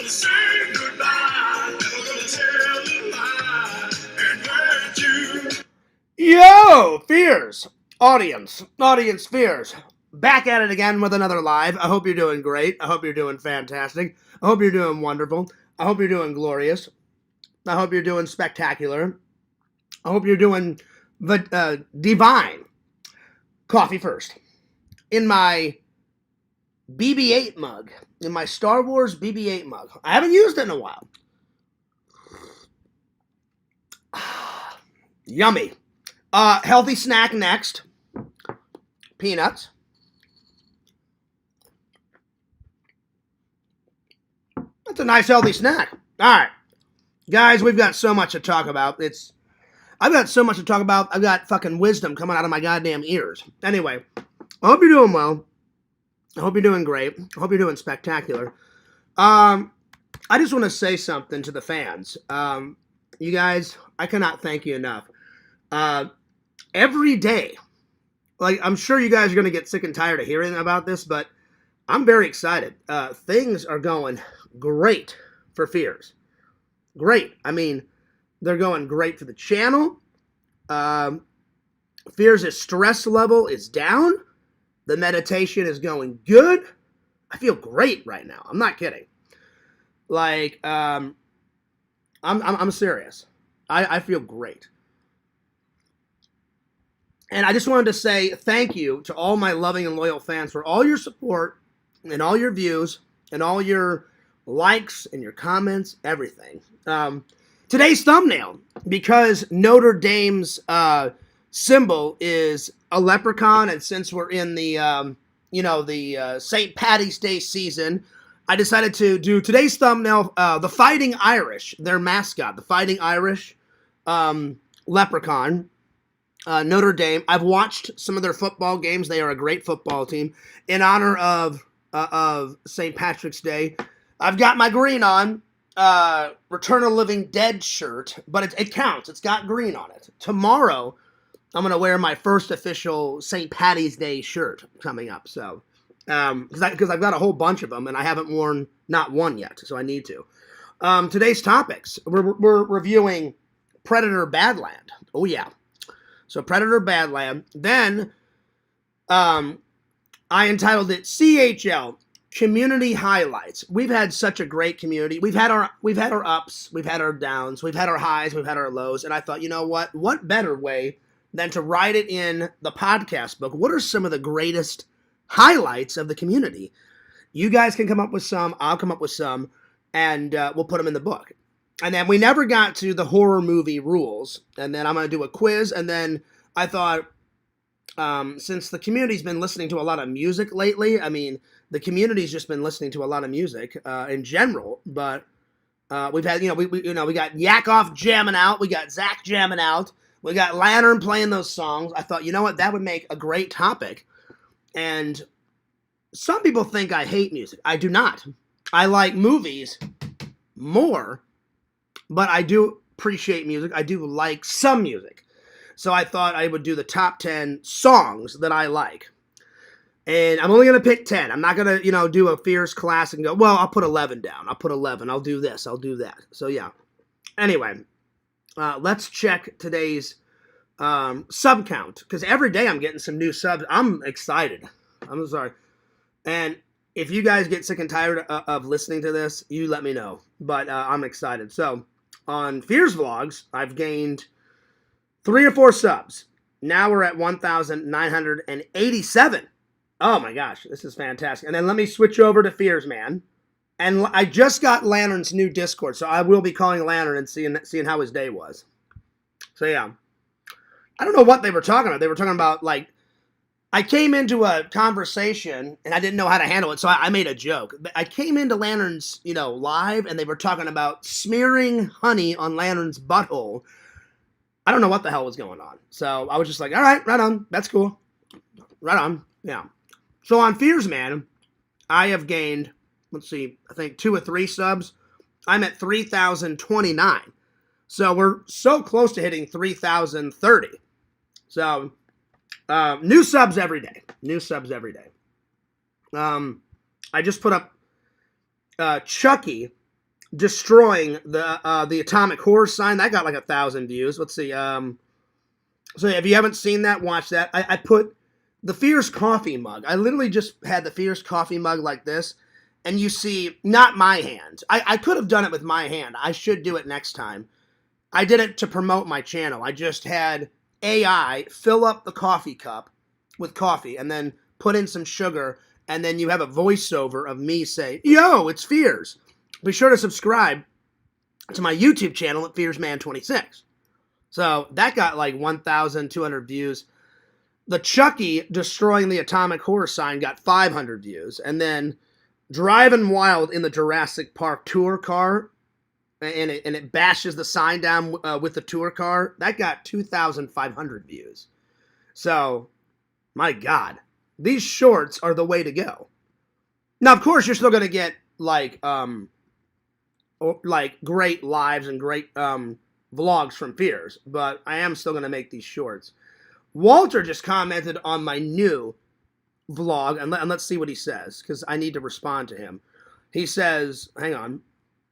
gonna say goodbye. Never gonna tell a lie and hurt you. Yo, Fears! Audience, Fears. Back at it again with another live. I hope you're doing great. I hope you're doing fantastic. I hope you're doing wonderful. I hope you're doing glorious. I hope you're doing spectacular. I hope you're doing divine. Coffee first. In my BB-8 mug. In my Star Wars BB-8 mug. I haven't used it in a while. Yummy. Healthy snack next. Peanuts. That's a nice healthy snack. All right. Guys, we've got so much to talk about. I've got so much to talk about. I've got fucking wisdom coming out of my goddamn ears. Anyway, I hope you're doing well. I hope you're doing great. I hope you're doing spectacular. I just want to say something to the fans. You guys, I cannot thank you enough. Every day, like, I'm sure you guys are going to get sick and tired of hearing about this, but I'm very excited. Things are going great for Fears. Great. I mean, they're going great for the channel. Fears' stress level is down. The meditation is going good. I feel great right now. I'm not kidding. Like, I'm serious. I feel great. And I just wanted to say thank you to all my loving and loyal fans for all your support and all your views and all your likes and your comments, everything. Today's thumbnail, because Notre Dame's symbol is a leprechaun, and since we're in the St. Patty's Day season, I decided to do today's thumbnail, the Fighting Irish, their mascot, the Fighting Irish leprechaun. Notre Dame. I've watched some of their football games. They are a great football team. In honor of St. Patrick's Day, I've got my green on, Return of the Living Dead shirt, but it counts. It's got green on it. Tomorrow, I'm going to wear my first official St. Patty's Day shirt coming up. So, because I've got a whole bunch of them, and I haven't worn not one yet, so I need to. Today's topics, we're reviewing Predator Badland. Oh, yeah. So Predator Badland. Then I entitled it CHL Community Highlights. We've had such a great community. We've had our ups, we've had our downs, we've had our highs, we've had our lows, and I thought, you know what? What better way than to write it in the podcast book? What are some of the greatest highlights of the community? You guys can come up with some, I'll come up with some, and we'll put them in the book. And then we never got to the horror movie rules. And then I'm going to do a quiz. And then I thought, since the community's been listening to a lot of music lately, I mean, the community's just been listening to a lot of music in general. But we've had, we got Yak Off jamming out. We got Zach jamming out. We got Lantern playing those songs. I thought, you know what? That would make a great topic. And some people think I hate music. I do not. I like movies more. But I do appreciate music. I do like some music. So I thought I would do the top 10 songs that I like. And I'm only going to pick 10. I'm not going to, do a Fierce class and go, well, I'll put 11 down. I'll put 11. I'll do this. I'll do that. So, yeah. Anyway, let's check today's sub count. Because every day I'm getting some new subs. I'm excited. I'm sorry. And if you guys get sick and tired of listening to this, you let me know. But I'm excited. So, on Fears Vlogs, I've gained 3 or 4 subs. Now we're at 1,987. Oh my gosh, this is fantastic. And then let me switch over to Fears Man. And I just got Lantern's new Discord, so I will be calling Lantern and seeing how his day was. So yeah. I don't know what they were talking about. They were talking about, like, I came into a conversation, and I didn't know how to handle it, so I made a joke. I came into Lantern's, live, and they were talking about smearing honey on Lantern's butthole. I don't know what the hell was going on. So I was just like, all right, right on. That's cool. Right on. Yeah. So on Fears Man, I have gained, let's see, I think 2 or 3 subs. I'm at 3,029. So we're so close to hitting 3,030. So... new subs every day. New subs every day. I just put up Chucky destroying the atomic horror sign. That got like 1,000 views. Let's see. So if you haven't seen that, watch that. I put the Fierce coffee mug. I literally just had the Fierce coffee mug like this, and you see not my hand. I could have done it with my hand. I should do it next time. I did it to promote my channel. I just had AI fill up the coffee cup with coffee and then put in some sugar, and then you have a voiceover of me saying, "Yo, it's Fears. Be sure to subscribe to my YouTube channel at FearsMan26." So that got like 1,200 views. The Chucky destroying the atomic horror sign got 500 views. And then Driving Wild in the Jurassic Park tour car, and it bashes the sign down with the tour car, that got 2,500 views. So, my God, these shorts are the way to go. Now, of course, you're still going to get like great lives and great vlogs from Fears, but I am still going to make these shorts. Walter just commented on my new vlog, and let's see what he says, because I need to respond to him. He says, hang on,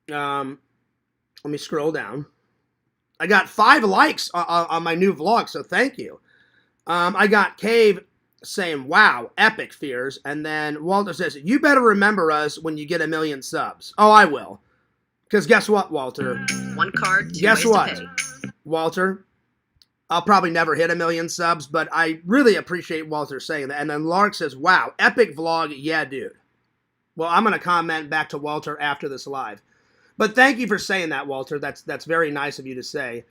let me scroll down. I got 5 likes on my new vlog, so thank you. I got Cave saying, "Wow, epic Fears," and then Walter says, "You better remember us when you get 1,000,000 subs." Oh, I will. Because guess what, Walter? One card, two guess ways what, to pay. Walter? I'll probably never hit 1,000,000 subs, but I really appreciate Walter saying that. And then Lark says, "Wow, epic vlog, yeah, dude." Well, I'm going to comment back to Walter after this live. But thank you for saying that, Walter. That's very nice of you to say.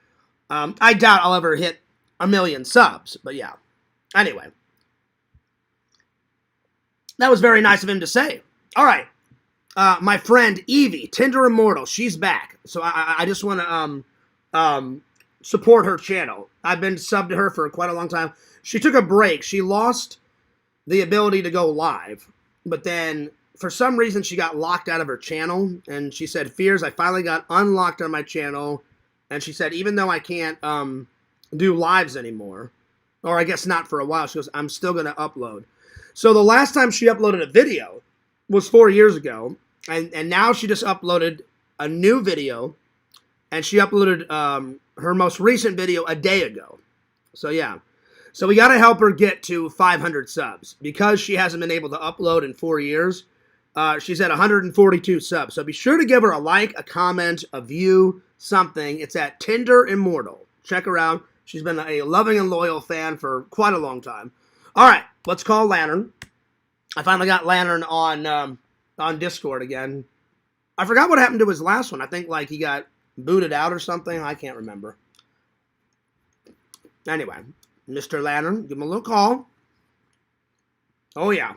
I doubt I'll ever hit 1,000,000 subs, but yeah. Anyway. That was very nice of him to say. All right. My friend Evie, Tinder Immortal, she's back. So I just want to support her channel. I've been subbed to her for quite a long time. She took a break. She lost the ability to go live, but then for some reason she got locked out of her channel, and she said, "Fears, I finally got unlocked on my channel," and she said, even though I can't do lives anymore, or I guess not for a while, she goes, "I'm still going to upload." So the last time she uploaded a video was 4 years ago, and now she just uploaded a new video, and she uploaded her most recent video a day ago. So yeah. So we got to help her get to 500 subs. Because she hasn't been able to upload in 4 years, she's at 142 subs. So be sure to give her a like, a comment, a view, something. It's at Tinder Immortal. Check her out. She's been a loving and loyal fan for quite a long time. All right, let's call Lantern. I finally got Lantern on Discord again. I forgot what happened to his last one. I think like he got booted out or something. I can't remember. Anyway, Mr. Lantern, give him a little call. Oh, yeah.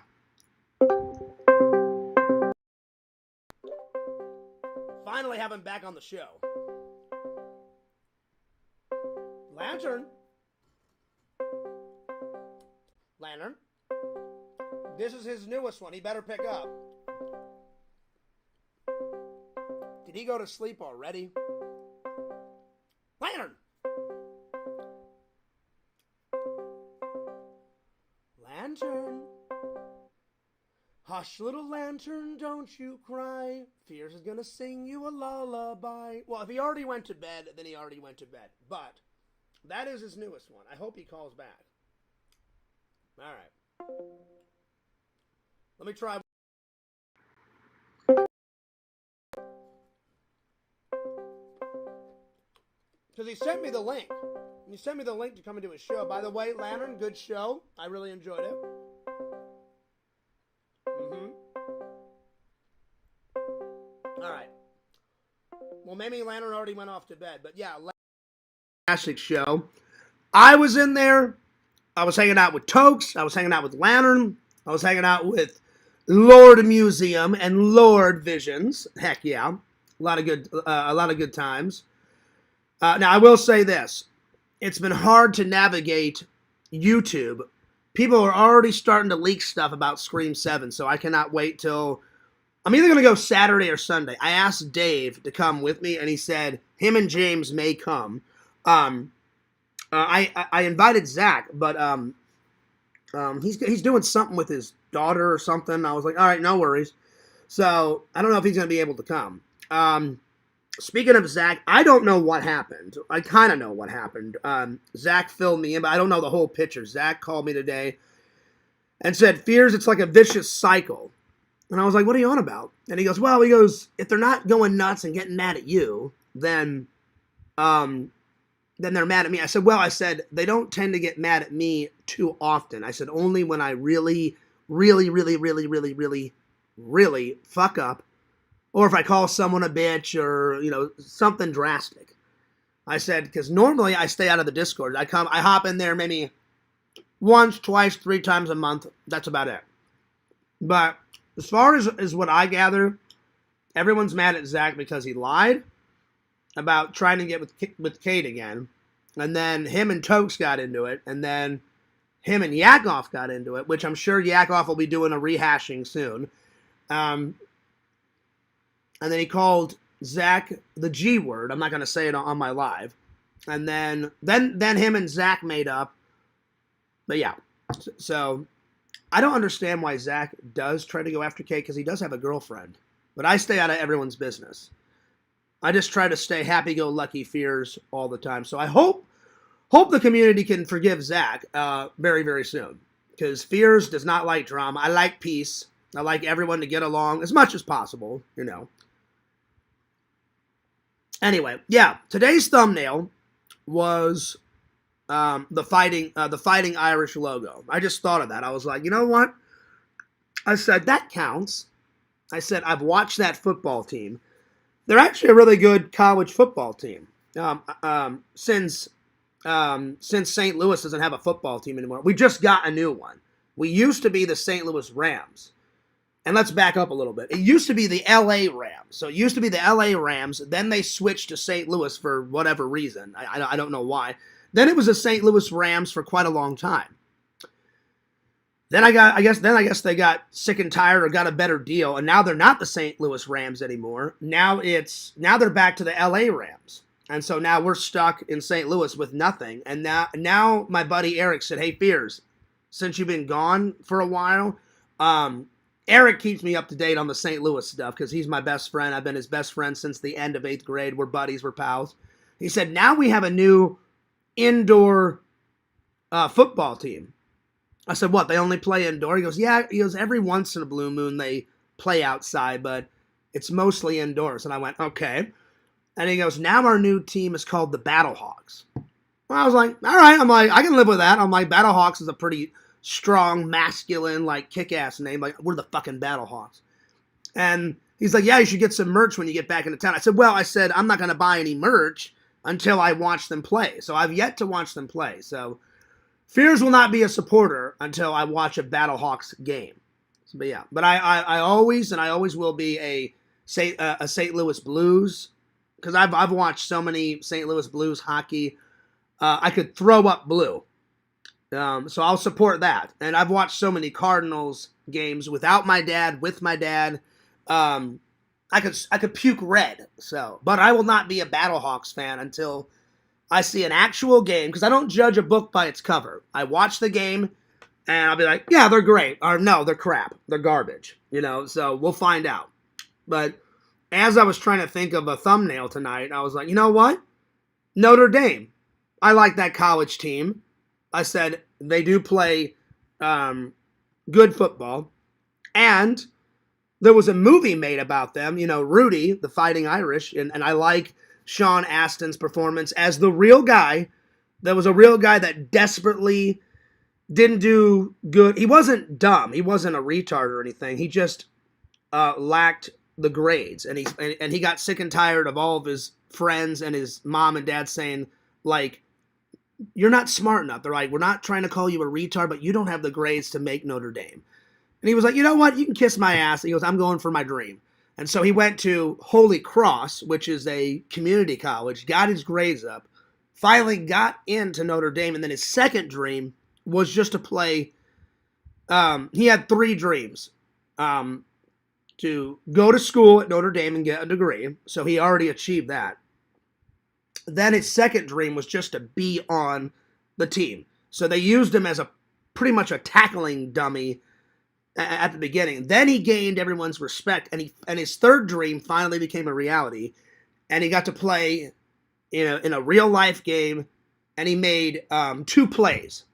Finally have him back on the show. Lantern. Lantern. This is his newest one. He better pick up. Did he go to sleep already? Lantern! Lantern. Hush, little lantern, don't you cry. Fears is gonna sing you a lullaby. Well, if he already went to bed, then he already went to bed. But that is his newest one. I hope he calls back. All right. Let me try. Because he sent me the link. He sent me the link to come into his show. By the way, Lantern, good show. I really enjoyed it. All right. Well, maybe Lantern already went off to bed. But yeah, fantastic show. I was in there. I was hanging out with Tokes. I was hanging out with Lantern. I was hanging out with Lord Museum and Lord Visions. Heck yeah. A lot of good times. Now, I will say this. It's been hard to navigate YouTube. People are already starting to leak stuff about Scream 7, so I cannot wait till... I'm either going to go Saturday or Sunday. I asked Dave to come with me, and he said him and James may come. I invited Zach, but he's doing something with his daughter or something. I was like, all right, no worries. So I don't know if he's going to be able to come. speaking of Zach, I don't know what happened. I kind of know what happened. Zach filled me in, but I don't know the whole picture. Zach called me today and said, Fears, it's like a vicious cycle. And I was like, what are you on about? And he goes, if they're not going nuts and getting mad at you, then they're mad at me. I said, they don't tend to get mad at me too often. I said, only when I really, really, really, really, really, really, really fuck up, or if I call someone a bitch or, something drastic. I said, because normally I stay out of the Discord. I hop in there maybe once, twice, 3 times a month. That's about it. But as far as what I gather, everyone's mad at Zach because he lied about trying to get with Kate again. And then him and Tokes got into it. And then him and Yakov got into it, which I'm sure Yakov will be doing a rehashing soon. And then he called Zach the G word. I'm not going to say it on my live. And then him and Zach made up. But yeah. So I don't understand why Zach does try to go after Kate, because he does have a girlfriend. But I stay out of everyone's business. I just try to stay happy-go-lucky Fears all the time. So I hope the community can forgive Zach very, very soon. Because Fears does not like drama. I like peace. I like everyone to get along as much as possible, Anyway, yeah, today's thumbnail was the fighting Irish logo. I just thought of that. I was like, you know what? I said, that counts. I said, I've watched that football team. They're actually a really good college football team. Since St. Louis doesn't have a football team anymore, we just got a new one. We used to be the St. Louis Rams. And let's back up a little bit. It used to be the LA Rams. So it used to be the LA Rams. Then they switched to St. Louis for whatever reason. I don't know why. Then it was the St. Louis Rams for quite a long time. Then I guess they got sick and tired or got a better deal, and now they're not the St. Louis Rams anymore. Now they're back to the LA Rams. And so now we're stuck in St. Louis with nothing. And now my buddy Eric said, "Hey Fears, since you've been gone for a while, Eric keeps me up to date on the St. Louis stuff because he's my best friend. I've been his best friend since the end of 8th grade. We're buddies, we're pals." He said, "Now we have a new indoor football team." I said, "What, they only play indoor?" He goes, "Yeah." He goes, "Every once in a blue moon they play outside, but it's mostly indoors." And I went, "Okay." And he goes, "Now our new team is called the Battlehawks." Well, I was like, all right. I'm like, I can live with that. I'm like, Battlehawks is a pretty strong, masculine, like, kick-ass name. Like, we're the fucking Battlehawks. And he's like, "Yeah, you should get some merch when you get back into town." I said, I'm not going to buy any merch until I watch them play. So I've yet to watch them play. So Fears will not be a supporter until I watch a Battlehawks game. But yeah, but I always will be a St. Louis Blues, because I've watched so many St. Louis Blues hockey. I could throw up blue. So I'll support that. And I've watched so many Cardinals games without my dad, with my dad. I could puke red. So, but I will not be a Battlehawks fan until I see an actual game, because I don't judge a book by its cover. I watch the game, and I'll be like, yeah, they're great. Or no, they're crap. They're garbage. So we'll find out. But as I was trying to think of a thumbnail tonight, I was like, you know what? Notre Dame. I like that college team. I said they do play good football. And there was a movie made about them, Rudy, the Fighting Irish, and I like Sean Astin's performance as the real guy. There was a real guy that desperately didn't do good. He wasn't dumb. He wasn't a retard or anything. He just lacked the grades, and he got sick and tired of all of his friends and his mom and dad saying, like, "You're not smart enough." They're like, "We're not trying to call you a retard, but you don't have the grades to make Notre Dame." And he was like, "You know what? You can kiss my ass." He goes, "I'm going for my dream." And so he went to Holy Cross, which is a community college, got his grades up, finally got into Notre Dame, and then his second dream was just to play. He had 3 dreams. To go to school at Notre Dame and get a degree, so he already achieved that. Then his second dream was just to be on the team. So they used him as pretty much a tackling dummy at the beginning. Then he gained everyone's respect, and his third dream finally became a reality. and he got to play in a real life game, and he made 2 plays.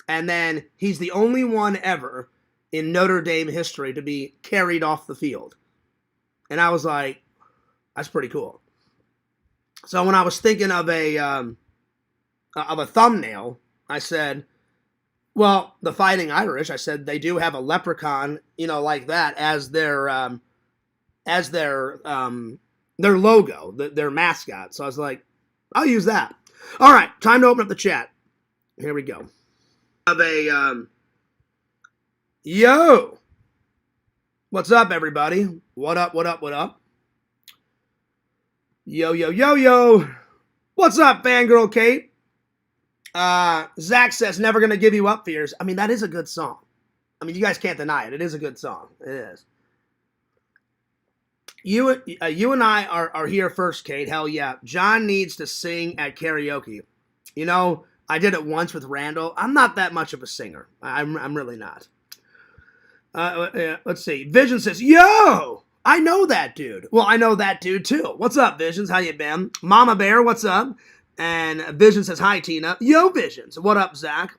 And then he's the only one ever in Notre Dame history to be carried off the field. And I was like, that's pretty cool. So when I was thinking of a thumbnail, I said, well, the Fighting Irish, I said they do have a leprechaun, like that as their logo, their mascot. So I was like, I'll use that. All right, time to open up the chat. Here we go. Yo, what's up, everybody? What up? Yo. What's up, fangirl Kate? Zach says, never gonna give you up, Fears. I mean, that is a good song. I mean, you guys can't deny it. It is a good song. It is. You and I are here first, Kate. Hell yeah. John needs to sing at karaoke. I did it once with Randall. I'm not that much of a singer. I'm really not. Let's see. Vision says, yo, I know that dude. Well, I know that dude too. What's up, Visions? How you been? Mama Bear, what's up? And Vision says, hi, Tina. Yo, Visions. What up, Zach?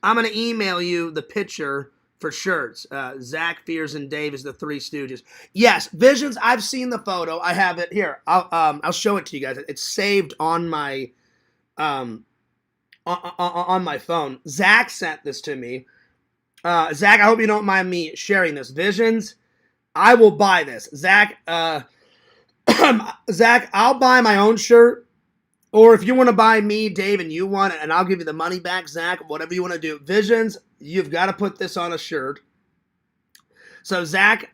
I'm going to email you the picture for shirts. Zach, Fears, and Dave is the Three Stooges. Yes, Visions, I've seen the photo. I have it here. I'll show it to you guys. It's saved on my on my phone. Zach sent this to me. Zach, I hope you don't mind me sharing this. Visions, I will buy this. Zach, Zach, I'll buy my own shirt. Or if you want to buy me, Dave, and you want it, and I'll give you the money back, Zach, whatever you want to do. Visions, you've got to put this on a shirt. So Zach's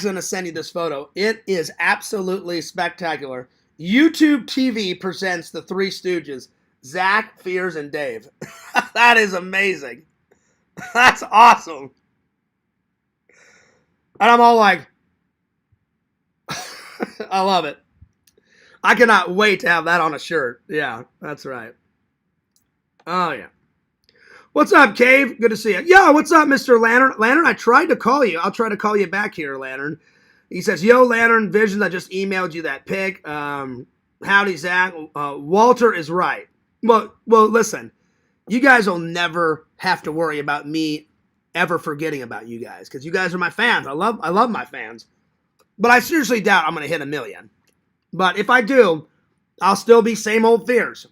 going to send you this photo. It is absolutely spectacular. YouTube TV presents the Three Stooges. Zach, Fears, and Dave. That is amazing. That's awesome. And I'm all like, I love it. I cannot wait to have that on a shirt. Yeah, that's right. Oh, yeah. What's up, Cave? Good to see you. Yo, what's up, Mr. Lantern? Lantern, I tried to call you. I'll try to call you back here, Lantern. He says, yo, Lantern, Visions, I just emailed you that pic. Howdy, Zach. Walter is right. Well, listen. You guys will never have to worry about me ever forgetting about you guys, because you guys are my fans. I love my fans. But I seriously doubt I'm going to hit 1 million. But if I do, I'll still be same old Fears.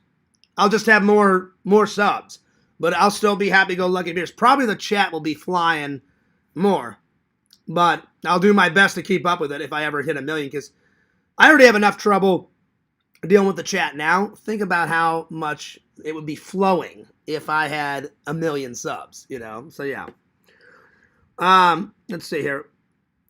I'll just have more subs. But I'll still be happy-go-lucky Fears. Probably the chat will be flying more. But I'll do my best to keep up with it if I ever hit 1 million, because I already have enough trouble dealing with the chat now. Think about how much it would be flowing if I had 1 million subs, So, yeah. Let's see here.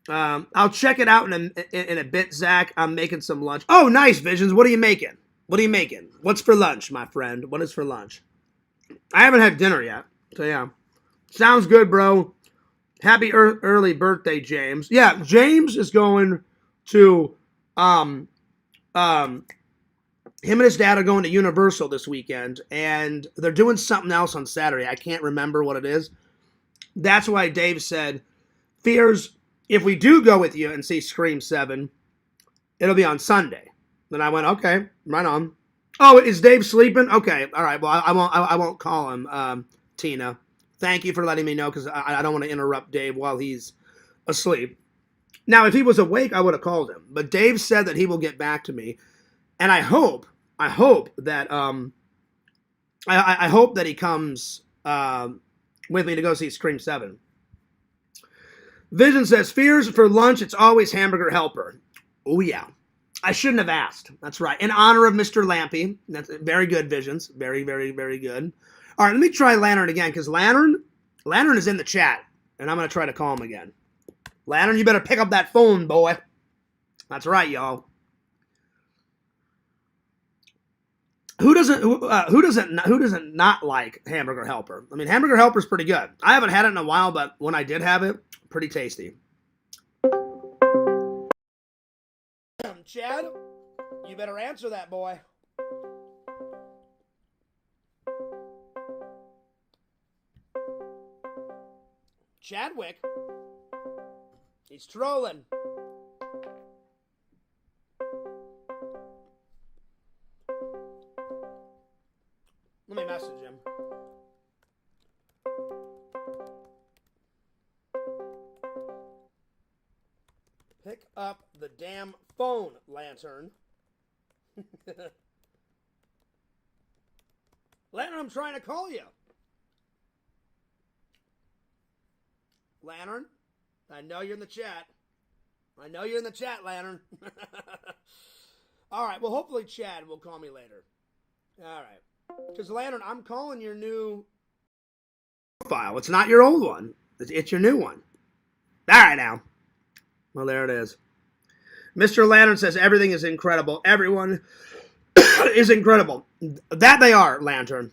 I'll check it out in a bit, Zach. I'm making some lunch. Oh, nice, Visions. What are you making? What's for lunch, my friend? What is for lunch? I haven't had dinner yet. So, yeah. Sounds good, bro. Happy early birthday, James. Yeah, James is going to, him and his dad are going to Universal this weekend, and they're doing something else on Saturday. I can't remember what it is. That's why Dave said, Fears, if we do go with you and see Scream 7, it'll be on Sunday. Then I went, okay, right on. Oh, is Dave sleeping? Okay, all right. Well, I won't call him, Tina. Thank you for letting me know, because I don't want to interrupt Dave while he's asleep. Now, if he was awake, I would have called him. But Dave said that he will get back to me, and I hope that I hope that he comes with me to go see Scream 7. Vision says, Fears, for lunch, it's always hamburger helper. Oh, yeah. I shouldn't have asked. That's right. In honor of Mr. Lampy. That's very good, Visions. Very, very, very good. All right, let me try Lantern again, because Lantern is in the chat, and I'm going to try to call him again. Lantern, you better pick up that phone, boy. That's right, y'all. Who doesn't not like Hamburger Helper? I mean, Hamburger Helper's pretty good. I haven't had it in a while, but when I did have it, pretty tasty. Chad, you better answer that, boy. Chadwick, he's trolling. Let me message him. Pick up the damn phone, Lantern. Lantern, I'm trying to call you. Lantern, I know you're in the chat. I know you're in the chat, Lantern. All right, well, hopefully Chad will call me later. All right. Because, Lantern, I'm calling your new profile. It's not your old one. It's your new one. All right, now. Well, there it is. Mr. Lantern says everything is incredible. Everyone is incredible. That they are, Lantern.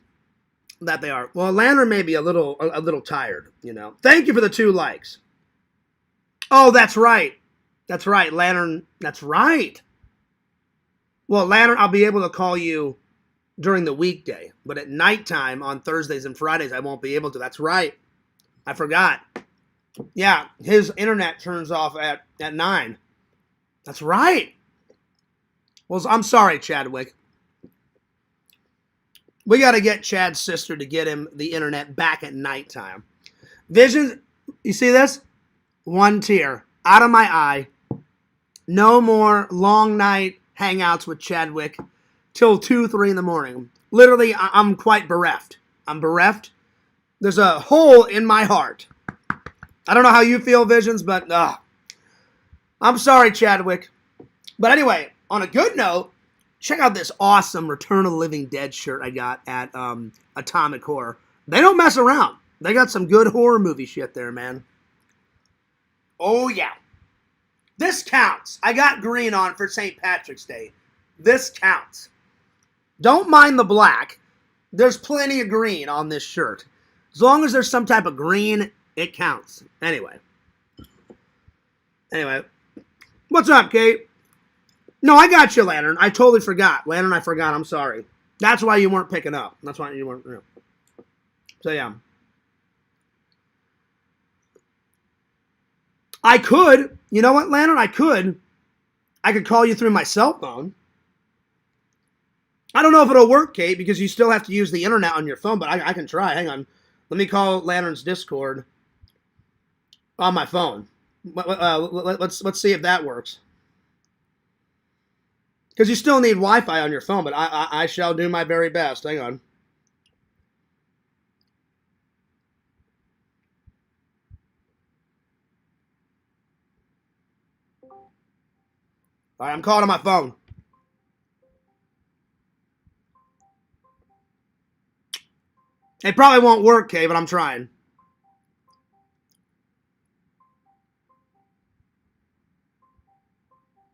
That they are. Well, Lantern may be a little tired, you know. Thank you for the 2 likes. Oh, that's right. That's right, Lantern. That's right. Well, Lantern, I'll be able to call you during the weekday, but at nighttime on Thursdays and Fridays, I won't be able to. That's right. I forgot. Yeah, his internet turns off at 9. That's right. Well, I'm sorry, Chadwick. We got to get Chad's sister to get him the internet back at nighttime. Visions, you see this? 1 tear out of my eye. No more long night hangouts with Chadwick till 2, 3 in the morning. Literally, I'm quite bereft. I'm bereft. There's a hole in my heart. I don't know how you feel, Visions, but I'm sorry, Chadwick. But anyway, on a good note, check out this awesome Return of the Living Dead shirt I got at Atomic Horror. They don't mess around. They got some good horror movie shit there, man. Oh, yeah. This counts. I got green on for St. Patrick's Day. This counts. Don't mind the black. There's plenty of green on this shirt. As long as there's some type of green, it counts. Anyway. What's up, Kate? No, I got you, Lantern. I totally forgot. Lantern, I forgot. I'm sorry. That's why you weren't picking up. That's why you weren't. You know. So, yeah. I could. You know what, Lantern? I could call you through my cell phone. I don't know if it'll work, Kate, because you still have to use the internet on your phone, but I can try. Hang on. Let me call Lantern's Discord on my phone. Let's see if that works. Because you still need Wi-Fi on your phone, but I shall do my very best. Hang on. All right, I'm calling on my phone. It probably won't work, Kay, but I'm trying.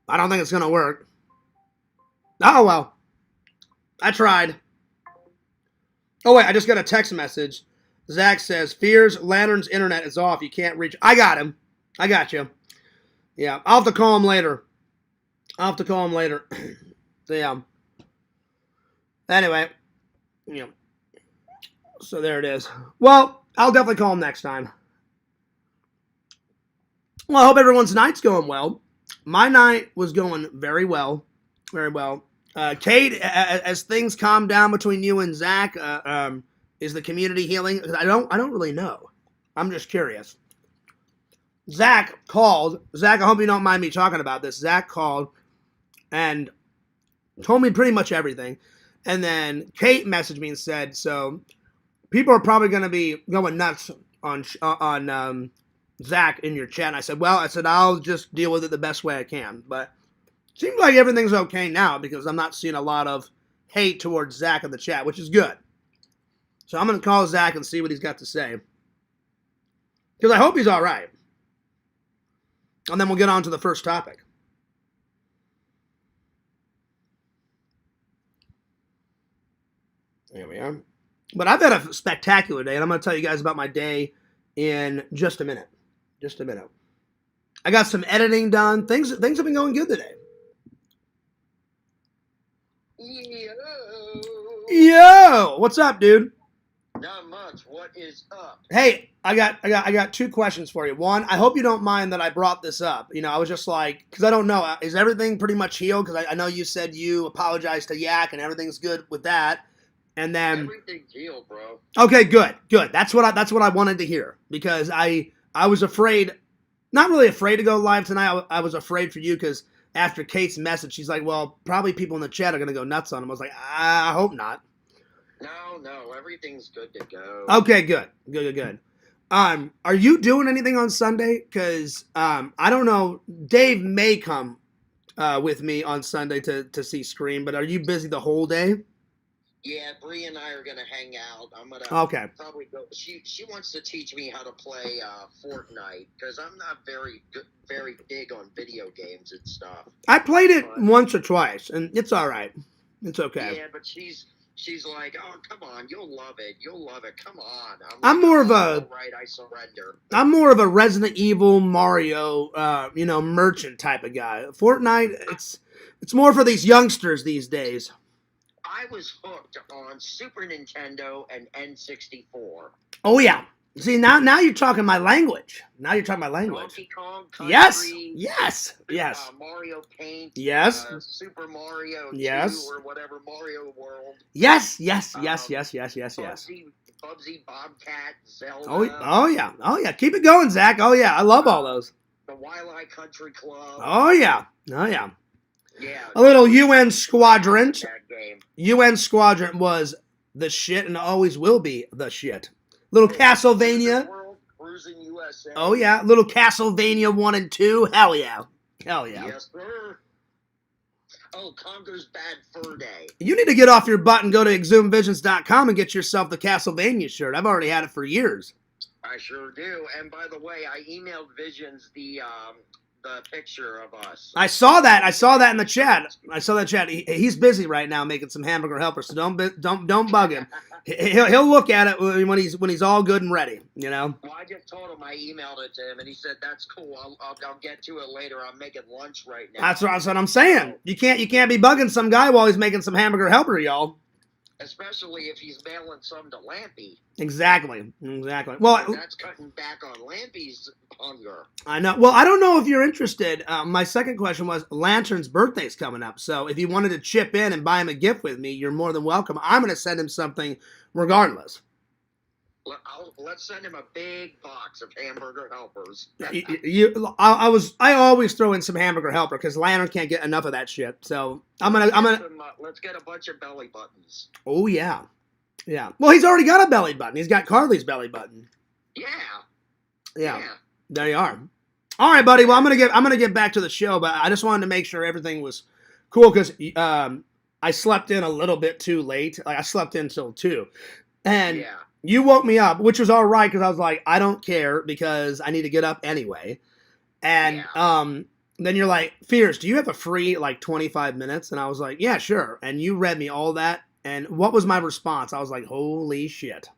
I don't think it's going to work. Oh, well. I tried. Oh, wait, I just got a text message. Zach says, Fears Lantern's internet is off. You can't reach. I got him. I got you. Yeah, I'll have to call him later. So, yeah. Anyway. Yeah. So, there it is. Well, I'll definitely call him next time. Well, I hope everyone's night's going well. My night was going very well. Very well. Kate, as things calm down between you and Zach, is the community healing? I don't really know. I'm just curious. Zach called. Zach, I hope you don't mind me talking about this. Zach called and told me pretty much everything. And then Kate messaged me and said, so people are probably going to be going nuts on Zach in your chat. And I said, I'll just deal with it the best way I can. But it seems like everything's okay now because I'm not seeing a lot of hate towards Zach in the chat, which is good. So I'm going to call Zach and see what he's got to say. Because I hope he's all right. And then we'll get on to the first topic. There we are. But I've had a spectacular day, and I'm going to tell you guys about my day in just a minute. I got some editing done. Things have been going good today. Yo! What's up, dude? Not much. What is up? Hey, I got 2 questions for you. One, I hope you don't mind that I brought this up. You know, I was just like, because I don't know, is everything pretty much healed? Because I know you said you apologized to Yak and everything's good with that. And then everything's healed, bro. Okay, good. That's what I wanted to hear, because I was afraid, not really afraid to go live tonight. I was afraid for you, because after Kate's message, she's like, well, probably people in the chat are gonna go nuts on him. I was like, I hope not. No, everything's good to go. Okay, good. Are you doing anything on Sunday? Because I don't know. Dave may come with me on Sunday to see Scream, but are you busy the whole day? Yeah, Bree and I are gonna hang out. I'm gonna probably go. She wants to teach me how to play Fortnite, because I'm not very big on video games and stuff. I played it once or twice, and it's all right. It's okay. Yeah, but she's like, oh, come on, you'll love it. Come on. I'm more of a right. I surrender. I'm more of a Resident Evil, Mario, merchant type of guy. Fortnite, it's more for these youngsters these days. I was hooked on Super Nintendo and N64. Oh yeah. See, now you're talking my language. Donkey Kong Country. Yes. Mario Paint. Yes. Super Mario 2 or whatever, Mario World. Yes. Bubsy Bobcat, Zelda. Oh yeah. Keep it going, Zach. Oh yeah, I love all those. The Wildlife Country Club. Oh yeah. Yeah. A little UN Squadron. UN Squadron was the shit and always will be the shit. Little Castlevania. Cruising USA. Oh yeah, little Castlevania 1 and 2. Hell yeah. Yes, sir. Oh, Conker's Bad Fur Day. You need to get off your butt and go to exhumevisions.com and get yourself the Castlevania shirt. I've already had it for years. I sure do. And by the way, I emailed Visions the picture of us. I saw that in the chat. He's busy right now making some hamburger helpers, so don't bug him. He'll look at it when he's all good and ready. You know. Well, I just told him I emailed it to him, and he said that's cool. I'll get to it later. I'm making lunch right now. That's what I'm saying. You can't be bugging some guy while he's making some hamburger helper, y'all. Especially if he's mailing some to Lampy. Exactly. Well, that's cutting back on Lampy's hunger. I know. Well, I don't know if you're interested. My second question was, Lantern's birthday's coming up, so if you wanted to chip in and buy him a gift with me, you're more than welcome. I'm going to send him something regardless. Let's send him a big box of hamburger helpers. I always throw in some hamburger helper because Lantern can't get enough of that shit. So let's get a bunch of belly buttons. Oh yeah. Well, he's already got a belly button. He's got Carly's belly button. Yeah. There you are. All right, buddy. Well, I'm gonna get back to the show, but I just wanted to make sure everything was cool because I slept in a little bit too late. Like I slept in till 2, and you woke me up, which was all right because I was like, I don't care because I need to get up anyway. And then you're like, Fierce, do you have a free 25 minutes? And I was like, yeah, sure. And you read me all that. And what was my response? I was like, holy shit.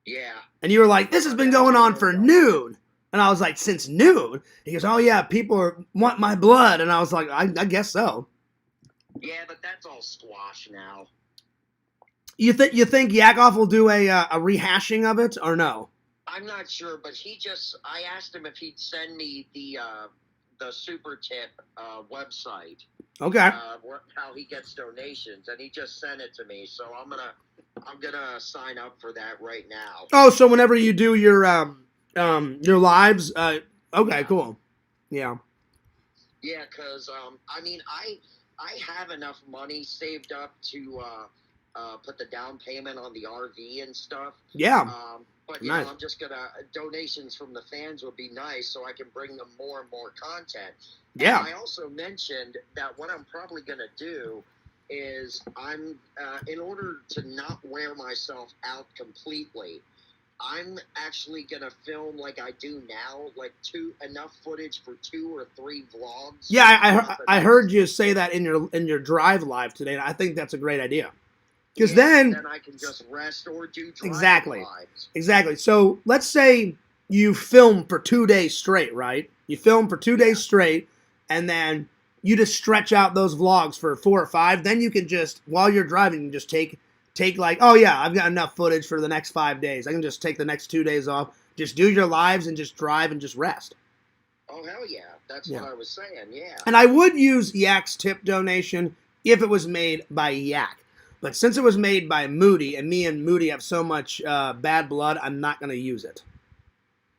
Yeah. And you were like, this has been going on for noon. And I was like, since noon? He goes, oh yeah, people want my blood. And I was like, I guess so. Yeah, but that's all squash now. You think Yakov will do a rehashing of it or no? I'm not sure, but I asked him if he'd send me the Super Tip website. Okay. How he gets donations, and he just sent it to me. So I'm gonna sign up for that right now. Oh, so whenever you do your lives, okay, cool. Yeah. Yeah, because I have enough money saved up to put the down payment on the RV and stuff. Yeah. But you know, I'm just gonna donations from the fans would be nice, so I can bring them more and more content. Yeah. And I also mentioned that what I'm probably gonna do is I'm in order to not wear myself out completely, I'm actually gonna film like I do now, enough footage for 2 or 3 vlogs. Yeah, I heard you say that in your drive live today, and I think that's a great idea. Because then I can just rest or do drive lives. Exactly. So let's say you film for 2 days straight, right? You film for 2 days straight, and then you just stretch out those vlogs for 4 or 5. Then you can just, while you're driving, you can just take oh yeah, I've got enough footage for the next 5 days. I can just take the next 2 days off, just do your lives and just drive and just rest. Oh hell yeah, that's what I was saying. Yeah. And I would use Yak's tip donation if it was made by Yak. But since it was made by Moody, and me and Moody have so much bad blood, I'm not going to use it.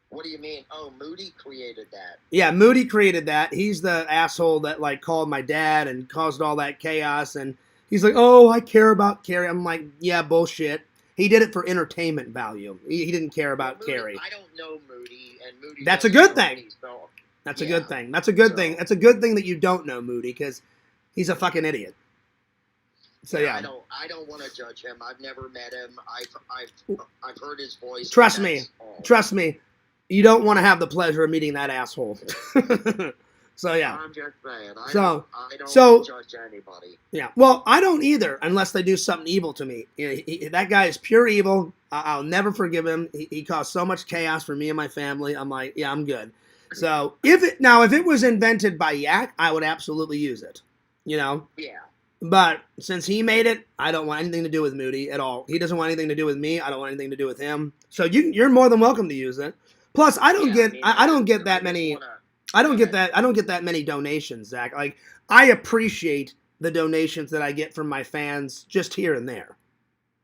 What do you mean? Oh, Moody created that. Yeah, Moody created that. He's the asshole that like called my dad and caused all that chaos. And he's like, "Oh, I care about Carrie." I'm like, "Yeah, bullshit." He did it for entertainment value. He didn't care about Moody, Carrie. I don't know Moody, and Moody. That's a good thing. Me, so, That's a good thing. That's a good thing. That's a good thing that you don't know Moody, because he's a fucking idiot. So yeah. I don't want to judge him. I've never met him. I've heard his voice. Trust me. You don't want to have the pleasure of meeting that asshole. So yeah. I'm just saying. I don't judge anybody. Yeah. Well, I don't either, unless they do something evil to me. That guy is pure evil. I'll never forgive him. He caused so much chaos for me and my family. I'm like, yeah, I'm good. So if it was invented by Yak, I would absolutely use it. You know. Yeah. But since he made it, I don't want anything to do with Moody at all. He doesn't want anything to do with me. I don't want anything to do with him. So you're more than welcome to use it. Plus, I don't get that many donations, Zach. Like, I appreciate the donations that I get from my fans just here and there.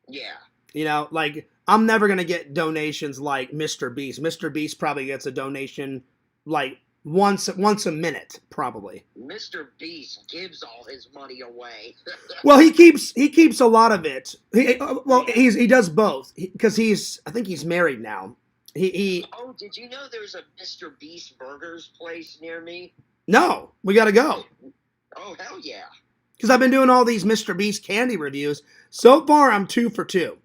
Yeah. You know, like, I'm never gonna get donations like Mr. Beast. Mr. Beast probably gets a donation like once a minute, probably. Mr. Beast gives all his money away. Well, he keeps a lot of it. He does both, because I think he's married now. Oh, did you know there's a Mr. Beast Burgers place near me? No, we gotta go. Oh, hell yeah. Because I've been doing all these Mr. Beast candy reviews. So far, I'm 2 for 2.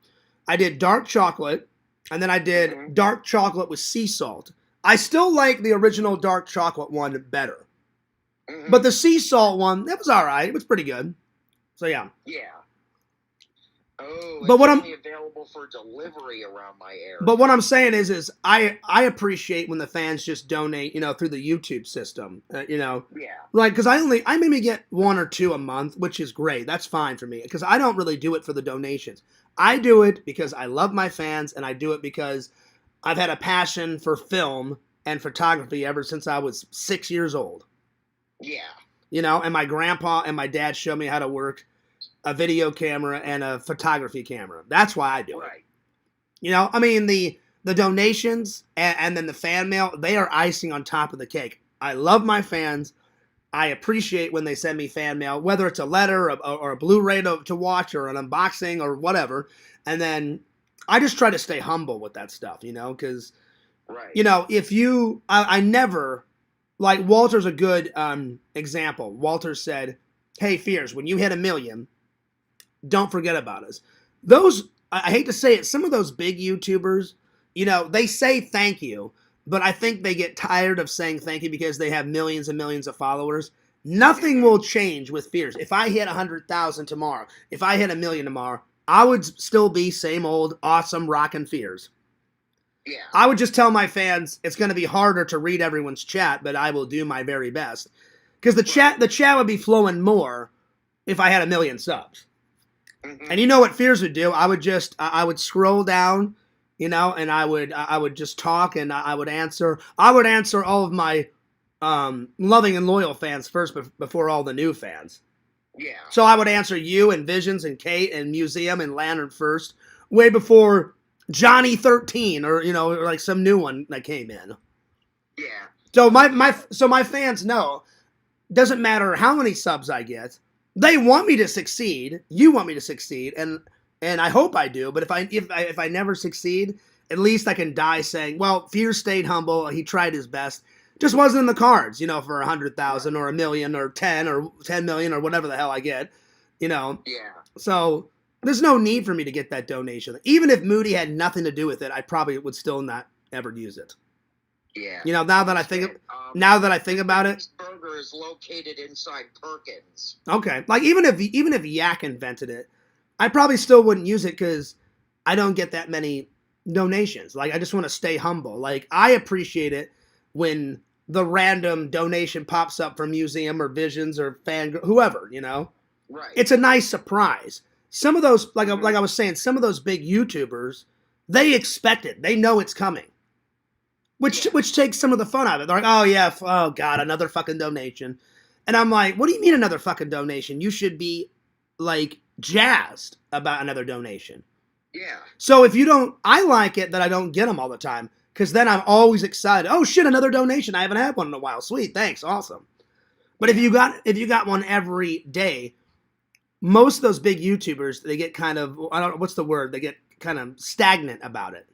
I did dark chocolate, and then I did dark chocolate with sea salt. I still like the original dark chocolate one better. Mm-hmm. But the sea salt one, that was all right. It was pretty good. So, yeah. Yeah. Oh, but it's only available for delivery around my area. But what I'm saying is I appreciate when the fans just donate, through the YouTube system, Yeah. Like, because I maybe get 1 or 2 a month, which is great. That's fine for me, because I don't really do it for the donations. I do it because I love my fans, and I do it because I've had a passion for film and photography ever since I was 6 years old. Yeah. And my grandpa and my dad showed me how to work a video camera and a photography camera. That's why I do it. I mean, the donations and then the fan mail, they are icing on top of the cake. I love my fans. I appreciate when they send me fan mail, whether it's a letter or a Blu-ray to watch or an unboxing or whatever. And then I just try to stay humble with that stuff, because, I never, like, Walter's a good example. Walter said, "Hey, Fears, when you hit 1 million, don't forget about us." I hate to say it, some of those big YouTubers, they say thank you, but I think they get tired of saying thank you because they have millions and millions of followers. Nothing will change with Fears. If I hit 100,000 tomorrow, if I hit 1 million tomorrow, I would still be same old awesome rockin' Fears. Yeah. I would just tell my fans it's going to be harder to read everyone's chat, but I will do my very best. Because the chat would be flowing more if I had 1 million subs. Mm-hmm. And you know what Fears would do? I would scroll down, and I would just talk, and I would answer. I would answer all of my loving and loyal fans first before all the new fans. Yeah. So I would answer you and Visions and Kate and Museum and Lantern first, way before Johnny 13 or like some new one that came in. Yeah. So my fans know, doesn't matter how many subs I get, they want me to succeed. You want me to succeed, and I hope I do. But if I never succeed, at least I can die saying, well, Fears stayed humble. He tried his best. Just wasn't in the cards, for 100,000 or 1 million or 10 or 10 million or whatever the hell I get, Yeah. So there's no need for me to get that donation. Even if Moody had nothing to do with it, I probably would still not ever use it. Yeah. Now that I think about it, this burger is located inside Perkins. Okay, like even if Yak invented it, I probably still wouldn't use it because I don't get that many donations. Like, I just want to stay humble. Like, I appreciate it when the random donation pops up from Museum or Visions or whoever. Right. It's a nice surprise. Some of those, like I was saying, some of those big YouTubers, they expect it. They know it's coming. Which takes some of the fun out of it. They're like, oh yeah, oh god, another fucking donation. And I'm like, what do you mean another fucking donation? You should be, like, jazzed about another donation. Yeah. So if you don't, I like it that I don't get them all the time, because then I'm always excited. Oh shit, another donation. I haven't had one in a while. Sweet, thanks, awesome. But if you got one every day, most of those big YouTubers, they get kind of, I don't know, what's the word? They get kind of stagnant about it.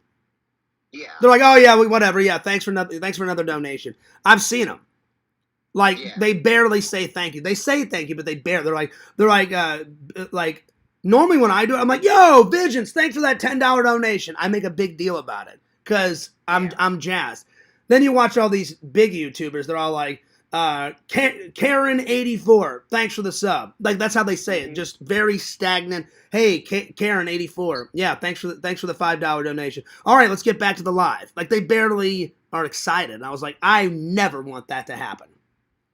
Yeah. They're like, oh yeah, whatever. Yeah, thanks for another donation. I've seen them. Like they barely say thank you. They say thank you, but they're like normally when I do it, I'm like, yo, Visions, thanks for that $10 donation. I make a big deal about it because I'm jazzed. Then you watch all these big YouTubers. They're all like, Karen84, thanks for the sub. Like that's how they say it. Just very stagnant. Hey, Karen84, yeah, thanks for the $5 donation. All right, let's get back to the live. Like they barely are excited. And I was like, I never want that to happen.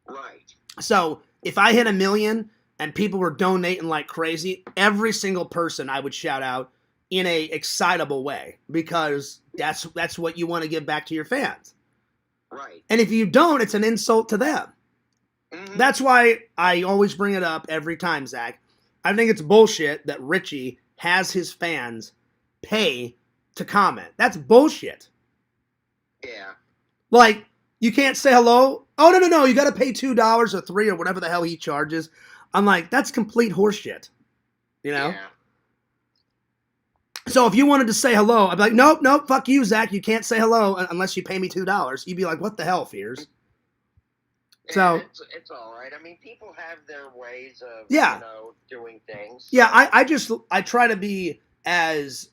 Right. So if I hit 1 million and people were donating like crazy, every single person I would shout out in a excitable way, because that's what you want to give back to your fans. Right. And if you don't, it's an insult to them. Mm-hmm. That's why I always bring it up every time, Zach. I think it's bullshit that Richie has his fans pay to comment. That's bullshit. Yeah. Like, you can't say hello. Oh, no. You got to pay $2 or $3 or whatever the hell he charges. I'm like, that's complete horseshit. You know? Yeah. So if you wanted to say hello, I'd be like, nope, fuck you, Zach. You can't say hello unless you pay me $2. You'd be like, what the hell, Fears? So it's all right. I mean, people have their ways of doing things. Yeah, I try to be as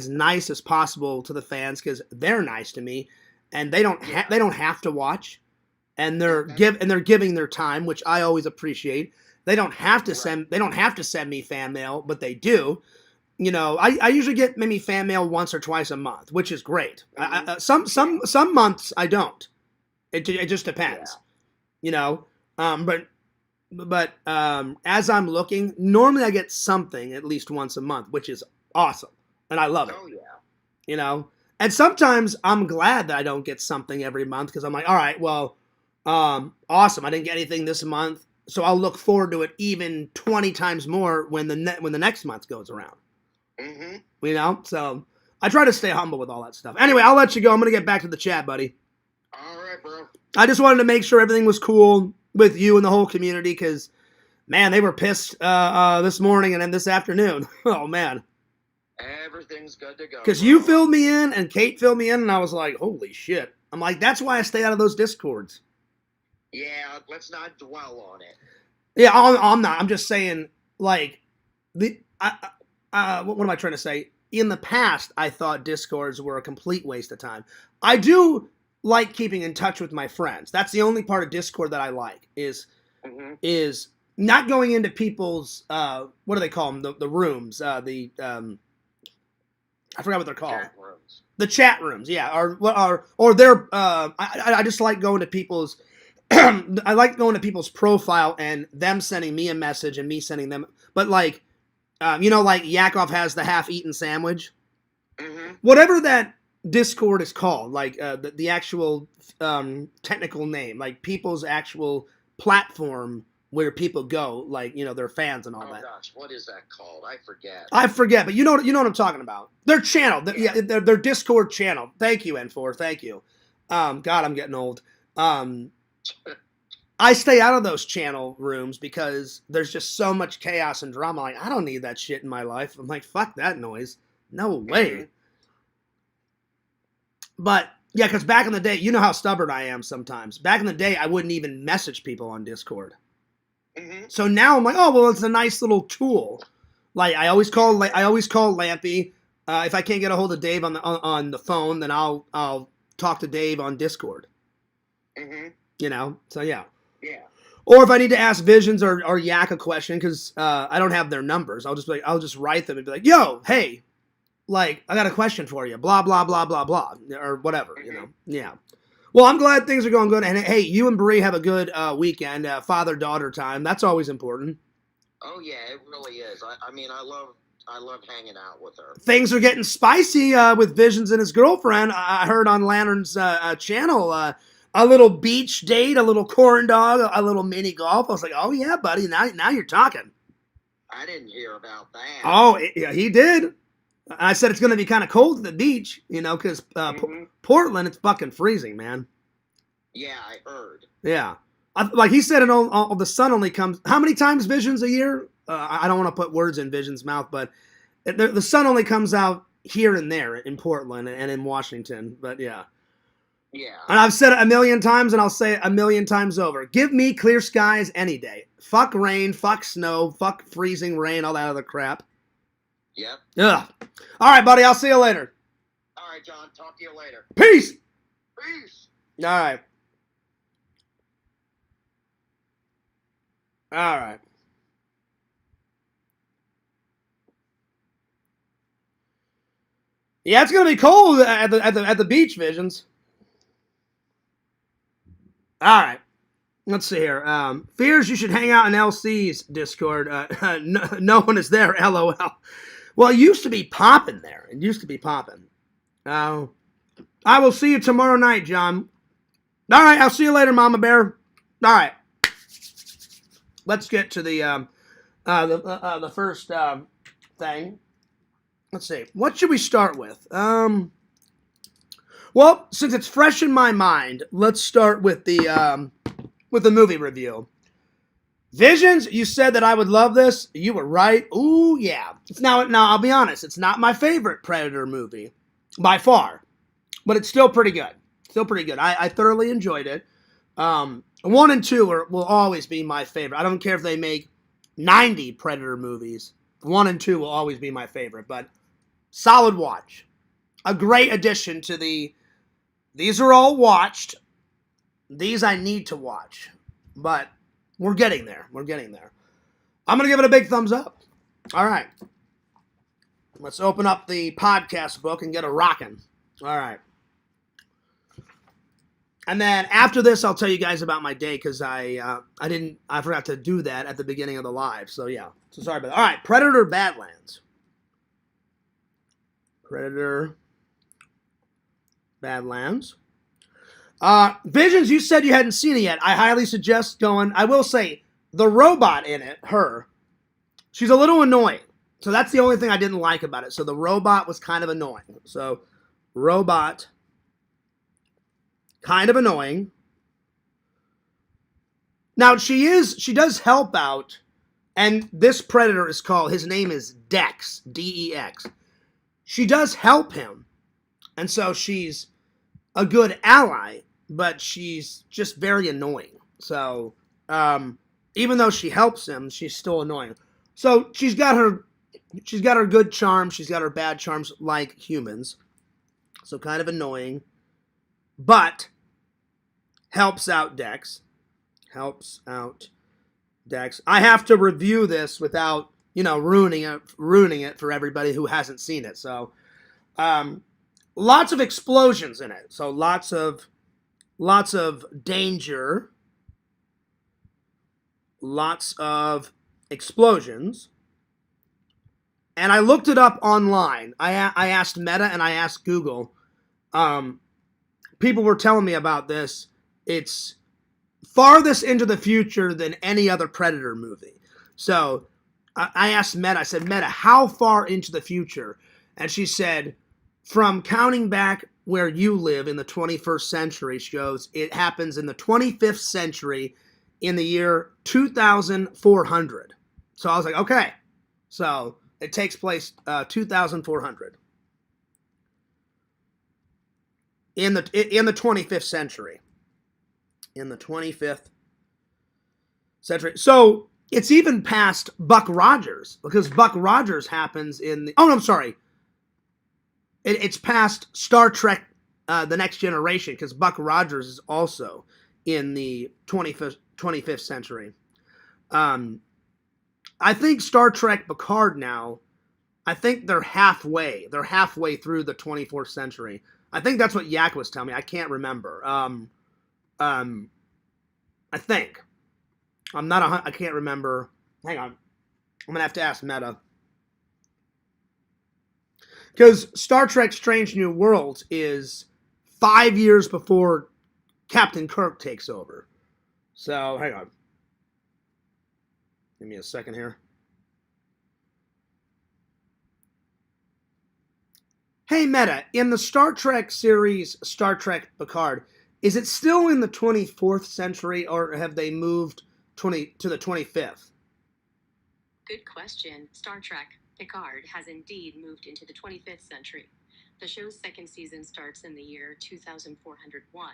nice as possible to the fans, because they're nice to me, and they don't have to watch, and they're giving their time, which I always appreciate. They don't have to send me fan mail, but they do. You know, I usually get maybe fan mail once or twice a month, which is great. Some months I don't. It just depends. Yeah. You know, but as I'm looking, normally I get something at least once a month, which is awesome, and I love it. Oh yeah. You know, and sometimes I'm glad that I don't get something every month, because I'm like, all right, well, awesome, I didn't get anything this month, so I'll look forward to it even 20 times more when the next month goes around. Mm-hmm. You know, so I try to stay humble with all that stuff. Anyway, I'll let you go. I'm gonna get back to the chat, buddy. All right, bro. I just wanted to make sure everything was cool with you and the whole community, because, man, they were pissed this morning and then this afternoon. Oh, man. Everything's good to go. Because you filled me in and Kate filled me in, and I was like, holy shit. I'm like, that's why I stay out of those Discords. Yeah, let's not dwell on it. Yeah, I'm not. I'm just saying, like, what am I trying to say? In the past, I thought Discords were a complete waste of time. I do like keeping in touch with my friends. That's the only part of Discord that I like, is not going into people's what do they call them, the rooms, I forgot what they're called. Chat rooms. The chat rooms, yeah, or their I just like going to people's I like going to people's profile and them sending me a message and me sending them, but like like Yakov has the half-eaten sandwich. Mm-hmm. Whatever that Discord is called, like the actual technical name, like people's actual platform where people go, like, their fans and all that. Oh gosh, what is that called? I forget, but you know what I'm talking about. Their channel, their Discord channel. Thank you, N4, thank you. God, I'm getting old. I stay out of those channel rooms because there's just so much chaos and drama. Like, I don't need that shit in my life. I'm like, fuck that noise. No way. Mm-hmm. But, yeah, because back in the day, you know how stubborn I am sometimes. Back in the day, I wouldn't even message people on Discord. Mm-hmm. So now I'm like, oh, well, it's a nice little tool. Like, I always call Lampy. If I can't get a hold of Dave on the phone, then I'll talk to Dave on Discord. Mm-hmm. So yeah. Yeah. Or if I need to ask Visions or Yak a question, because I don't have their numbers, I'll just write them and be like, yo, hey, like, I got a question for you, blah, blah, blah, blah, blah, or whatever, Yeah. Well, I'm glad things are going good. And, hey, you and Bree have a good weekend, father-daughter time. That's always important. Oh, yeah, it really is. I mean, I love hanging out with her. Things are getting spicy with Visions and his girlfriend. I heard on Lantern's channel, a little beach date, a little corn dog, a little mini golf. I was like, oh, yeah, buddy, now you're talking. I didn't hear about that. Oh, yeah, he did. I said it's going to be kind of cold at the beach, you know, because Portland, it's fucking freezing, man. Yeah, I heard. Yeah. Like he said, the sun only comes. How many times Vision's a year? I don't want to put words in Vision's mouth, but the sun only comes out here and there in Portland and in Washington. But yeah. Yeah. And I've said it a million times, and I'll say it a million times over. Give me clear skies any day. Fuck rain, fuck snow, fuck freezing rain, all that other crap. Yep. Ugh. All right, buddy. I'll see you later. All right, John. Talk to you later. Peace. Peace. All right. All right. Yeah, it's gonna be cold at the beach, Visions. All right. Let's see here. Fears you should hang out in LC's Discord. No one is there. LOL. Well, it used to be popping there. It used to be popping. I will see you tomorrow night, John. All right. I'll see you later, Mama Bear. All right. Let's get to the first thing. Let's see. What should we start with? Well, since it's fresh in my mind, let's start with the movie review. Visions, you said that I would love this. You were right. Ooh, yeah. Now I'll be honest. It's not my favorite Predator movie by far, but it's still pretty good. I thoroughly enjoyed it. 1 and 2 will always be my favorite. I don't care if they make 90 Predator movies. 1 and 2 will always be my favorite, but solid watch. A great addition to these are all watched. These I need to watch, but we're getting there. I'm going to give it a big thumbs up. All right. Let's open up the podcast book and get a rocking. All right. And then after this, I'll tell you guys about my day because I forgot to do that at the beginning of the live. So yeah, so sorry about that. All right, Predator Badlands. Visions, you said you hadn't seen it yet. I highly suggest going. I will say the robot in it, she's a little annoying. So that's the only thing I didn't like about it. So the robot was kind of annoying. So robot. Kind of annoying. Now, she does help out, and this Predator is called, his name is Dex, D-E-X. She does help him, and so she's a good ally, but she's just very annoying. So, even though she helps him, she's still annoying. So, she's got her good charms, she's got her bad charms like humans. So, kind of annoying, but helps out Dex. I have to review this without, ruining it for everybody who hasn't seen it. So, lots of explosions in it. So lots of danger. Lots of explosions. And I looked it up online. I asked Meta and I asked Google. People were telling me about this. It's farthest into the future than any other Predator movie. So I asked Meta, I said, Meta, how far into the future? And she said, from counting back where you live in the 21st century, she goes, it happens in the 25th century in the year 2400. So I was like, okay. So it takes place 2400. In the 25th century. In the 25th century. So it's even past Buck Rogers, because Buck Rogers happens in the... Oh, no, I'm sorry. It's past Star Trek The Next Generation, because Buck Rogers is also in the 25th century. I think Star Trek Picard now, I think they're halfway. They're halfway through the 24th century. I think that's what Yak was telling me. I can't remember. I think. I can't remember. Hang on. I'm going to have to ask Meta. Because Star Trek Strange New Worlds is 5 years before Captain Kirk takes over. So, hang on. Give me a second here. Hey, Meta, in the Star Trek series, Star Trek Picard, is it still in the 24th century or have they moved to the 25th? Good question. Star Trek Picard has indeed moved into the 25th century. The show's second season starts in the year 2401,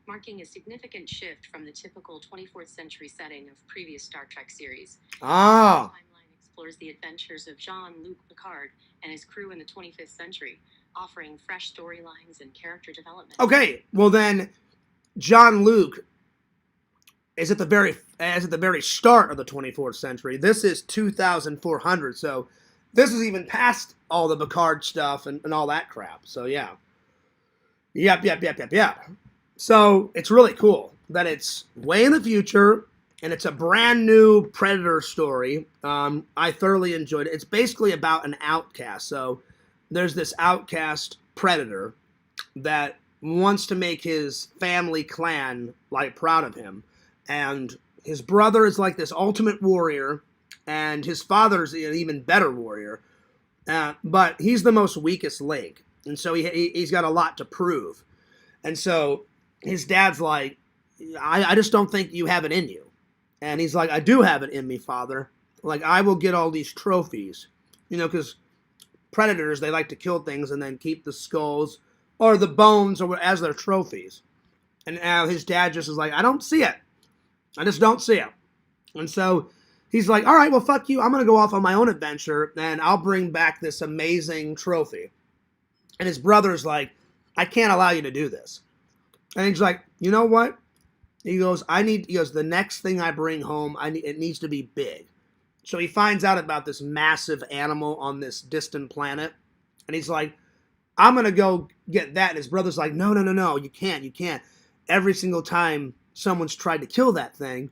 marking a significant shift from the typical 24th century setting of previous Star Trek series. Ah. The timeline explores the adventures of Jean-Luc Picard and his crew in the 25th century, offering fresh storylines and character development. Okay, well then, Jean-Luc is at the very start of the 24th century. This is 2400, so this is even past all the Picard stuff and all that crap. So yeah. Yep. So it's really cool that it's way in the future and it's a brand new Predator story. I thoroughly enjoyed it. It's basically about an outcast. So there's this outcast Predator that wants to make his family clan like proud of him. And his brother is like this ultimate warrior, and his father's an even better warrior. But he's the most weakest link, and so he's got a lot to prove. And so his dad's like, I just don't think you have it in you. And he's like, I do have it in me, father. Like, I will get all these trophies. You know, because predators, they like to kill things and then keep the skulls or the bones or as their trophies. And now his dad just is like, I don't see it. I just don't see it. And so he's like, all right, well, fuck you. I'm going to go off on my own adventure, and I'll bring back this amazing trophy. And his brother's like, I can't allow you to do this. And he's like, you know what? He goes, the next thing I bring home, it needs to be big. So he finds out about this massive animal on this distant planet. And he's like, I'm going to go get that. And his brother's like, no, you can't. Every single time someone's tried to kill that thing,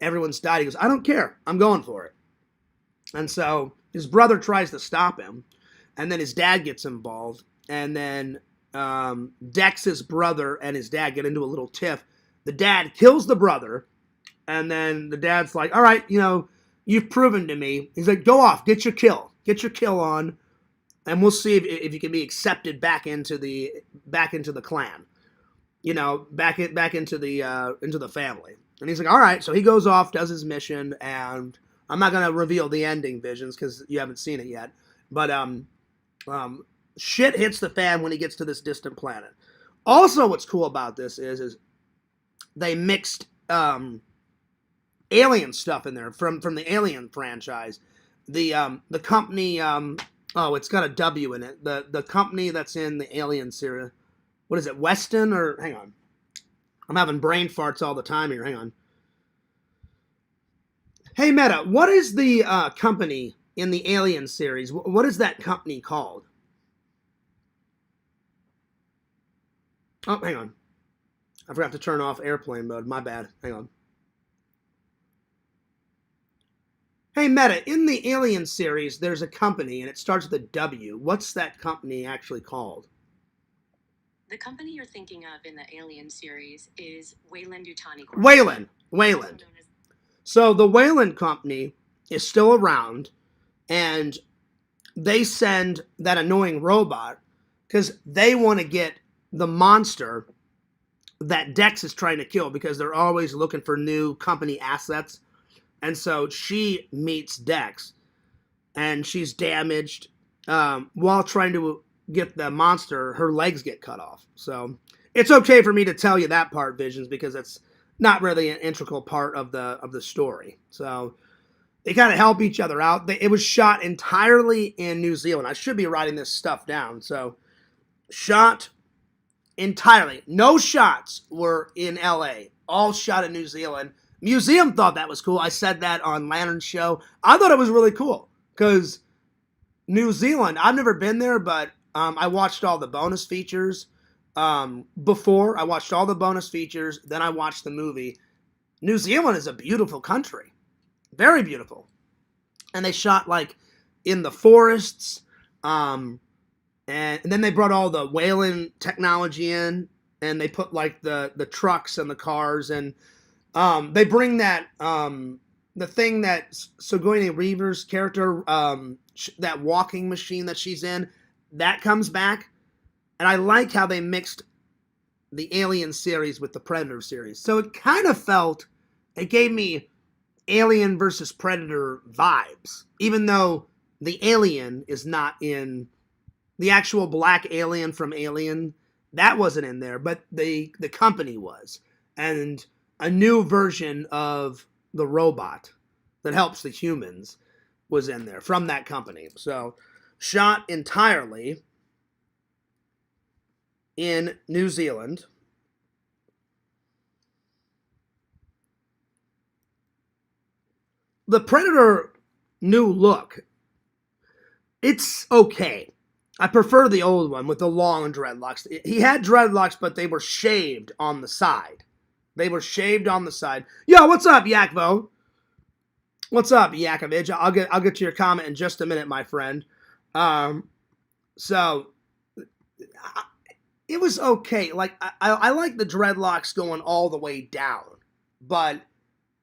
everyone's died. He goes, I don't care. I'm going for it. And so his brother tries to stop him, and then his dad gets involved, and then Dex's brother and his dad get into a little tiff. The dad kills the brother, and then the dad's like, all right, you've proven to me. He's like, go off, get your kill on, and we'll see if you can be accepted back into the clan. Back into the family. And he's like, all right. So he goes off, does his mission, and I'm not gonna reveal the ending, Visions, because you haven't seen it yet. But shit hits the fan when he gets to this distant planet. Also, what's cool about this is they mixed alien stuff in there from the Alien franchise. The company, it's got a W in it. The company that's in the Alien series. What is it, Weston, or hang on. I'm having brain farts all the time here. Hang on. Hey, Meta, what is the company in the Alien series? What is that company called? Oh, hang on. I forgot to turn off airplane mode. My bad. Hang on. Hey, Meta, in the Alien series, there's a company, and it starts with a W. What's that company actually called? The company you're thinking of in the Alien series is Weyland-Yutani. Weyland. So the Weyland company is still around, and they send that annoying robot because they want to get the monster that Dex is trying to kill, because they're always looking for new company assets. And so she meets Dex, and she's damaged while trying to get the monster. Her legs get cut off. So it's okay for me to tell you that part, Visions, because it's not really an integral part of the story. So they kind of help each other out. It was shot entirely in New Zealand. I should be writing this stuff down. So shot entirely. No shots were in LA. All shot in New Zealand. Museum thought that was cool. I said that on Lantern's show. I thought it was really cool because New Zealand, I've never been there, but I watched all the bonus features before. I watched all the bonus features, then I watched the movie. New Zealand is a beautiful country. Very beautiful. And they shot like in the forests. And then they brought all the Weyland technology in, and they put like the trucks and the cars, and they bring that the thing that Sigourney Weaver's character, that walking machine that she's in, that comes back. And I like how they mixed the Alien series with the Predator series. So it kind of it gave me Alien versus Predator vibes, even though the alien is not in the actual black alien from Alien. That wasn't in there, but the company was. And a new version of the robot that helps the humans was in there from that company. So shot entirely in New Zealand. The Predator new look, it's okay. I prefer the old one with the long dreadlocks. He had dreadlocks, but they were shaved on the side. They were shaved on the side. Yo, what's up, Yakvo? What's up, Yakovich? I'll get to your comment in just a minute, my friend. So it was okay. Like I like the dreadlocks going all the way down, but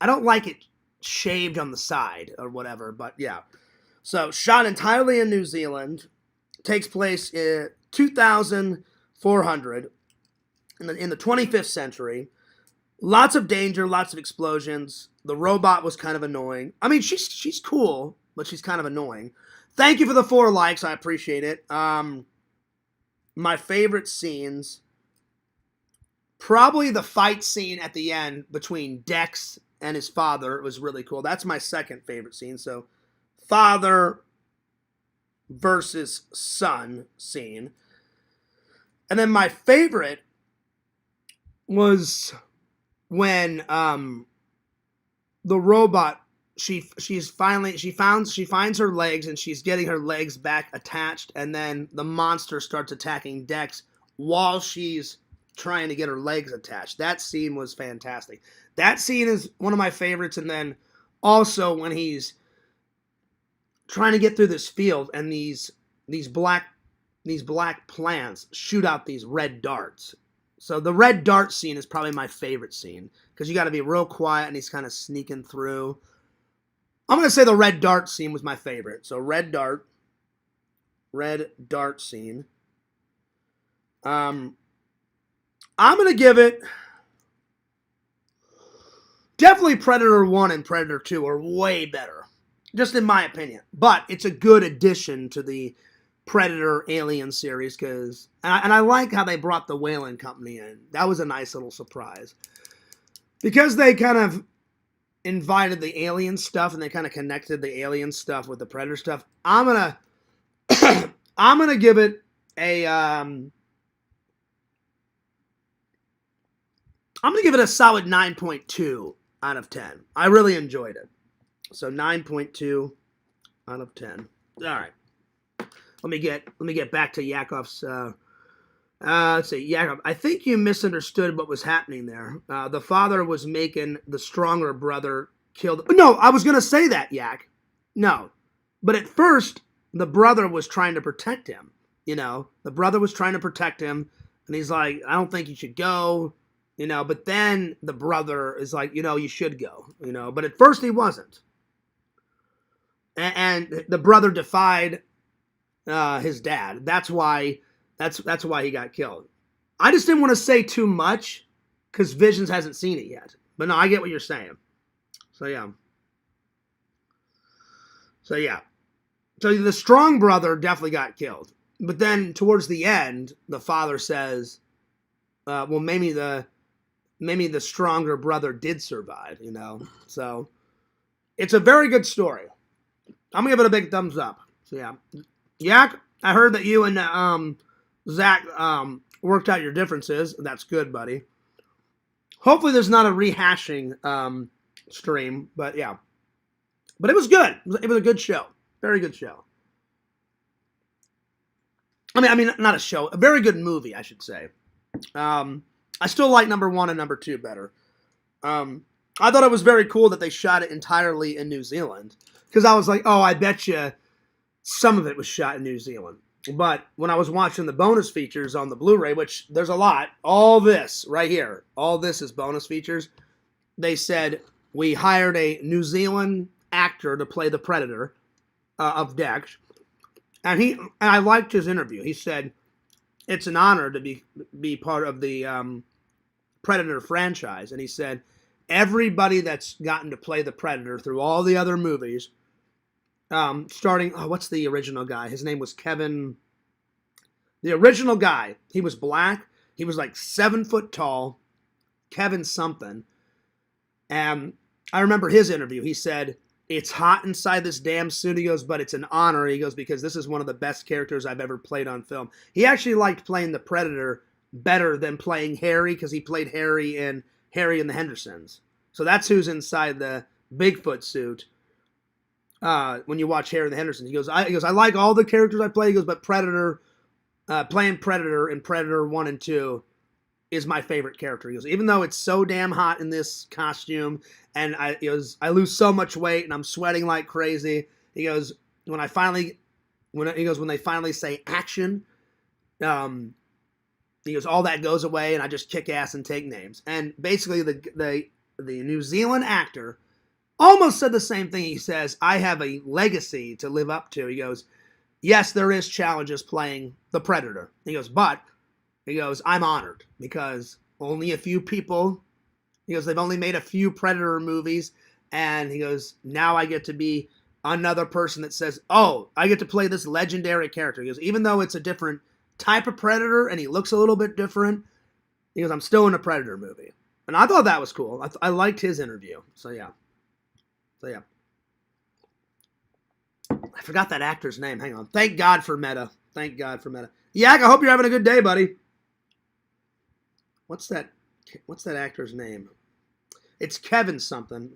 I don't like it shaved on the side or whatever. But yeah, so shot entirely in New Zealand, takes place in 2400 in the 25th century. Lots of danger, lots of explosions. The robot was kind of annoying. I mean, she's cool, but she's kind of annoying. Thank you for the 4 likes. I appreciate it. My favorite scenes, probably the fight scene at the end between Dex and his father. It was really cool. That's my second favorite scene. So, father versus son scene. And then my favorite was when the robot, she finds her legs and she's getting her legs back attached, and then the monster starts attacking Dex while she's trying to get her legs attached. That scene was fantastic. That scene is one of my favorites. And then also when he's trying to get through this field and these black plants shoot out these red darts. So the red dart scene is probably my favorite scene because you got to be real quiet and he's kind of sneaking through. I'm going to say the red dart scene was my favorite. So red dart scene. I'm going to give it, definitely Predator 1 and Predator 2 are way better, just in my opinion. But it's a good addition to the Predator Alien series because, and I like how they brought the Whalen Company in. That was a nice little surprise because they kind of invited the alien stuff and they kind of connected the alien stuff with the Predator stuff. I'm gonna give it a I'm gonna give it a solid 9.2 out of 10. I really enjoyed it. So 9.2 out of 10. All right. Let me get back to Yakov's. Let's see, Yakov. I think you misunderstood what was happening there. The father was making the stronger brother kill. No, I was gonna say that, Yak. No, but at first the brother was trying to protect him. You know, the brother was trying to protect him, and he's like, "I don't think you should go." You know, but then the brother is like, "You know, you should go." You know, but at first he wasn't, and the brother defied his dad. That's why he got killed. I just didn't want to say too much because Visions hasn't seen it yet. But no, I get what you're saying. So yeah. So the strong brother definitely got killed. But then towards the end, the father says, well, maybe the stronger brother did survive, you know. So it's a very good story. I'm gonna give it a big thumbs up. So yeah. Yak, I heard that you and Zach worked out your differences. That's good, buddy. Hopefully there's not a rehashing stream, but yeah. But it was good. It was a good show. Very good show. I mean, not a show. A very good movie, I should say. I still like number 1 and number 2 better. I thought it was very cool that they shot it entirely in New Zealand. Because I was like, oh, I bet you some of it was shot in New Zealand. But when I was watching the bonus features on the Blu-ray, which there's a lot, all this right here, all this is bonus features, they said we hired a New Zealand actor to play the Predator of Dex, and I liked his interview. He said it's an honor to be part of the Predator franchise, and he said everybody that's gotten to play the Predator through all the other movies, starting what's the original guy? His name was Kevin. The original guy, he was black. He was like 7 foot tall, Kevin something. And I remember his interview. He said, it's hot inside this damn suit. He goes, but it's an honor. He goes, because this is one of the best characters I've ever played on film. He actually liked playing the Predator better than playing Harry, because he played Harry and the Hendersons. So that's who's inside the Bigfoot suit. When you watch Harry and the Hendersons, he goes, I like all the characters I play. He goes, but Predator, playing Predator in Predator 1 and 2 is my favorite character. He goes, even though it's so damn hot in this costume, and I lose so much weight and I'm sweating like crazy. He goes, when they finally say action, he goes, all that goes away and I just kick ass and take names. And basically the New Zealand actor almost said the same thing. He says, I have a legacy to live up to. He goes, yes, there is challenges playing the Predator. He goes, but he goes, I'm honored because only a few people, he goes, they've only made a few Predator movies. And he goes, now I get to be another person that says, oh, I get to play this legendary character. He goes, even though it's a different type of Predator and he looks a little bit different, he goes, I'm still in a Predator movie. And I thought that was cool. I liked his interview. So yeah. I forgot that actor's name. Hang on. Thank God for Meta. Yak, I hope you're having a good day, buddy. What's that actor's name? It's Kevin something.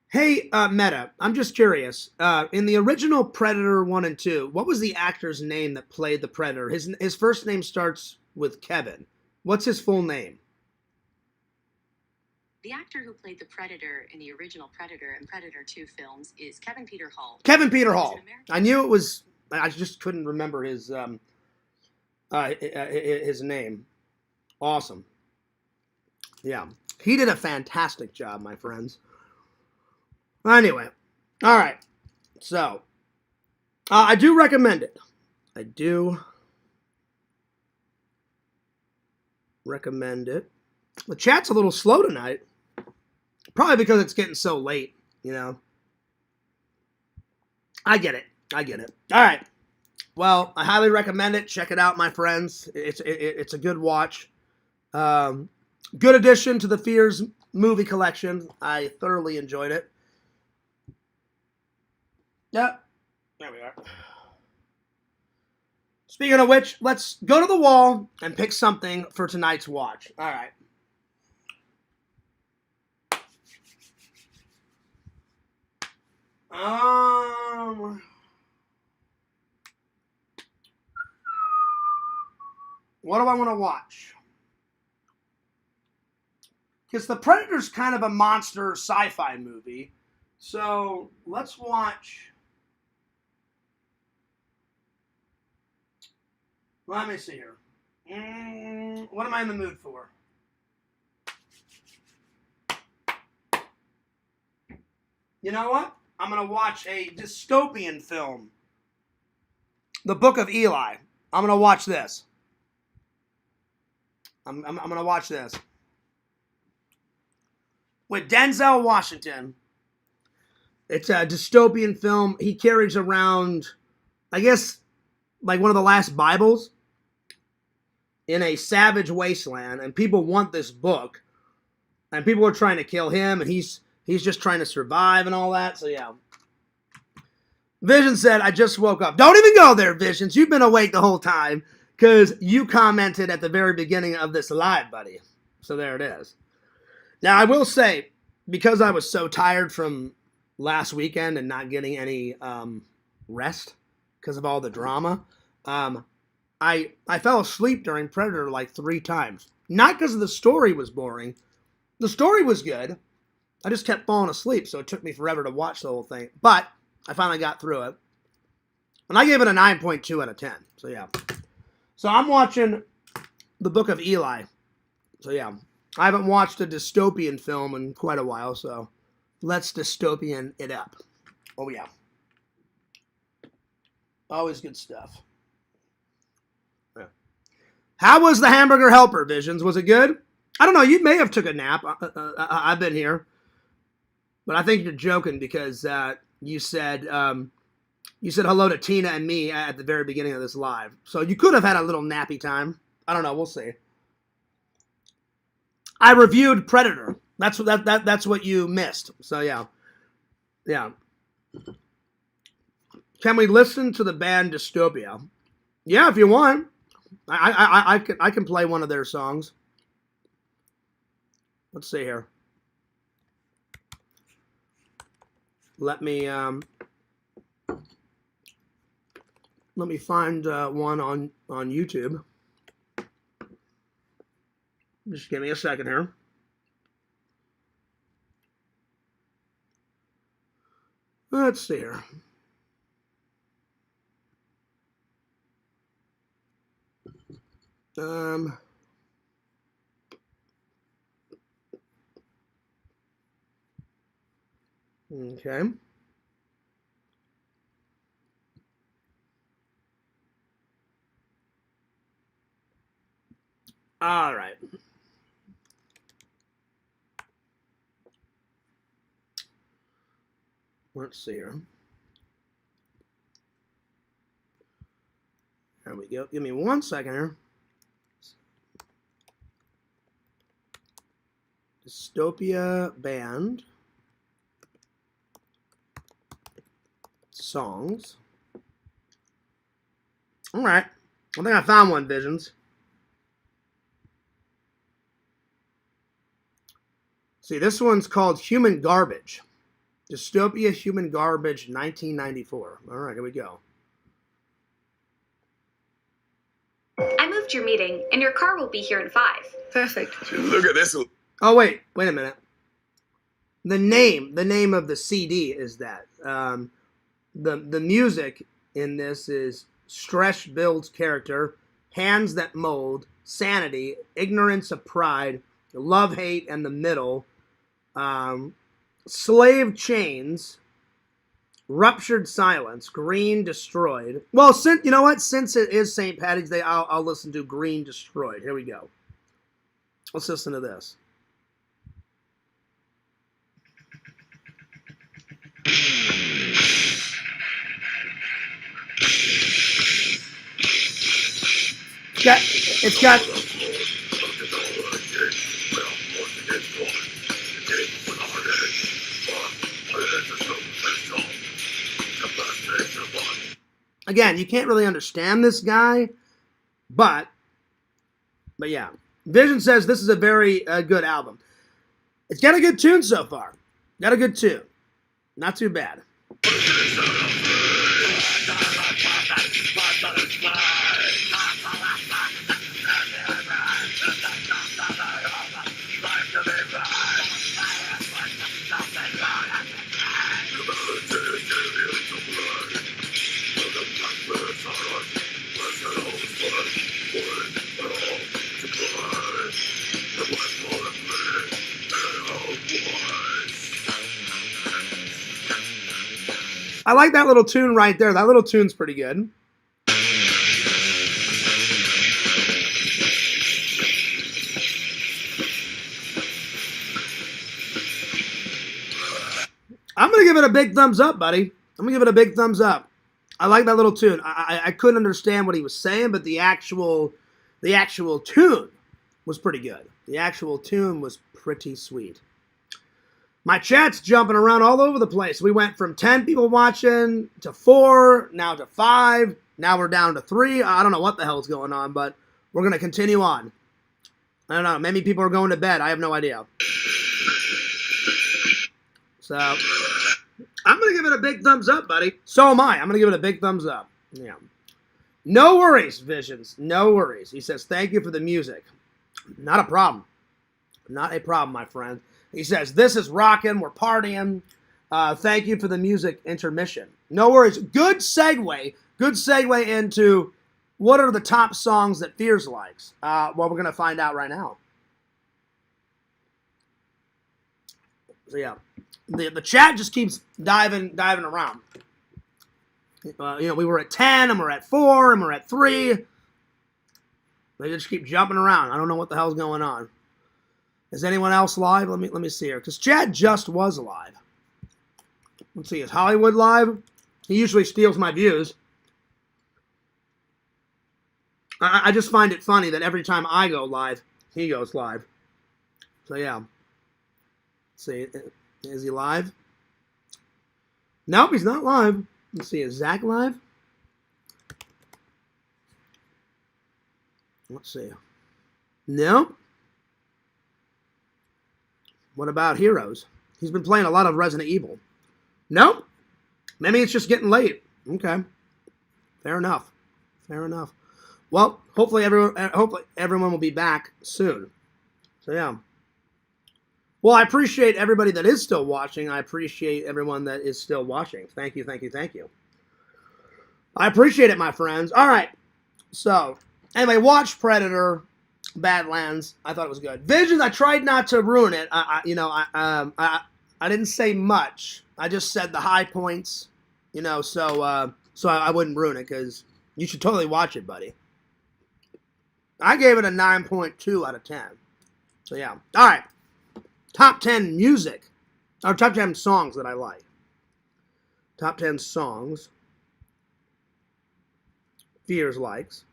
Hey, Meta, I'm just curious. In the original Predator 1 and 2, what was the actor's name that played the Predator? His first name starts with Kevin. What's his full name? The actor who played the Predator in the original Predator and Predator 2 films is Kevin Peter Hall. Kevin Peter Hall. I knew it was... I just couldn't remember his name. Awesome. Yeah. He did a fantastic job, my friends. Anyway. All right. So, I do recommend it. I do recommend it. The chat's a little slow tonight. Probably because it's getting so late, you know. I get it. All right. Well, I highly recommend it. Check it out, my friends. It's a good watch. Good addition to the Fears movie collection. I thoroughly enjoyed it. Yep. There we are. Speaking of which, let's go to the wall and pick something for tonight's watch. All right. What do I want to watch? Because The Predator's kind of a monster sci-fi movie. So let's watch. Let me see here. What am I in the mood for? You know what? I'm going to watch a dystopian film. The Book of Eli. I'm going to watch this. I'm going to watch this. With Denzel Washington. It's a dystopian film. He carries around, I guess, like one of the last Bibles in a savage wasteland. And people want this book. And people are trying to kill him. And he's just trying to survive and all that. So, yeah. Vision said, I just woke up. Don't even go there, Visions. You've been awake the whole time because you commented at the very beginning of this live, buddy. So there it is. Now, I will say, because I was so tired from last weekend and not getting any rest because of all the drama, I fell asleep during Predator like 3 times. Not because the story was boring. The story was good. I just kept falling asleep, so it took me forever to watch the whole thing. But I finally got through it. And I gave it a 9.2 out of 10. So, yeah. So, I'm watching The Book of Eli. So, yeah. I haven't watched a dystopian film in quite a while, so let's dystopian it up. Oh, yeah. Always good stuff. Yeah. How was the Hamburger Helper, Visions? Was it good? I don't know. You may have took a nap. I've been here. But I think you're joking because you said hello to Tina and me at the very beginning of this live. So you could have had a little nappy time. I don't know. We'll see. I reviewed Predator. That's what you missed. So yeah. Can we listen to the band Dystopia? Yeah, if you want. I can play one of their songs. Let's see here. Let me find one on YouTube. Just give me a second here. Let's see here. Okay. All right. Let's see here. There we go. Give me 1 second here. Dystopia band songs. All right. I think I found one, Visions. See, this one's called Human Garbage. Dystopia Human Garbage 1994. All right, here we go. I moved your meeting, and your car will be here in 5. Perfect. Look at this. Oh, wait a minute. The name of the CD is that. The music in this is Stresh builds character, hands that mold, sanity, ignorance of pride, love, hate, and the middle, slave chains, ruptured silence, green destroyed. Well, you know what? Since it is St. Patty's Day, I'll listen to Green Destroyed. Here we go. Let's listen to this. It's got again, you can't really understand this guy, but yeah. Vision says this is a very good album. It's got a good tune so far. Got a good tune. Not too bad. I like that little tune right there. That little tune's pretty good. I'm going to give it a big thumbs up, buddy. I'm going to give it a big thumbs up. I like that little tune. I couldn't understand what he was saying, but the actual tune was pretty good. The actual tune was pretty sweet. My chat's jumping around all over the place. We went from 10 people watching to 4, now to 5. Now we're down to 3. I don't know what the hell's going on, but we're going to continue on. I don't know. Maybe people are going to bed. I have no idea. So, I'm going to give it a big thumbs up, buddy. So am I. I'm going to give it a big thumbs up. Yeah. No worries, Visions. No worries. He says, thank you for the music. Not a problem. Not a problem, my friend. He says, this is rocking. We're partying. Thank you for the music intermission. No worries. Good segue. Good segue into what are the top songs that Fears likes. Well, we're going to find out right now. So yeah, the chat just keeps diving around. We were at 10, and we're at 4, and we're at 3. They just keep jumping around. I don't know what the hell's going on. Is anyone else live? Let me see here, because Chad just was live. Let's see, is Hollywood live? He usually steals my views. I just find it funny that every time I go live, he goes live. So yeah. Let's see, is he live? Nope, he's not live. Let's see, is Zach live? Let's see. No. What about Heroes? He's been playing a lot of Resident Evil. Nope. Maybe it's just getting late. Okay. Fair enough. Fair enough. Well, hopefully everyone will be back soon. So yeah. Well, I appreciate everybody that is still watching. I appreciate everyone that is still watching. Thank you, thank you, thank you. I appreciate it, my friends. All right. So, anyway, watch Predator, Badlands. I thought it was good. Visions, I tried not to ruin it. I didn't say much. I just said the high points, so I wouldn't ruin it, because you should totally watch it, buddy. I gave it a 9.2 out of 10. So, yeah. All right. Top 10 music, or top 10 songs that I like. Top 10 songs Fears likes.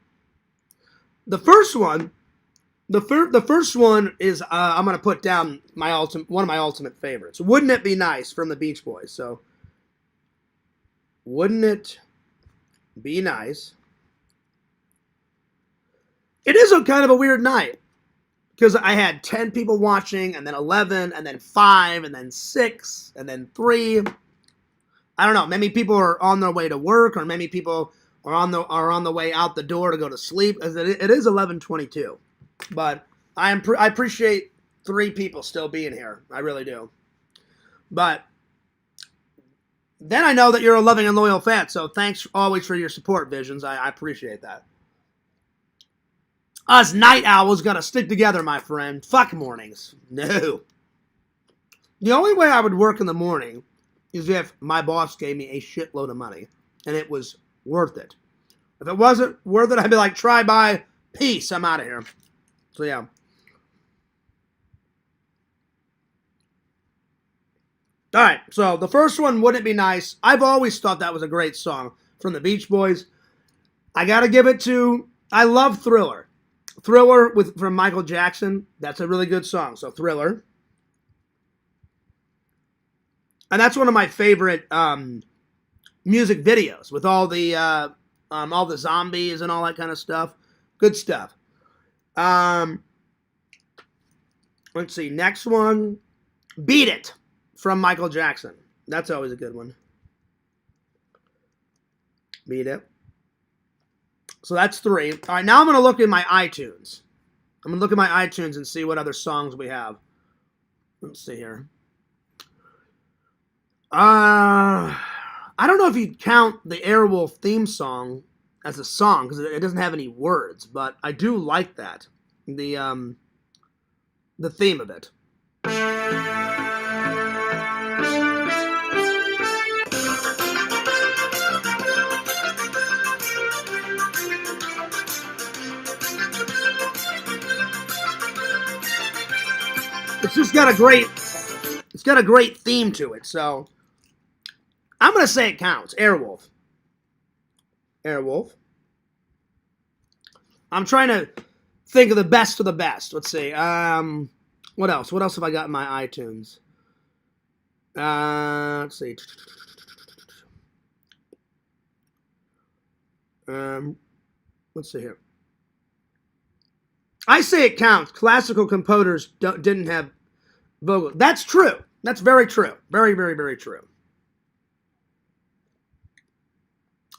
The first one is I'm gonna put down one of my ultimate favorites. Wouldn't It Be Nice from the Beach Boys? So, Wouldn't It Be Nice? It is a kind of a weird night, because I had 10 people watching, and then 11, and then 5, and then 6, and then 3. I don't know. Maybe people are on their way to work, or maybe people are on the way out the door to go to sleep. It is 11:22, but I appreciate 3 people still being here. I really do. But then I know that you're a loving and loyal fan, so thanks always for your support, Visions. I appreciate that. Us night owls gotta stick together, my friend. Fuck mornings. No. The only way I would work in the morning is if my boss gave me a shitload of money and it was worth it. If it wasn't worth it, I'd be like, try by, peace, I'm out of here. So yeah. Alright, so the first one, Wouldn't It Be Nice? I've always thought that was a great song from the Beach Boys. I gotta give it to, I love Thriller. Thriller from Michael Jackson. That's a really good song. So Thriller. And that's one of my favorite music videos, with all the zombies and all that kind of stuff. Good stuff. Let's see. Next one. Beat It from Michael Jackson. That's always a good one. Beat It. So that's 3. All right, now I'm going to look in my iTunes. I'm going to look at my iTunes and see what other songs we have. Let's see here. I don't know if you'd count the Airwolf theme song as a song, because it doesn't have any words, but I do like that. The theme of it. It's got a great theme to it, so I'm gonna say it counts. Airwolf. I'm trying to think of the best of the best. Let's see. What else? What else have I got in my iTunes? Let's see. Let's see here. I say it counts. Classical composers didn't have vocal. That's true. That's very true. Very, very, very true.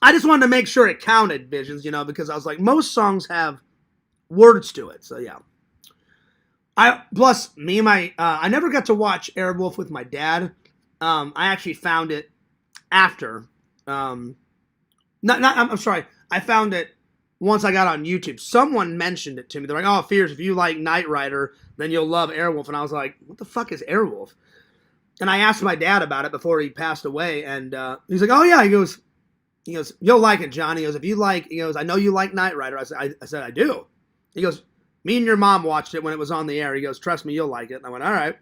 I just wanted to make sure it counted, Visions, because I was like, most songs have words to it. So, yeah. I never got to watch Airwolf with my dad. I actually found it after. I'm sorry. I found it once I got on YouTube. Someone mentioned it to me. They're like, oh, Fears, if you like Knight Rider, then you'll love Airwolf. And I was like, what the fuck is Airwolf? And I asked my dad about it before he passed away, and he's like, "Oh yeah," he goes, "You'll like it, John." He goes, "If you like," he goes, "I know you like Knight Rider." I said, "I do." He goes, "Me and your mom watched it when it was on the air." He goes, "Trust me, you'll like it." And I went, "All right."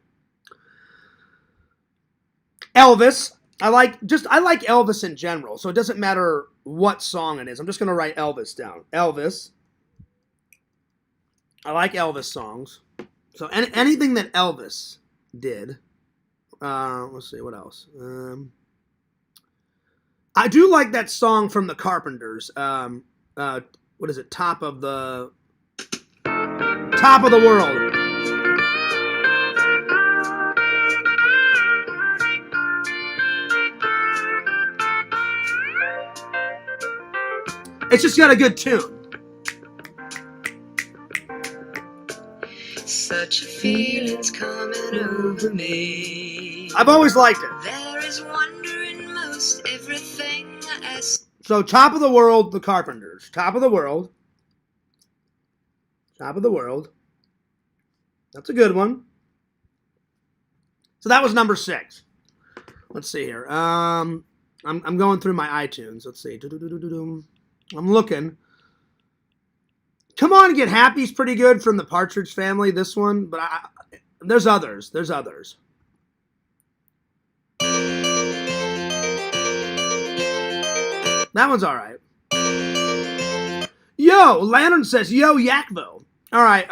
Elvis. I like Elvis in general, so it doesn't matter what song it is. I'm just gonna write Elvis down. Elvis. I like Elvis songs. So anything that Elvis did. Let's see what else. I do like that song from the Carpenters. What is it? Top of the World. It's just got a good tune. Such a feeling's coming over me. I've always liked it. There is wonder in most everything I see. So, Top of the World, the Carpenters. Top of the World. Top of the World. That's a good one. So that was number 6. Let's see here. I'm going through my iTunes. Let's see. I'm looking. Come On, Get Happy's pretty good from the Partridge Family. This one, but there's others. There's others. That one's all right. Yo, Lantern says, "Yo, Yakvo." All right.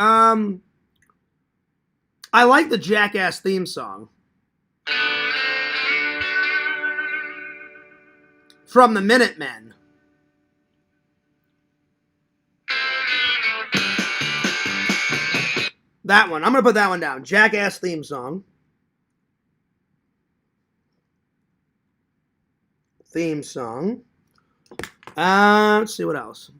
I like the Jackass theme song from the Minutemen. That one. I'm going to put that one down. Jackass theme song. Theme song. Let's see what else.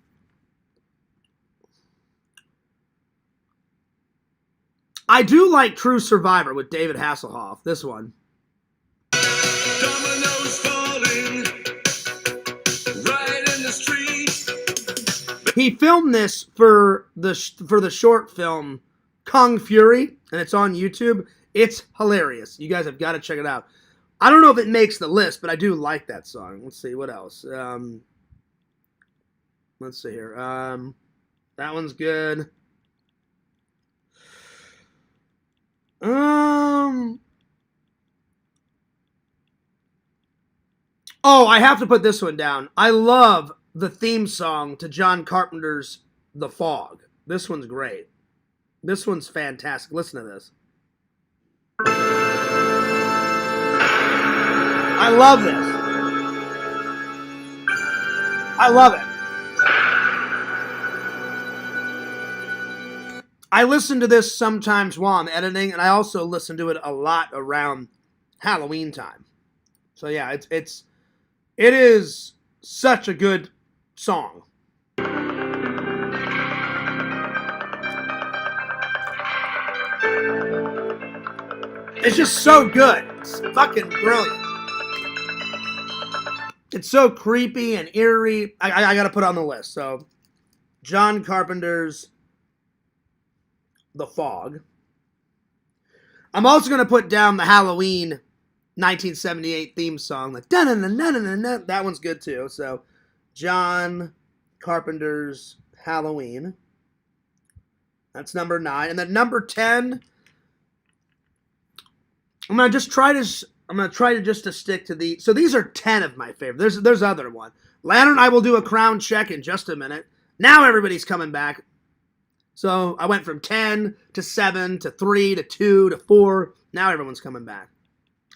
I do like True Survivor with David Hasselhoff. This one. Dominoes falling right in the street. He filmed this for the short film Kung Fury, and it's on YouTube. It's hilarious. You guys have got to check it out. I don't know if it makes the list, but I do like that song. Let's see what else. Let's see here. That one's good. Oh, I have to put this one down. I love the theme song to John Carpenter's The Fog. This one's great. This one's fantastic. Listen to this. I love this. I love it. I listen to this sometimes while I'm editing, and I also listen to it a lot around Halloween time. So yeah, it is such a good song. It's just so good. It's fucking brilliant. It's so creepy and eerie. I gotta put it on the list. So, John Carpenter's The Fog. I'm also gonna put down the Halloween 1978 theme song. Like, da-na-na-na-na-na. That one's good too. So, John Carpenter's Halloween. That's number 9. And then number 10... I'm gonna try to just stick to the. So these are 10 of my favorite. There's other one. Lantern, I will do a crown check in just a minute. Now everybody's coming back. So I went from 10 to 7 to 3 to 2 to 4. Now everyone's coming back.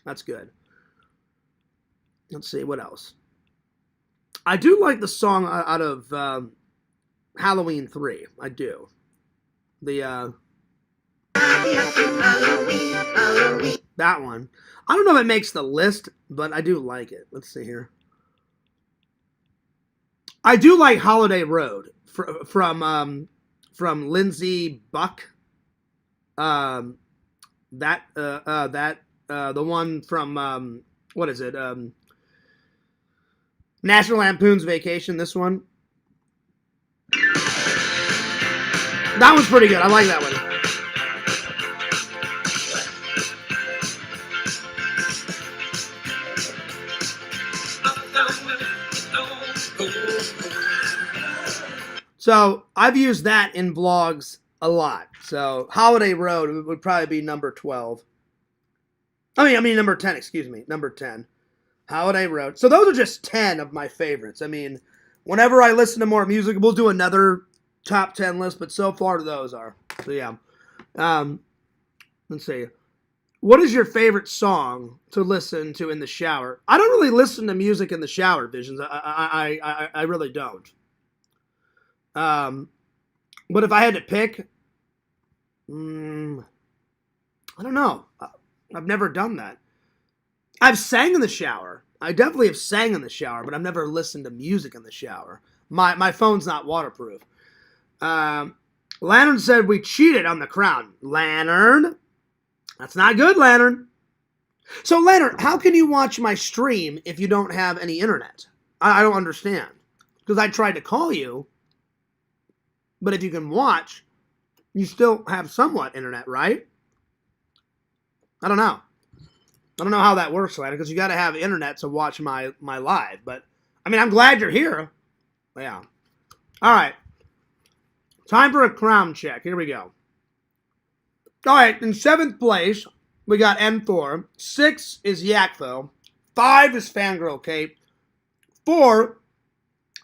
That's good. Let's see what else. I do like the song out of Halloween 3. I do. The that one. I don't know if it makes the list, but I do like it. Let's see here. I do like Holiday Road from Lindsey Buck. The one from what is it? National Lampoon's Vacation. This one. That one's pretty good. I like that one. So I've used that in vlogs a lot. So Holiday Road would probably be number 12. I mean number 10, excuse me. Number 10. Holiday Road. So those are just 10 of my favorites. I mean, whenever I listen to more music, we'll do another top 10 list, but so far those are. So yeah. Let's see. What is your favorite song to listen to in the shower? I don't really listen to music in the shower, Visions. I really don't. But if I had to pick, I don't know. I've never done that. I've sang in the shower. I definitely have sang in the shower, but I've never listened to music in the shower. My phone's not waterproof. Lantern said we cheated on the crown. Lantern? That's not good, Lantern. So, Lantern, how can you watch my stream if you don't have any internet? I don't understand. Because I tried to call you, but if you can watch, you still have somewhat internet, right? I don't know. I don't know how that works, Lantern, because you got to have internet to watch my live. But, I mean, I'm glad you're here. Yeah. All right. Time for a crown check. Here we go. All right, in 7th place, we got M4. 6 is Yakville. 5 is Fangirl Kate. 4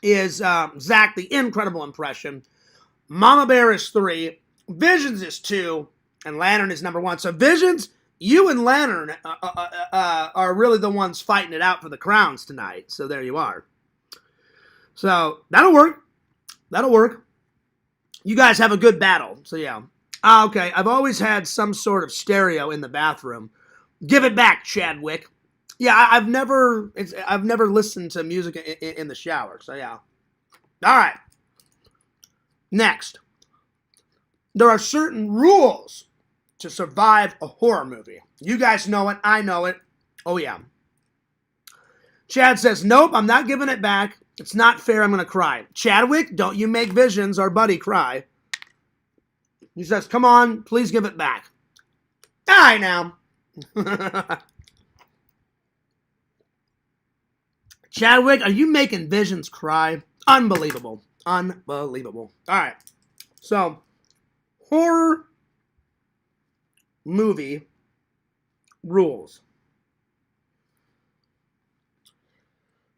is Zach, the Incredible Impression. Mama Bear is 3. Visions is 2. And Lantern is number 1. So Visions, you and Lantern are really the ones fighting it out for the crowns tonight. So there you are. So that'll work. That'll work. You guys have a good battle. So yeah. Okay, I've always had some sort of stereo in the bathroom. Give it back, Chadwick. Yeah, I've never listened to music in the shower. So yeah. All right. Next, there are certain rules to survive a horror movie. You guys know it. I know it. Oh yeah. Chad says, nope, I'm not giving it back. It's not fair. I'm going to cry. Chadwick, don't you make Visions, our buddy, cry. He says, come on, please give it back. All right, now. Chadwick, are you making Visions cry? Unbelievable. Unbelievable. All right. So, horror movie rules.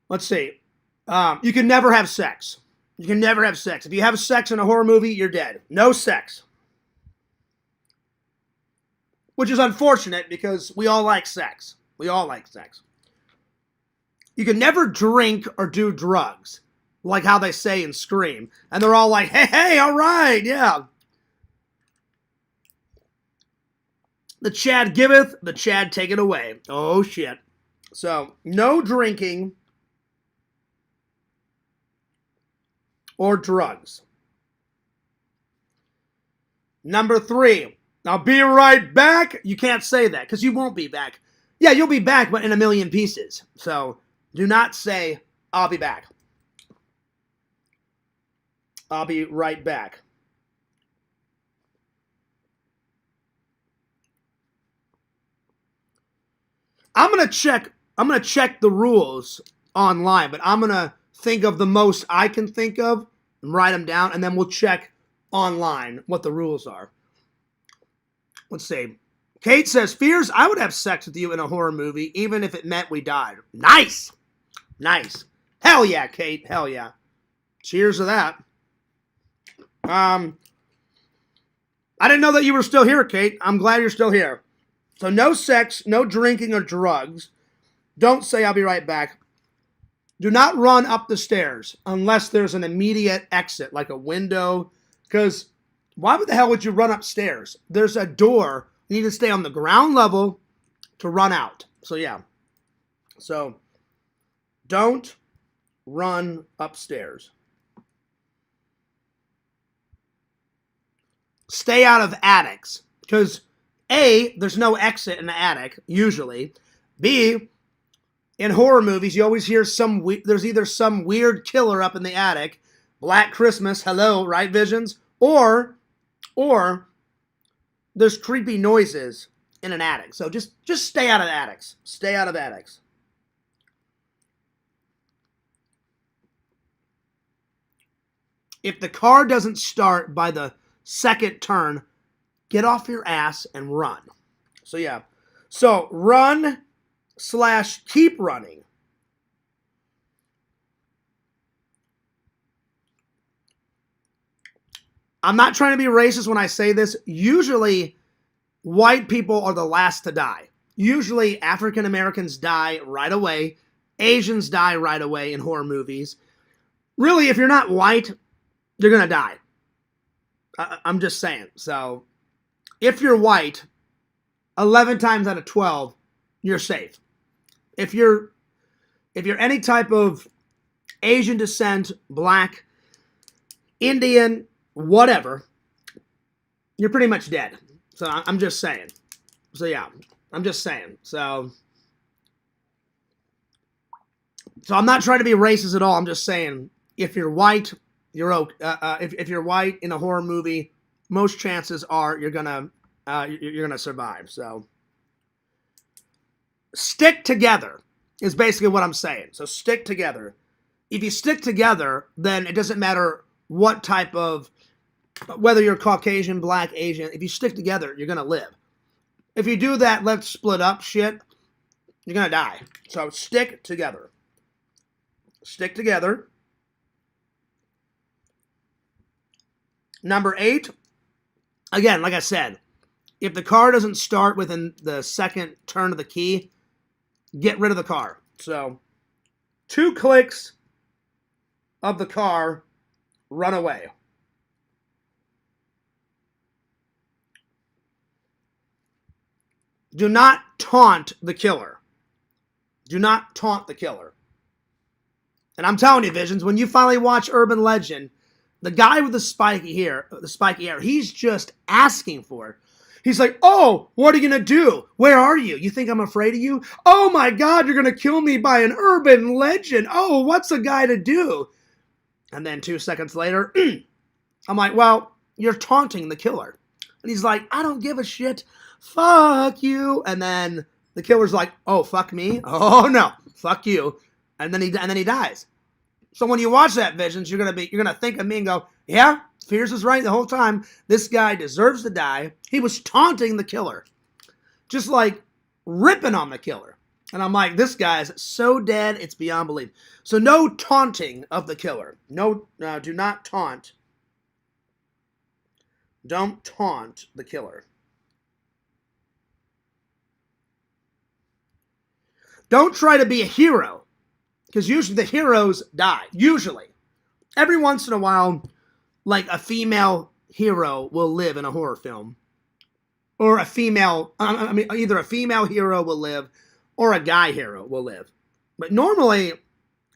Let's see. You can never have sex. You can never have sex. If you have sex in a horror movie, you're dead. No sex. Which is unfortunate because we all like sex. We all like sex. You can never drink or do drugs, like how they say in Scream. And they're all like, hey, all right, yeah. The Chad giveth, the Chad taketh away. Oh, shit. So, no drinking or drugs. Number 3. I'll be right back. You can't say that because you won't be back. Yeah, you'll be back, but in a million pieces. So do not say, I'll be back. I'll be right back. I'm going to check the rules online, but I'm going to think of the most I can think of and write them down, and then we'll check online what the rules are. Let's see. Kate says, Fears, I would have sex with you in a horror movie, even if it meant we died. Nice. Nice. Hell yeah, Kate. Hell yeah. Cheers to that. I didn't know that you were still here, Kate. I'm glad you're still here. So no sex, no drinking or drugs. Don't say I'll be right back. Do not run up the stairs unless there's an immediate exit, like a window, because why the hell would you run upstairs? There's a door. You need to stay on the ground level to run out. So, yeah. So, don't run upstairs. Stay out of attics. Because, A, there's no exit in the attic, usually. B, in horror movies, you always hear there's either some weird killer up in the attic, Black Christmas, hello, right, Visions? Or there's creepy noises in an attic. So just stay out of attics. Stay out of attics. If the car doesn't start by the second turn, get off your ass and run. So yeah. So run / keep running. I'm not trying to be racist when I say this. Usually, white people are the last to die. Usually, African Americans die right away. Asians die right away in horror movies. Really, if you're not white, you're going to die. I'm just saying. So, if you're white, 11 times out of 12, you're safe. If you're any type of Asian descent, black, Indian, whatever, you're pretty much dead. So I'm just saying. So yeah, I'm just saying. So I'm not trying to be racist at all. I'm just saying, if you're white, you're okay. If you're white in a horror movie, most chances are you're gonna survive. So stick together is basically what I'm saying. So stick together. If you stick together, then it doesn't matter what type of, whether you're Caucasian, black, Asian, if you stick together, you're going to live. If you do that, let's split up shit, you're going to die. So stick together. Stick together. Number 8, again, like I said, if the car doesn't start within the second turn of the key, get rid of the car. So 2 clicks of the car, run away. Do not taunt the killer. Do not taunt the killer. And I'm telling you, Visions, when you finally watch Urban Legend, the guy with the spiky hair, he's just asking for it. He's like, oh, what are you going to do? Where are you? You think I'm afraid of you? Oh my God, you're going to kill me by an urban legend. Oh, what's a guy to do? And then 2 seconds later, I'm like, well, you're taunting the killer. And he's like, I don't give a shit. Fuck you. And then the killer's like, oh, fuck me? Oh, no. Fuck you. And then he dies. So when you watch that, Visions, you're gonna think of me and go, yeah, Fierce is right the whole time. This guy deserves to die. He was taunting the killer. Just like ripping on the killer. And I'm like, this guy's so dead, it's beyond belief. So no taunting of the killer. No, do not taunt. Don't taunt the killer. Don't try to be a hero, because usually the heroes die. Usually. Every once in a while, like a female hero will live in a horror film. Or a female, either a female hero will live or a guy hero will live. But normally,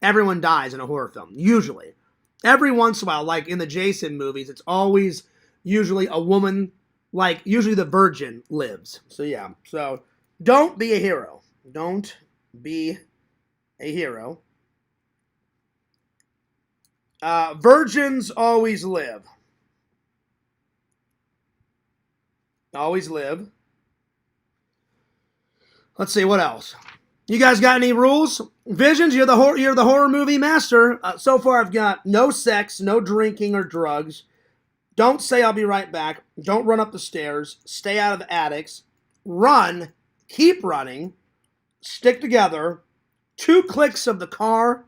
everyone dies in a horror film. Usually. Every once in a while, like in the Jason movies, it's always usually a woman, like usually the virgin lives. So yeah. So don't be a hero. Don't be a hero. Virgins always live. Always live. Let's see, what else? You guys got any rules? Visions, you're the horror movie master. So far, I've got no sex, no drinking or drugs. Don't say I'll be right back. Don't run up the stairs. Stay out of attics. Run. Keep running. Stick together. 2 clicks of the car.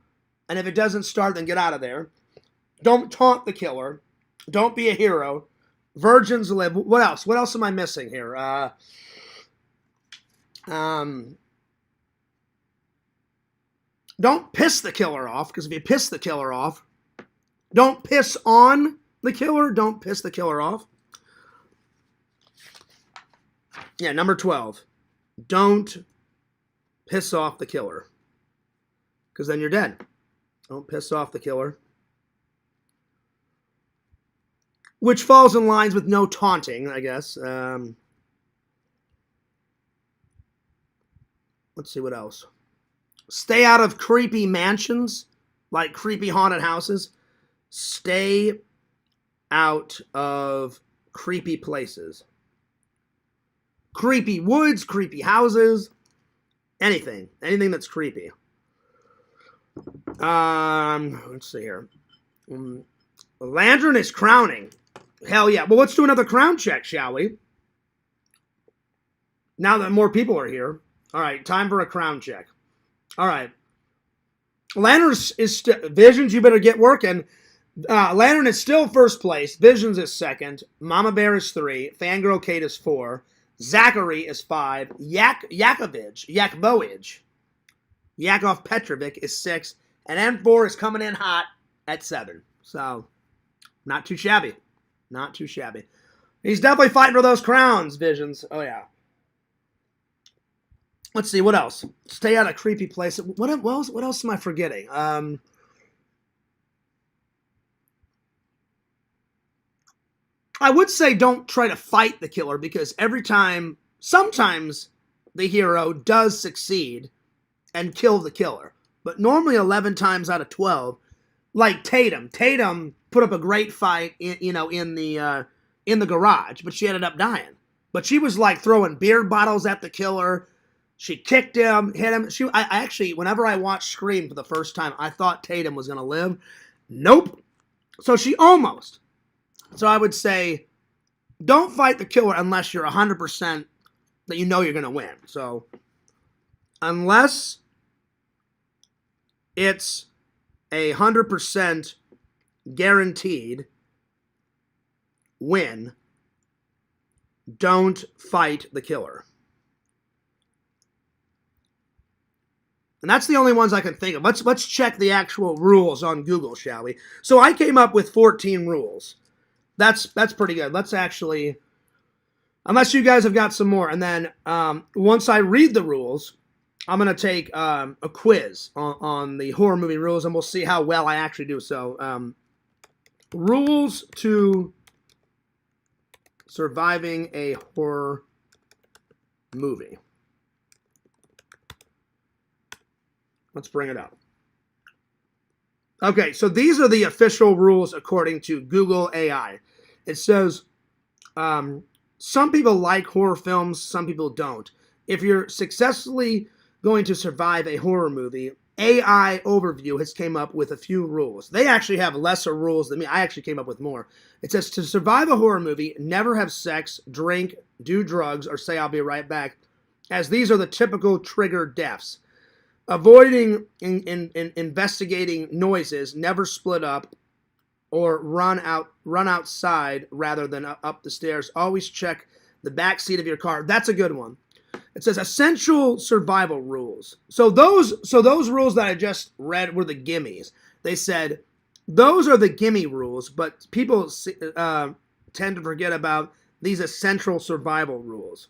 And if it doesn't start, then get out of there. Don't taunt the killer. Don't be a hero. Virgins live. What else? What else am I missing here? Don't piss the killer off, because if you piss the killer off, don't piss on the killer. Don't piss the killer off. Yeah, number 12. Don't piss off the killer, because then you're dead. Don't piss off the killer. Which falls in lines with no taunting, I guess. Let's see what else. Stay out of creepy mansions, like creepy haunted houses. Stay out of creepy places. Creepy woods, creepy houses, anything. Anything that's creepy. Let's see here. Landron is crowning. Hell yeah. Well, let's do another crown check, shall we? Now that more people are here. All right, time for a crown check. All right. Landron is Visions, you better get working. Landron is still first place. Visions is second. Mama Bear is 3. Fangirl Kate is 4. Zachary is 5. Yakov Petrovic is 6. And M4 is coming in hot at 7. So, not too shabby. Not too shabby. He's definitely fighting for those crowns, Visions. Oh, yeah. Let's see, what else? Stay out of creepy places. What else am I forgetting? I would say don't try to fight the killer because sometimes the hero does succeed and kill the killer. But normally 11 times out of 12, like Tatum put up a great fight in the garage, but she ended up dying. But she was like throwing beer bottles at the killer. She kicked him, hit him. I actually, whenever I watched Scream for the first time, I thought Tatum was going to live. Nope. So she almost. So I would say, don't fight the killer unless you're 100% that you know you're going to win. So, unless it's 100% guaranteed win, don't fight the killer. And that's the only ones I can think of. Let's check the actual rules on Google, shall we? So I came up with 14 rules. That's pretty good. Let's actually, unless you guys have got some more, and then once I read the rules, I'm going to take a quiz on the horror movie rules, and we'll see how well I actually do. So, rules to surviving a horror movie. Let's bring it up. Okay, so these are the official rules according to Google AI. It says, some people like horror films, some people don't. If you're successfully going to survive a horror movie, AI Overview has came up with a few rules. They actually have lesser rules than me. I actually came up with more. It says, to survive a horror movie, never have sex, drink, do drugs, or say I'll be right back, as these are the typical trigger deaths. Avoiding investigating noises, never split up, or run outside rather than up the stairs. Always check the back seat of your car. That's a good one. It says essential survival rules. So those rules that I just read were the gimmies. They said those are the gimme rules, but people tend to forget about these essential survival rules.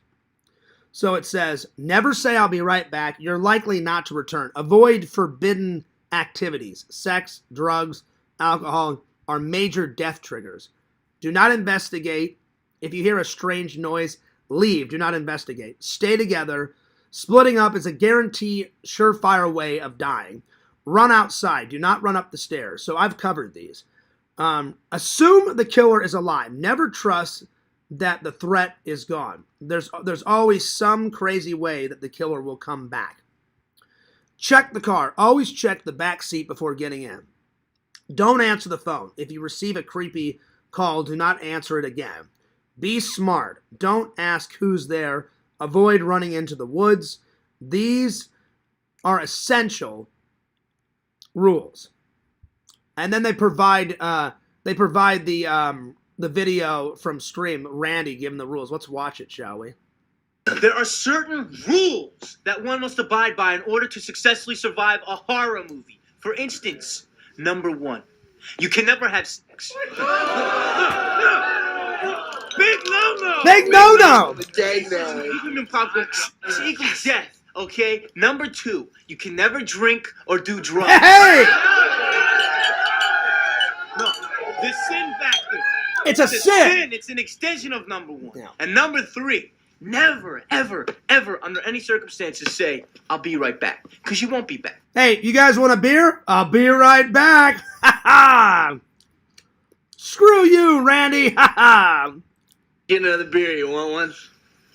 So it says, never say I'll be right back. You're likely not to return. Avoid forbidden activities. Sex, drugs, alcohol are major death triggers. Do not investigate. If you hear a strange noise, leave. Do not investigate. Stay together. Splitting up is a guaranteed surefire way of dying. Run outside. Do not run up the stairs. So I've covered these. Assume the killer is alive. Never trust that the threat is gone. There's always some crazy way that the killer will come back. Check the car. Always check the back seat before getting in. Don't answer the phone. If you receive a creepy call, do not answer it again. Be smart. Don't ask who's there. Avoid running into the woods. These are essential rules. And then they provide the video from Scream, Randy giving the rules. Let's watch it, shall we? There are certain rules that one must abide by in order to successfully survive a horror movie. For instance, number 1, you can never have sex. Big no-no! Big no-no! Even popular, it's equals death, okay? Number 2, you can never drink or do drugs. Hey! No, the sin factor. It's a sin. It's an extension of number 1. Yeah. And number 3, never, ever, ever, under any circumstances, say, I'll be right back. Because you won't be back. Hey, you guys want a beer? I'll be right back. Ha ha! Screw you, Randy. Ha ha! Get another beer. You want one?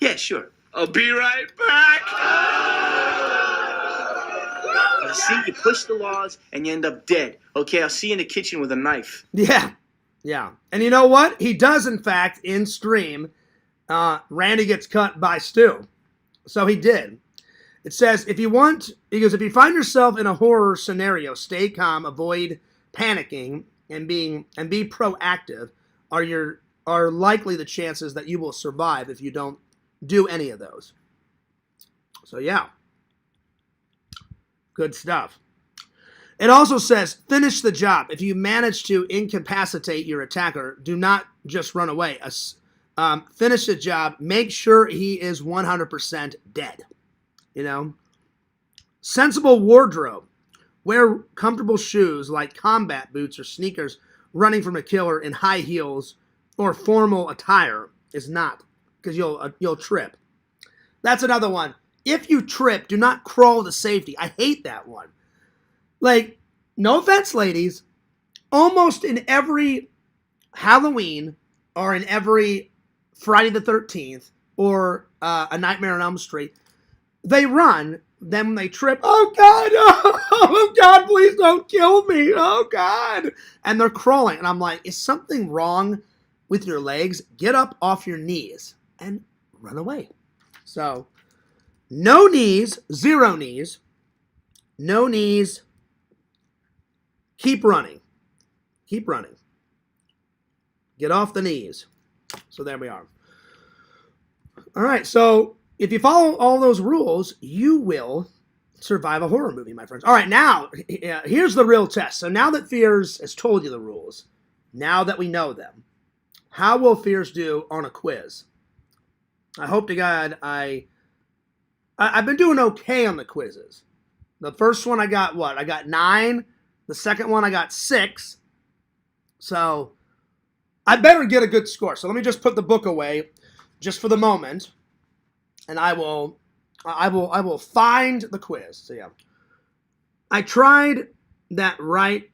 Yeah, sure. I'll be right back. You see, you push the laws and you end up dead. Okay, I'll see you in the kitchen with a knife. Yeah. Yeah. And you know what? He does, in fact, in stream, Randy gets cut by Stu. So he did. It says, if you find yourself in a horror scenario, stay calm, avoid panicking, and be proactive are likely the chances that you will survive if you don't do any of those. So yeah. Good stuff. It also says, finish the job. If you manage to incapacitate your attacker, do not just run away. Finish the job. Make sure he is 100% dead. You know? Sensible wardrobe. Wear comfortable shoes like combat boots or sneakers. Running from a killer in high heels or formal attire is not, because you'll trip. That's another one. If you trip, do not crawl to safety. I hate that one. Like, no offense, ladies, almost in every Halloween or in every Friday the 13th or A Nightmare on Elm Street, they run. Then when they trip, oh God, oh God, please don't kill me, oh God. And they're crawling. And I'm like, is something wrong with your legs? Get up off your knees and run away. So, no knees, 0 knees, no knees, keep running. Keep running. Get off the knees. So there we are. All right, so if you follow all those rules, you will survive a horror movie, my friends. All right, now, here's the real test. So now that Fears has told you the rules, now that we know them, how will Fears do on a quiz? I hope to God I've been doing okay on the quizzes. The first one I got what? I got 9. The second one I got 6. So I better get a good score. So let me just put the book away just for the moment. And I will find the quiz. So yeah. I tried that right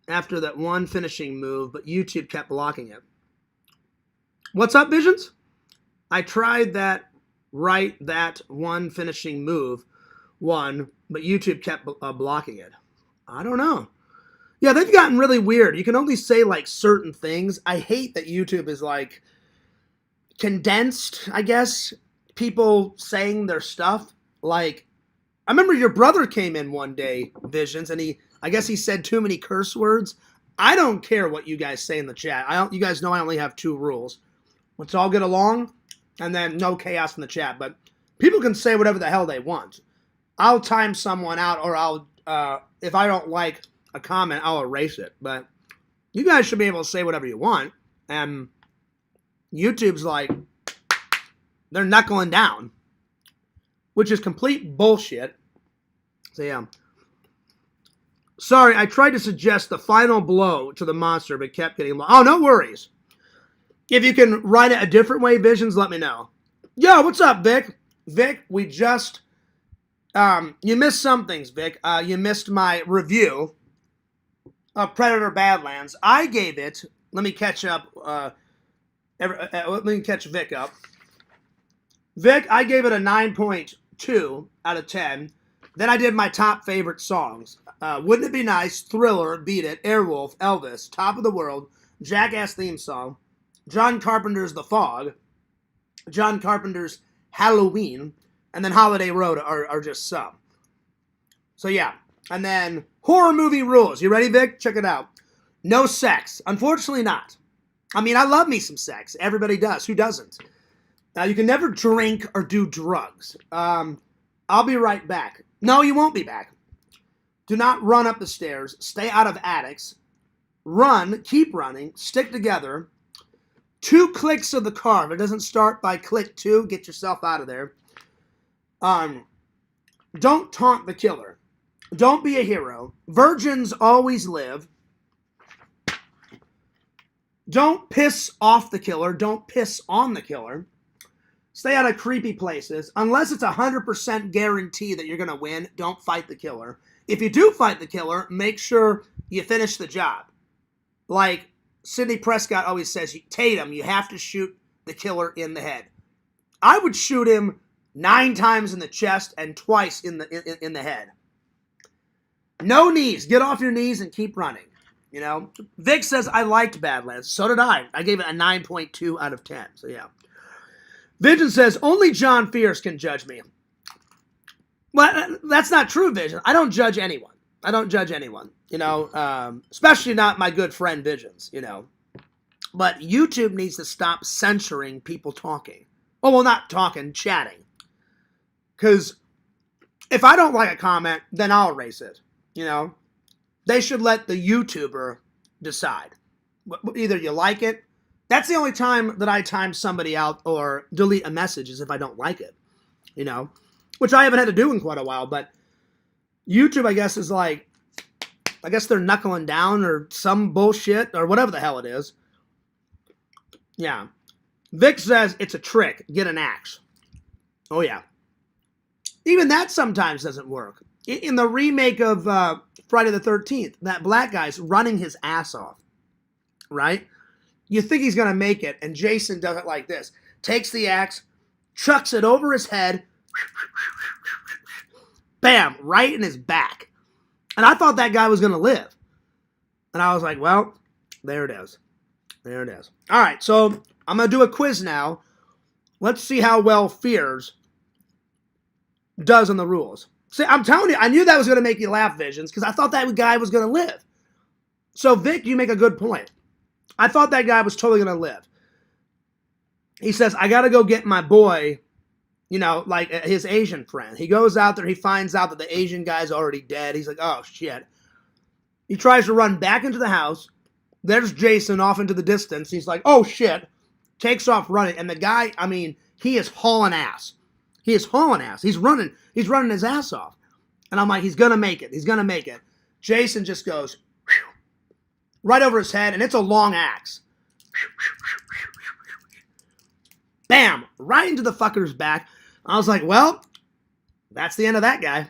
after that one finishing move, but YouTube kept blocking it. What's up, Visions? I tried that one finishing move, but YouTube kept blocking it. I don't know. Yeah, they've gotten really weird. You can only say like certain things. I hate that YouTube is like condensed, I guess, people saying their stuff. Like, I remember your brother came in one day, Visions, and I guess he said too many curse words. I don't care what you guys say in the chat. You guys know I only have 2 rules. Let's all get along, and then no chaos in the chat. But people can say whatever the hell they want. I'll time someone out, or I'll, if I don't like a comment, I'll erase it. But you guys should be able to say whatever you want. And YouTube's like, they're knuckling down, which is complete bullshit. So yeah. Sorry, I tried to suggest the final blow to the monster, but kept getting low. Oh, no worries. If you can write it a different way, Visions, let me know. Yo, what's up, Vic? Vic, we just, you missed some things, Vic. You missed my review of Predator Badlands. I gave it, let me catch up, let me catch Vic up. Vic, I gave it a 9.2 out of 10. Then I did my top favorite songs. Wouldn't It Be Nice, Thriller, Beat It, Airwolf, Elvis, Top of the World, Jackass theme song, John Carpenter's The Fog, John Carpenter's Halloween, and then Holiday Road are just some. So yeah. And then horror movie rules. You ready, Vic? Check it out. No sex. Unfortunately not. I mean, I love me some sex. Everybody does. Who doesn't? You can never drink or do drugs. I'll be right back. No, you won't be back. Do not run up the stairs. Stay out of attics. Run. Keep running. Stick together. 2 clicks of the car. If it doesn't start by click 2, get yourself out of there. Don't taunt the killer. Don't be a hero. Virgins always live. Don't piss off the killer. Don't piss on the killer. Stay out of creepy places. Unless it's 100% guarantee that you're going to win, don't fight the killer. If you do fight the killer, make sure you finish the job. Like Sidney Prescott always says, Tatum, you have to shoot the killer in the head. I would shoot him 9 times in the chest and twice in the head. No knees. Get off your knees and keep running. You know, Vic says I liked Badlands. So did I. I gave it a 9.2 out of 10. So yeah. Vision says only John Fierce can judge me. Well, that's not true, Vision. I don't judge anyone. I don't judge anyone. You know, especially not my good friend Visions. You know, but YouTube needs to stop censoring people talking. Oh, well, not talking, chatting. Because if I don't like a comment, then I'll erase it. You know, they should let the YouTuber decide. Either you like it. That's the only time that I time somebody out or delete a message is if I don't like it. You know, which I haven't had to do in quite a while. But YouTube, I guess, is like, I guess they're knuckling down or some bullshit or whatever the hell it is. Yeah. Vic says it's a trick. Get an axe. Oh, yeah. Even that sometimes doesn't work. In the remake of Friday the 13th, that black guy's running his ass off, right? You think he's going to make it, and Jason does it like this. Takes the axe, chucks it over his head, bam, right in his back. And I thought that guy was going to live. And I was like, well, there it is. There it is. All right, so I'm going to do a quiz now. Let's see how well Fears does on the rules. See, I'm telling you, I knew that was going to make you laugh, Visions, because I thought that guy was going to live. So, Vic, you make a good point. I thought that guy was totally going to live. He says, I got to go get my boy, you know, like his Asian friend. He goes out there, he finds out that the Asian guy's already dead. He's like, oh, shit. He tries to run back into the house. There's Jason off into the distance. He's like, oh, shit. Takes off running. And the guy, I mean, he is hauling ass. He is hauling ass. He's running his ass off. And I'm like, he's going to make it. He's going to make it. Jason just goes whew, right over his head, and it's a long axe. Bam! Right into the fucker's back. I was like, well, that's the end of that guy.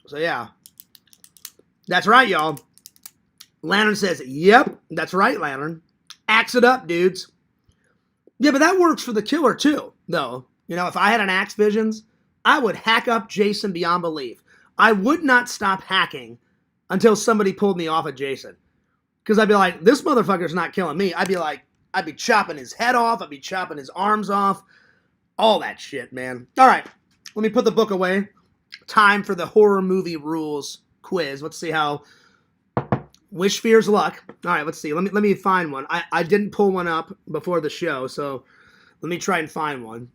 So, yeah. That's right, y'all. Lantern says, yep, that's right, Lantern. Axe it up, dudes. Yeah, but that works for the killer, too, though. You know, if I had an axe, Visions, I would hack up Jason beyond belief. I would not stop hacking until somebody pulled me off of Jason. Because I'd be like, this motherfucker's not killing me. I'd be chopping his head off. I'd be chopping his arms off. All that shit, man. All right, let me put the book away. Time for the horror movie rules quiz. Let's see how... Wish fears luck. All right, let's see. Let me find one. I didn't pull one up before the show, so let me try and find one.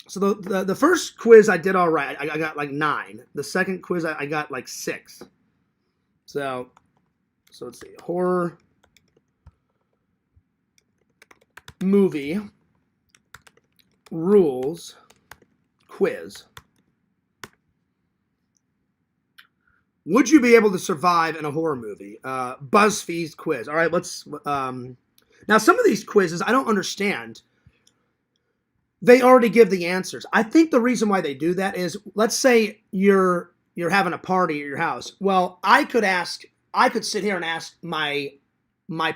So the first quiz I did all right. I got like 9. The second quiz I got like 6. So let's see. Horror movie rules quiz. Would you be able to survive in a horror movie? BuzzFeed's quiz. All right, let's... now, some of these quizzes, I don't understand. They already give the answers. I think the reason why they do that is, let's say you're having a party at your house. Well, I could sit here and ask my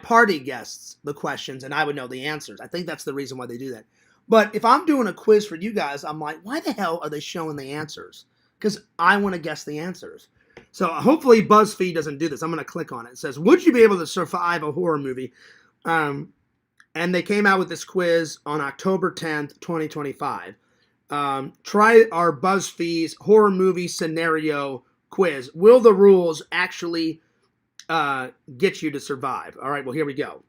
party guests the questions, and I would know the answers. I think that's the reason why they do that. But if I'm doing a quiz for you guys, I'm like, why the hell are they showing the answers? Because I want to guess the answers. So hopefully BuzzFeed doesn't do this. I'm going to click on it. It says, would you be able to survive a horror movie? And they came out with this quiz on October 10th, 2025. Try our BuzzFeed's horror movie scenario quiz. Will the rules actually get you to survive? All right, well, here we go.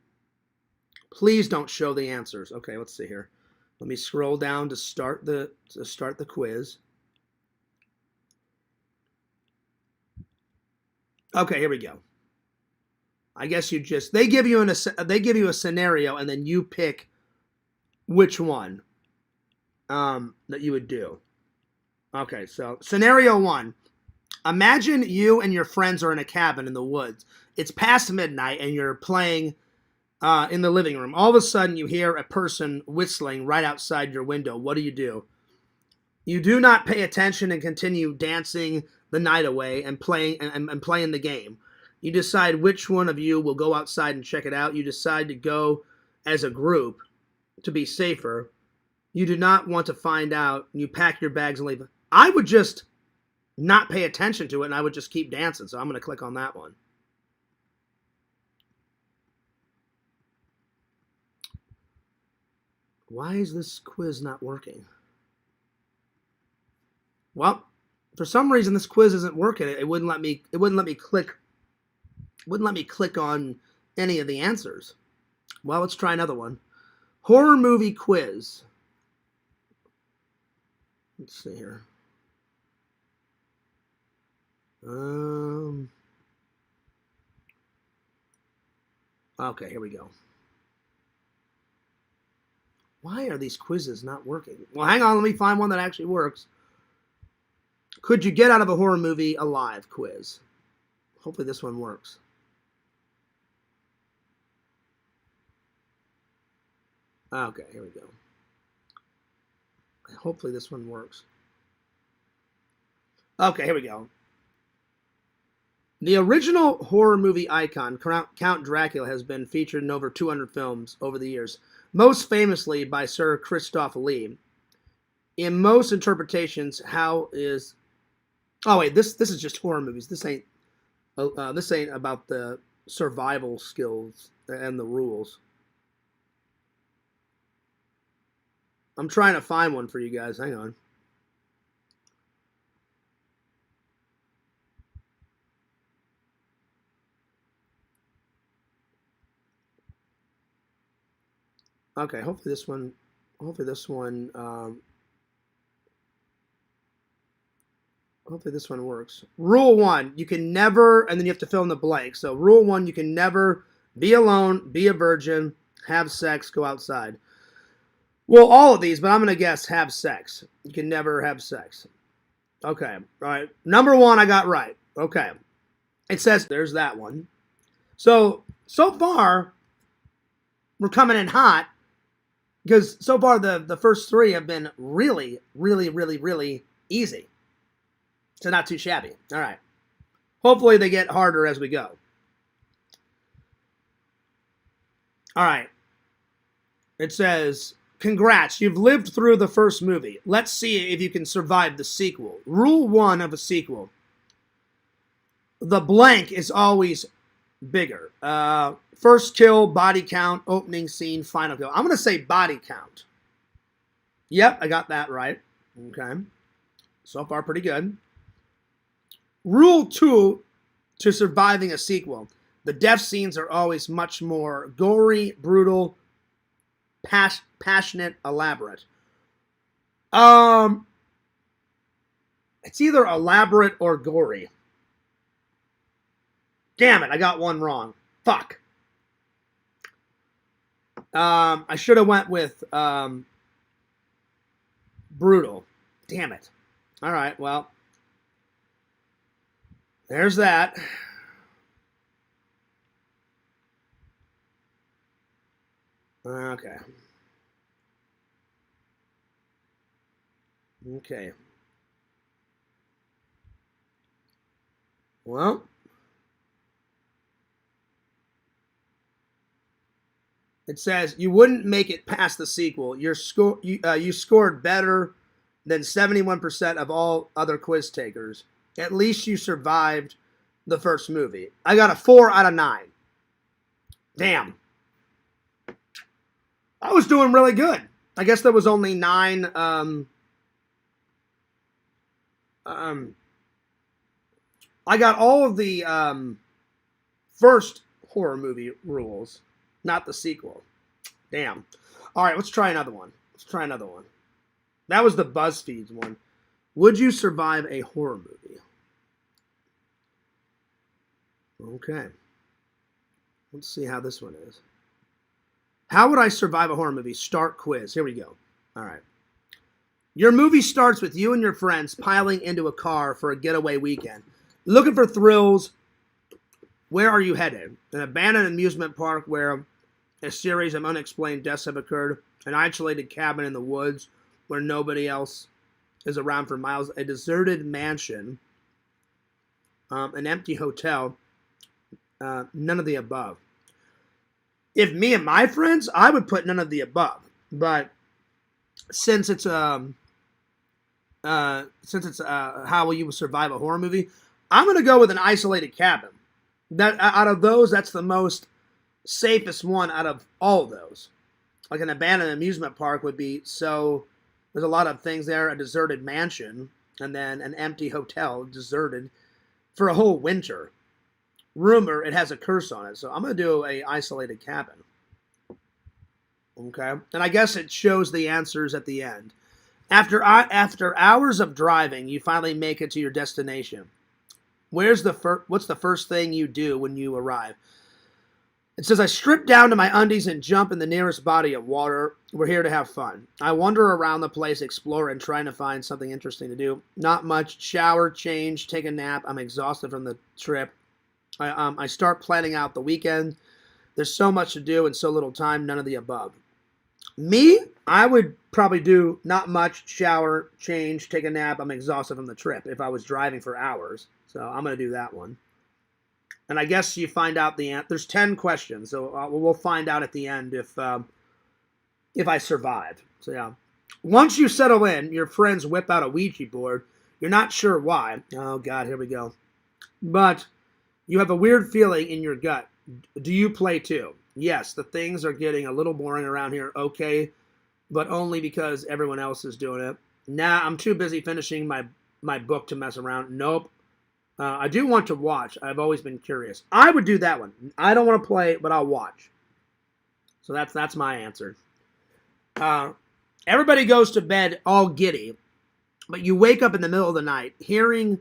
Please don't show the answers. Okay, let's see here. Let me scroll down to start the quiz. Okay, here we go. I guess they give you a scenario and then you pick which one that you would do. Okay, so scenario 1. Imagine you and your friends are in a cabin in the woods. It's past midnight and you're playing in the living room. All of a sudden you hear a person whistling right outside your window. What do? You do not pay attention and continue dancing the night away and playing the game. You decide which one of you will go outside and check it out. You decide to go as a group to be safer. You do not want to find out. You pack your bags and leave. I would just not pay attention to it, and I would just keep dancing. So I'm going to click on that one. Why is this quiz not working? Well, for some reason this quiz isn't working. It wouldn't let me click on any of the answers. Well, let's try another one. Horror movie quiz. Let's see here. Okay, here we go. Why are these quizzes not working? Well, hang on, let me find one that actually works. Could you get out of a horror movie alive quiz? Hopefully this one works. Okay, here we go. Hopefully this one works. Okay, here we go. The original horror movie icon, Count Dracula, has been featured in over 200 films over the years, most famously by Sir Christopher Lee. In most interpretations, how is... Oh wait, this is just horror movies. This ain't about the survival skills and the rules. I'm trying to find one for you guys. Hang on. Okay, hopefully this one works. Rule 1, you can never, and then you have to fill in the blank. So rule 1, you can never be alone, be a virgin, have sex, go outside. Well, all of these, but I'm going to guess have sex. You can never have sex. Okay, all right. Number 1, I got right. Okay. It says, there's that one. So far, we're coming in hot, because so far the first 3 have been really, really, really, really easy. So not too shabby. All right. Hopefully they get harder as we go. All right. It says, congrats, you've lived through the first movie. Let's see if you can survive the sequel. Rule 1 of a sequel. The blank is always bigger. First kill, body count, opening scene, final kill. I'm going to say body count. Yep, I got that right. Okay. So far, pretty good. Rule 2 to surviving a sequel. The death scenes are always much more gory, brutal, passionate, elaborate. It's either elaborate or gory. Damn it, I got one wrong. Fuck. I should have went with brutal. Damn it. All right, well. There's that. Okay. Okay. Well. It says you wouldn't make it past the sequel. You scored better than 71% of all other quiz takers. At least you survived the first movie. I got a 4 out of 9. Damn. I was doing really good. I guess there was only 9. I got all of the first horror movie rules, not the sequel. Damn. All right, let's try another one. That was the BuzzFeed one. Would you survive a horror movie? Okay. Let's see how this one is. How would I survive a horror movie? Start quiz. Here we go. All right. Your movie starts with you and your friends piling into a car for a getaway weekend. Looking for thrills. Where are you headed? An abandoned amusement park where a series of unexplained deaths have occurred. An isolated cabin in the woods where nobody else is around for miles. A deserted mansion. An empty hotel. None of the above. If me and my friends, I would put none of the above. But since it's how will you survive a horror movie, I'm gonna go with an isolated cabin. That out of those, that's the most safest one out of all of those. like an abandoned amusement park would be so. There's a lot of things there, a deserted mansion, and then an empty hotel, deserted, for a whole winter. Rumor, it has a curse on it, so I'm going to do a isolated cabin. Okay? And I guess it shows the answers at the end. After hours of driving, you finally make it to your destination. What's the first thing you do when you arrive? It says, I strip down to my undies and jump in the nearest body of water. We're here to have fun. I wander around the place, explore, and trying to find something interesting to do. Not much. Shower, change, take a nap. I'm exhausted from the trip. I start planning out the weekend. There's so much to do and so little time, none of the above. Me, I would probably do not much. Shower, change, take a nap. I'm exhausted from the trip if I was driving for hours. So I'm going to do that one. And I guess you find out the answer. There's 10 questions, so we'll find out at the end if I survived. So yeah, once you settle in, your friends whip out a Ouija board. You're not sure why. Oh God, here we go. But you have a weird feeling in your gut. Do you play too? Yes, the things are getting a little boring around here. Okay, but only because everyone else is doing it. Nah, I'm too busy finishing my book to mess around. Nope. I do want to watch. I've always been curious. I would do that one. I don't want to play, but I'll watch. So that's my answer. Everybody goes to bed all giddy, but you wake up in the middle of the night hearing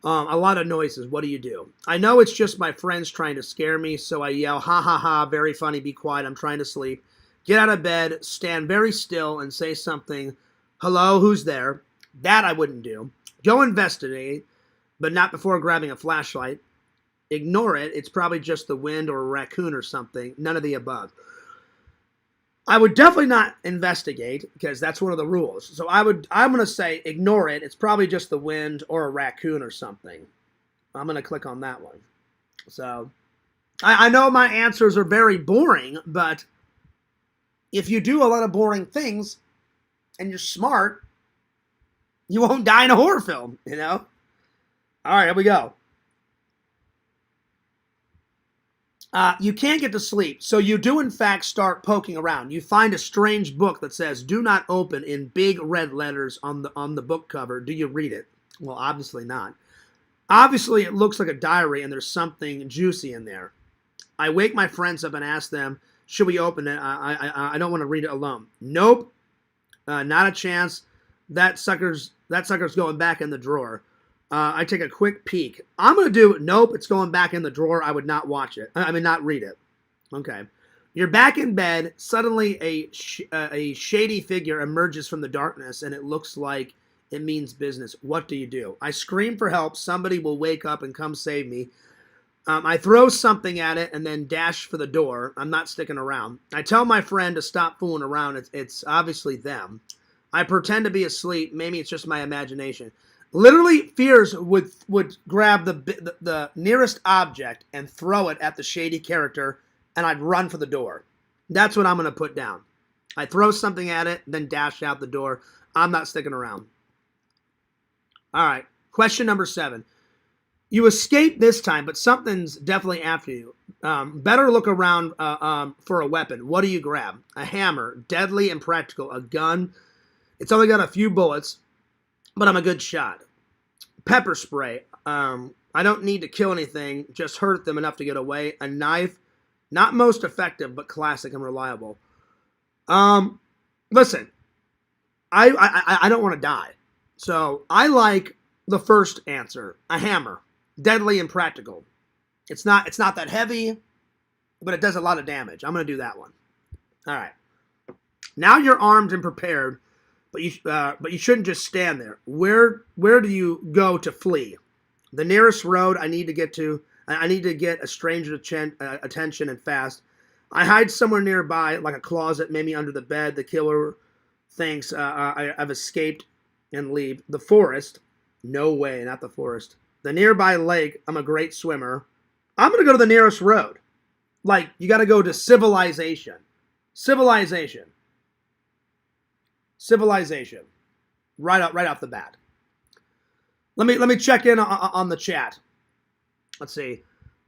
a lot of noises. What do you do? I know it's just my friends trying to scare me, so I yell, ha ha ha, very funny, be quiet, I'm trying to sleep. Get out of bed, stand very still, and say something. Hello, who's there? That I wouldn't do. Go investigate, but not before grabbing a flashlight. Ignore it. It's probably just the wind or a raccoon or something. None of the above. I would definitely not investigate because that's one of the rules. So I'm going to say ignore it. It's probably just the wind or a raccoon or something. I'm going to click on that one. So I know my answers are very boring, but if you do a lot of boring things and you're smart, you won't die in a horror film, you know? All right, here we go. You can't get to sleep, so you do in fact start poking around. You find a strange book that says, do not open in big red letters on the book cover. Do you read it? Well, obviously not. Obviously, it looks like a diary and there's something juicy in there. I wake my friends up and ask them, should we open it? I don't want to read it alone. Nope. Not a chance. That sucker's going back in the drawer. I take a quick peek. I'm going to do, nope, it's going back in the drawer. I would not watch it. Not read it. Okay. You're back in bed. Suddenly a shady figure emerges from the darkness and it looks like it means business. What do you do? I scream for help. Somebody will wake up and come save me. I throw something at it and then dash for the door. I'm not sticking around. I tell my friend to stop fooling around. It's obviously them. I pretend to be asleep. Maybe it's just my imagination. Literally, fears would grab the nearest object and throw it at the shady character, and I'd run for the door. That's what I'm going to put down. I throw something at it, then dash out the door. I'm not sticking around. All right, question number 7. You escape this time, but something's definitely after you. Better look around for a weapon. What do you grab? A hammer, deadly and practical. A gun. It's only got a few bullets, but I'm a good shot. Pepper spray. I don't need to kill anything, just hurt them enough to get away. A knife. Not most effective, but classic and reliable. Listen, I don't want to die. So I like the first answer. A hammer. Deadly and practical. It's not that heavy, but it does a lot of damage. I'm going to do that one. All right. Now you're armed and prepared, but you shouldn't just stand there. Where do you go to flee? The nearest road I need to get to. I need to get a stranger's attention and fast. I hide somewhere nearby, like a closet, maybe under the bed. The killer thinks I've escaped and leave. The forest. No way, not the forest. The nearby lake. I'm a great swimmer. I'm going to go to the nearest road. Like, you got to go to civilization. Civilization. Right off the bat. Let me check in on the chat. Let's see.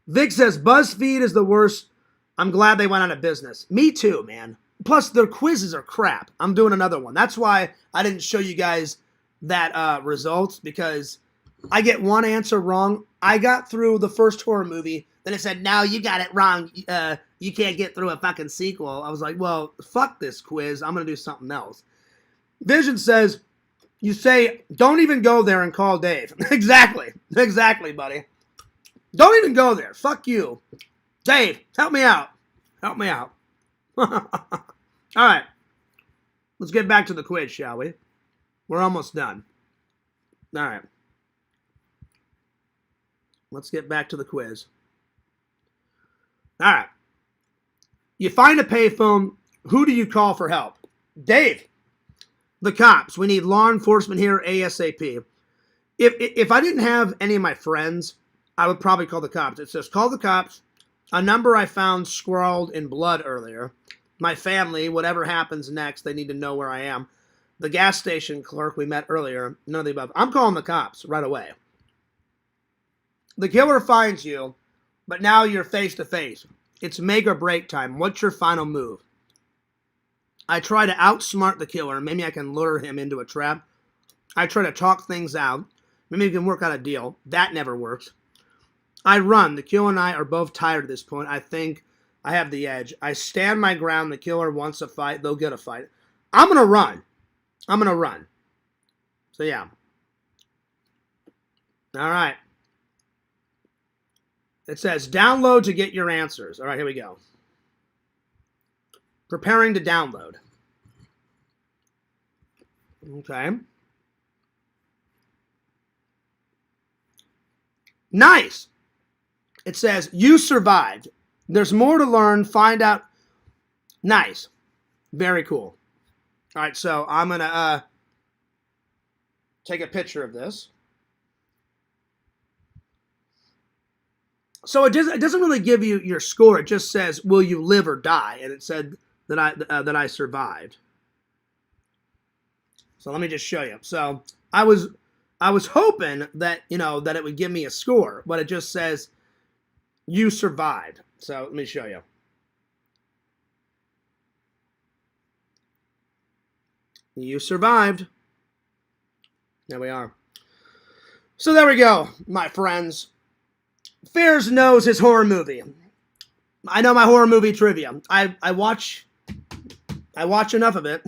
Vic says, BuzzFeed is the worst. I'm glad they went out of business. Me too, man. plus their quizzes are crap. I'm doing another one. That's why I didn't show you guys that results, because I get one answer wrong. I got through the first horror movie, then it said, no, you got it wrong. You can't get through a fucking sequel. I was like, well, fuck this quiz. I'm going to do something else. Vision says, you say, don't even go there and call Dave. Exactly. Exactly, buddy. Don't even go there. Fuck you. Dave, help me out. Help me out. All right. Let's get back to the quiz, shall we? We're almost done. All right. Let's get back to the quiz. All right. You find a payphone. Who do you call for help? Dave. The cops. We need law enforcement here ASAP. If I didn't have any of my friends, I would probably call the cops. It says, call the cops. A number I found scrawled in blood earlier. My family, whatever happens next, they need to know where I am. The gas station clerk we met earlier, none of the above. I'm calling the cops right away. The killer finds you, but now you're face to face. It's make or break time. What's your final move? I try to outsmart the killer. Maybe I can lure him into a trap. I try to talk things out. Maybe we can work out a deal. That never works. I run. The killer and I are both tired at this point. I think I have the edge. I stand my ground. The killer wants a fight. They'll get a fight. I'm going to run. I'm going to run. So, yeah. All right. It says, download to get your answers. All right, here we go. Preparing to download. Okay. Nice. It says, you survived. There's more to learn. Find out. Nice. Very cool. All right, so I'm going to take a picture of this. So it doesn't really give you your score. It just says, will you live or die? And it said that I survived. So let me just show you. So I was hoping that, that it would give me a score, but it just says you survived. So let me show you. You survived. There we are. So there we go, my friends. Fears knows his horror movie. I know my horror movie trivia. I watch enough of it.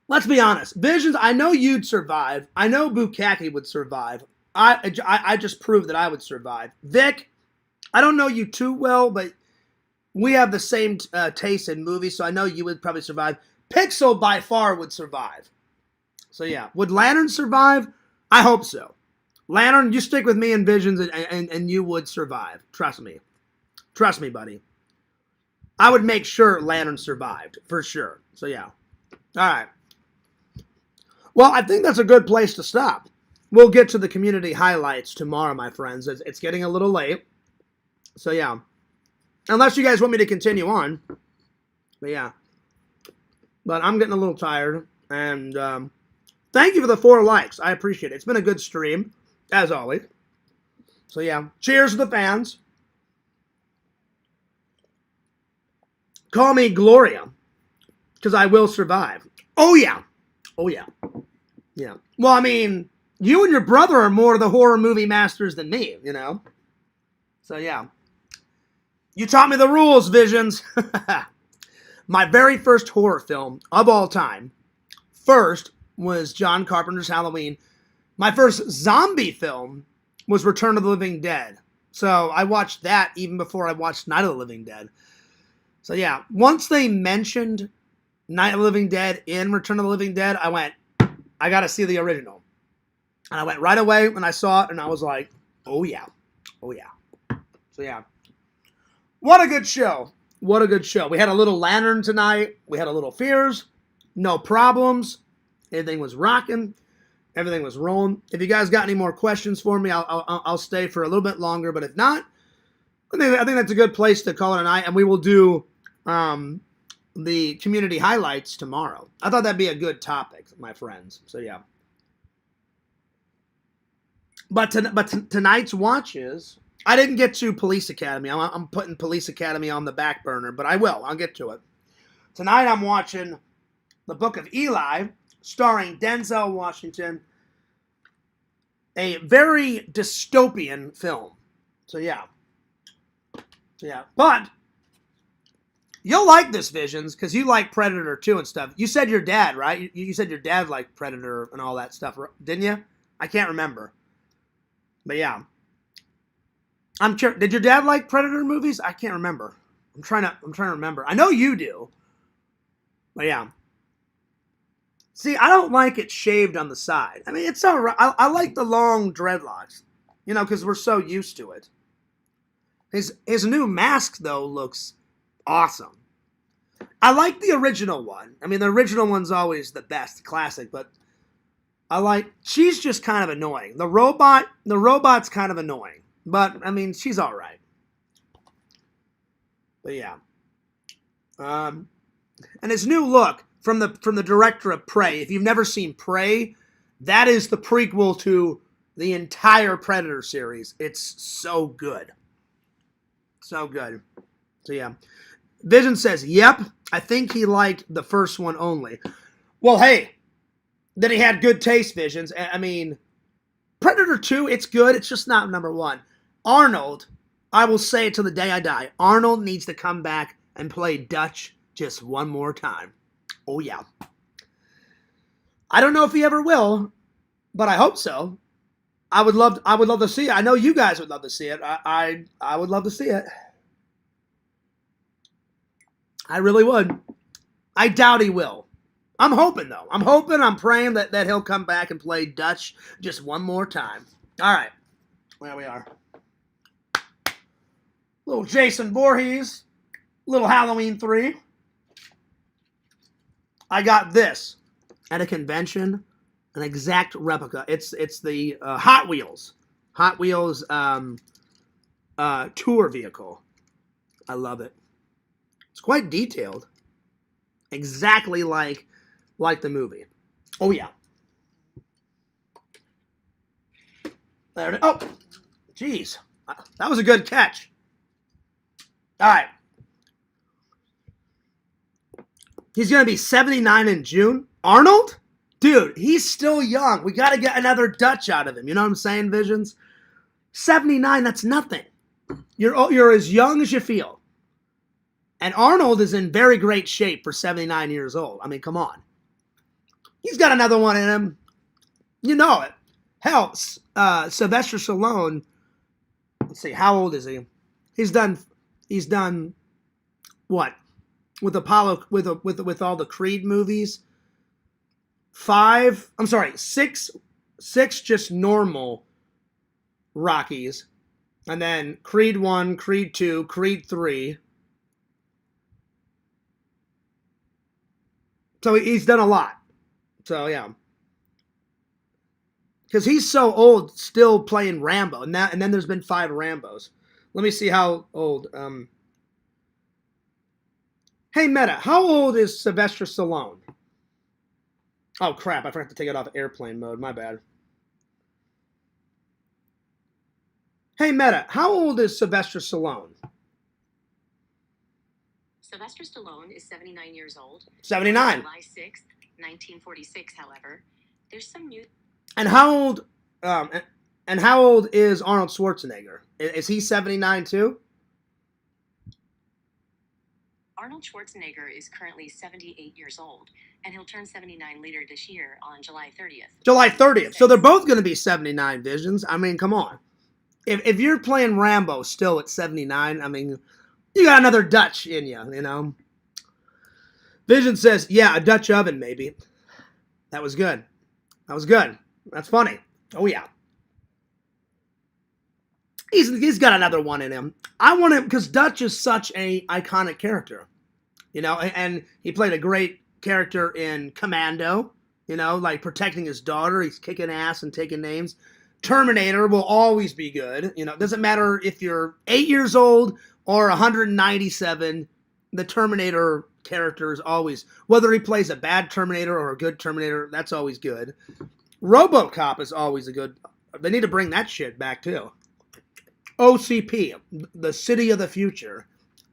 Let's be honest. Visions, I know you'd survive. I know Bukkake would survive. I just proved that I would survive. Vic, I don't know you too well, but we have the same taste in movies, so I know you would probably survive. Pixel by far would survive. So yeah. Would Lantern survive? I hope so. Lantern, you stick with me in Visions and you would survive. Trust me. Trust me, buddy. I would make sure Lantern survived, for sure. So yeah. All right. Well, I think that's a good place to stop. We'll get to the community highlights tomorrow, my friends. It's getting a little late. So yeah. Unless you guys want me to continue on. But yeah. But I'm getting a little tired. And thank you for the 4 likes. I appreciate it. It's been a good stream, as always. So yeah. Cheers to the fans. Call me Gloria. Because I will survive. Oh yeah. Oh yeah. Yeah. Well, I mean, you and your brother are more the horror movie masters than me, So yeah. You taught me the rules, Visions. My very first horror film of all time, first, was John Carpenter's Halloween. My first zombie film was Return of the Living Dead. So I watched that even before I watched Night of the Living Dead. So yeah, once they mentioned Night of the Living Dead in Return of the Living Dead, I went, I gotta see the original. And I went right away when I saw it, and I was like, oh yeah. Oh yeah. So yeah. What a good show. What a good show. We had a little Lantern tonight. We had a little Fears. No problems. Everything was rocking. Everything was rolling. If you guys got any more questions for me, I'll stay for a little bit longer. But if not, I think that's a good place to call it a night. And we will do the community highlights tomorrow. I thought that'd be a good topic, my friends. So yeah. But tonight's watches I didn't get to Police Academy. I'm putting Police Academy on the back burner, but I will. I'll get to it. Tonight I'm watching The Book of Eli, starring Denzel Washington. A very dystopian film. So yeah. But you'll like this, Visions, because you like Predator 2 and stuff. You said your dad, right? You said your dad liked Predator and all that stuff, didn't you? I can't remember. But yeah. I'm sure. Did your dad like Predator movies? I can't remember. I'm trying to remember. I know you do. But yeah. See, I don't like it shaved on the side. I mean, it's all right. I like the long dreadlocks, because we're so used to it. His new mask, though, looks awesome. I like the original one. I mean, the original one's always the best, classic, but she's just kind of annoying. The robot's kind of annoying, but, I mean, she's all right. But, yeah. And his new look, from the director of Prey. If you've never seen Prey, that is the prequel to the entire Predator series. It's so good. So good. So yeah. Vision says, yep, I think he liked the first one only. Well, hey, then he had good taste, Visions. I mean, Predator 2, it's good. It's just not number one. Arnold, I will say it till the day I die, Arnold needs to come back and play Dutch just one more time. Oh, yeah. I don't know if he ever will, but I hope so. I would love to see it. I know you guys would love to see it. I would love to see it. I really would. I doubt he will. I'm hoping, though. I'm praying that he'll come back and play Dutch just one more time. All right. There we are. Little Jason Voorhees. Little Halloween 3. I got this at a convention, an exact replica. It's the Hot Wheels tour vehicle. I love it. It's quite detailed, exactly like the movie. Oh yeah. There it is. Oh, jeez, that was a good catch. All right. He's going to be 79 in June. Arnold? Dude, he's still young. We got to get another Dutch out of him. You know what I'm saying, Visions? 79, that's nothing. You're as young as you feel. And Arnold is in very great shape for 79 years old. I mean, come on. He's got another one in him. You know it. Hell, Sylvester Stallone, let's see, how old is he? He's done what? With Apollo, with all the Creed movies, 6 just normal Rockies, and then Creed 1, Creed 2, Creed 3. So he's done a lot. So yeah, because he's so old, still playing Rambo, and then there's been 5 Rambos. Let me see how old. Hey, Meta, how old is Sylvester Stallone? Oh, crap, I forgot to take it off airplane mode. My bad. Hey, Meta, how old is Sylvester Stallone? Sylvester Stallone is 79 years old. 79. July 6th, 1946, however, there's some news. And how old is Arnold Schwarzenegger? Is he 79 too? Arnold Schwarzenegger is currently 78 years old, and he'll turn 79 later this year on July 30th. July 30th. So they're both going to be 79, Visions. I mean, come on. If you're playing Rambo still at 79, I mean, you got another Dutch in you, you know. Vision says, yeah, a Dutch oven, maybe. That was good. That's funny. Oh, yeah. He's got another one in him. I want him, because Dutch is such an iconic character. You know, and he played a great character in Commando, you know, like protecting his daughter. He's kicking ass and taking names. Terminator will always be good. You know, it doesn't matter if you're 8 years old or 197, the Terminator character is always, whether he plays a bad Terminator or a good Terminator, that's always good. RoboCop is always a good, they need to bring that shit back too. OCP, the city of the future,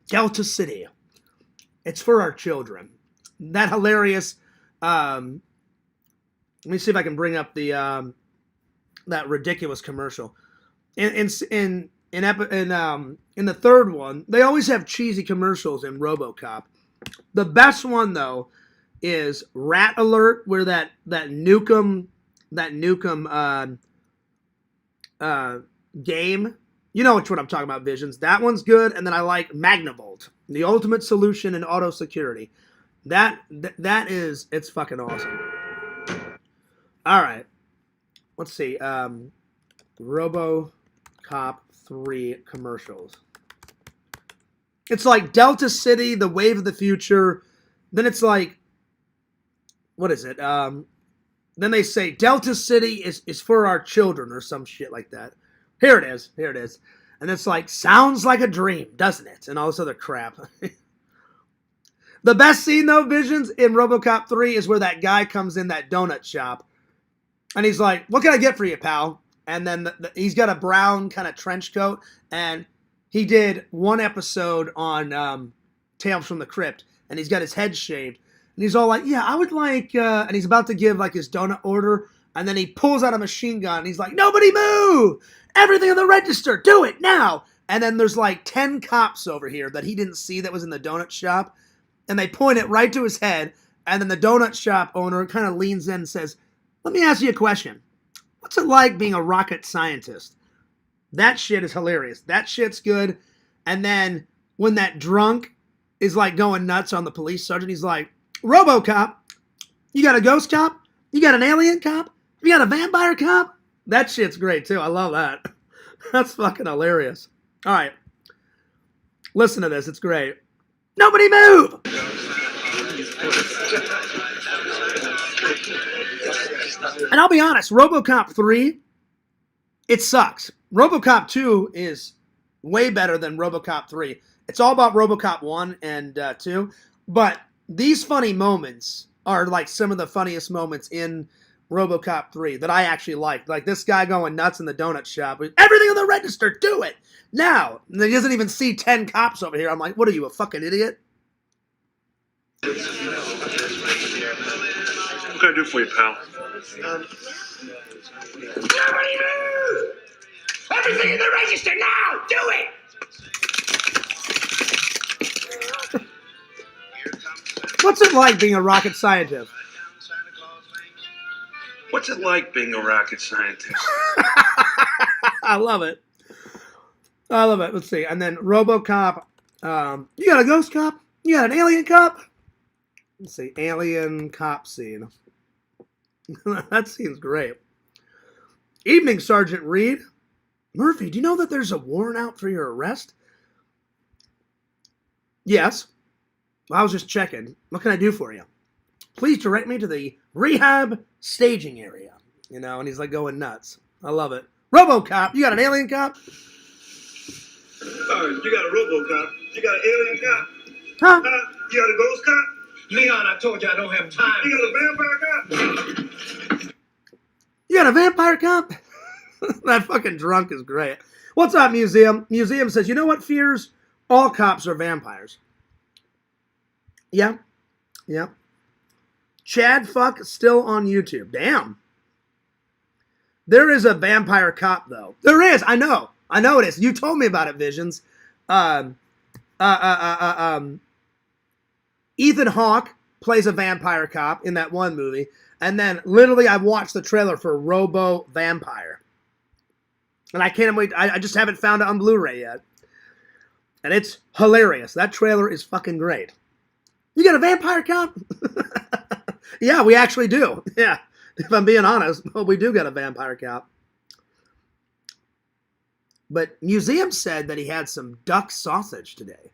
Delta City. It's for our children. That hilarious. Let me see if I can bring up the that ridiculous commercial. In the third one, they always have cheesy commercials in RoboCop. The best one though is Rat Alert, where that Nukem game. You know which one I'm talking about, Visions. That one's good, and then I like Magnavolt, the ultimate solution in auto security. That is, it's fucking awesome. All right, let's see. RoboCop 3 commercials. It's like Delta City, the wave of the future. Then it's like, what is it? Then they say Delta City is for our children or some shit like that. Here it is. And it's like, sounds like a dream, doesn't it? And all this other crap. The best scene, though, Visions, in RoboCop 3 is where that guy comes in that donut shop. And he's like, what can I get for you, pal? And then he's got a brown kind of trench coat. And he did one episode on Tales from the Crypt. And he's got his head shaved. And he's all like, yeah, I would like... and he's about to give like his donut order. And then he pulls out a machine gun. And he's like, nobody move! Everything on the register! Do it now! And then there's like 10 cops over here that he didn't see that was in the donut shop. And they point it right to his head. And then the donut shop owner kind of leans in and says, let me ask you a question. What's it like being a rocket scientist? That shit is hilarious. That shit's good. And then when that drunk is like going nuts on the police sergeant, he's like, RoboCop, you got a ghost cop? You got an alien cop? You got a vampire cop? That shit's great too. I love that. That's fucking hilarious. All right. Listen to this. It's great. Nobody move! And I'll be honest, RoboCop 3, it sucks. RoboCop 2 is way better than RoboCop 3. It's all about RoboCop 1 and 2. But these funny moments are like some of the funniest moments in RoboCop 3 that I actually liked. Like this guy going nuts in the donut shop. Everything on the register, do it! Now! And he doesn't even see 10 cops over here. I'm like, what are you, a fucking idiot? What can I do for you, pal? Nobody move! Everything in the register now! Do it! What's it like being a rocket scientist? What's it like being a rocket scientist? I love it. I love it. Let's see. And then RoboCop. You got a ghost cop? You got an alien cop? Let's see. Alien cop scene. That seems great. Evening, Sergeant Reed. Murphy, do you know that there's a warrant out for your arrest? Yes. I was just checking. What can I do for you? Please direct me to the rehab staging area. You know, and he's like going nuts. I love it. RoboCop, you got an alien cop? You got a RoboCop. You got an alien cop. Huh? You got a ghost cop. Leon, I told you I don't have time. You got a vampire cop. You got a vampire cop? That fucking drunk is great. What's up, Museum? Museum says, you know what fears? All cops are vampires. Yeah. Yeah. Chad Fuck still on YouTube. Damn. There is a vampire cop, though. There is. I know. I know it is. You told me about it, Visions. Ethan Hawke plays a vampire cop in that one movie. And then, literally, I've watched the trailer for Robo Vampire. And I can't wait. I just haven't found it on Blu-ray yet. And it's hilarious. That trailer is fucking great. You got a vampire cop? Yeah, we actually do. Yeah. If I'm being honest, we do got a vampire cop. But Museum said that he had some duck sausage today.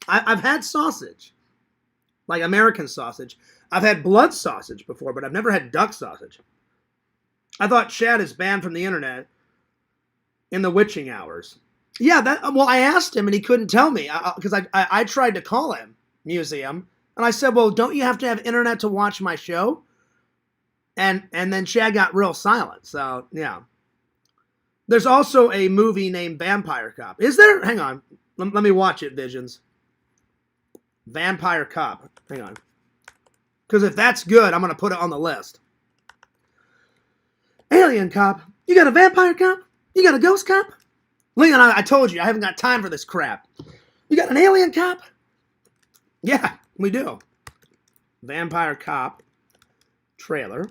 I've had sausage. Like American sausage. I've had blood sausage before, but I've never had duck sausage. I thought Chad is banned from the internet in the witching hours. Yeah, well, I asked him and he couldn't tell me because I tried to call him, Museum, and I said, well, don't you have to have internet to watch my show? And then Chad got real silent, so, yeah. There's also a movie named Vampire Cop. Is there? Hang on. Let me watch it, Visions. Vampire Cop. Hang on. Because if that's good, I'm going to put it on the list. Alien Cop. You got a Vampire Cop? You got a Ghost Cop? Leon, I told you, I haven't got time for this crap. You got an Alien Cop? Yeah, we do. Vampire Cop trailer.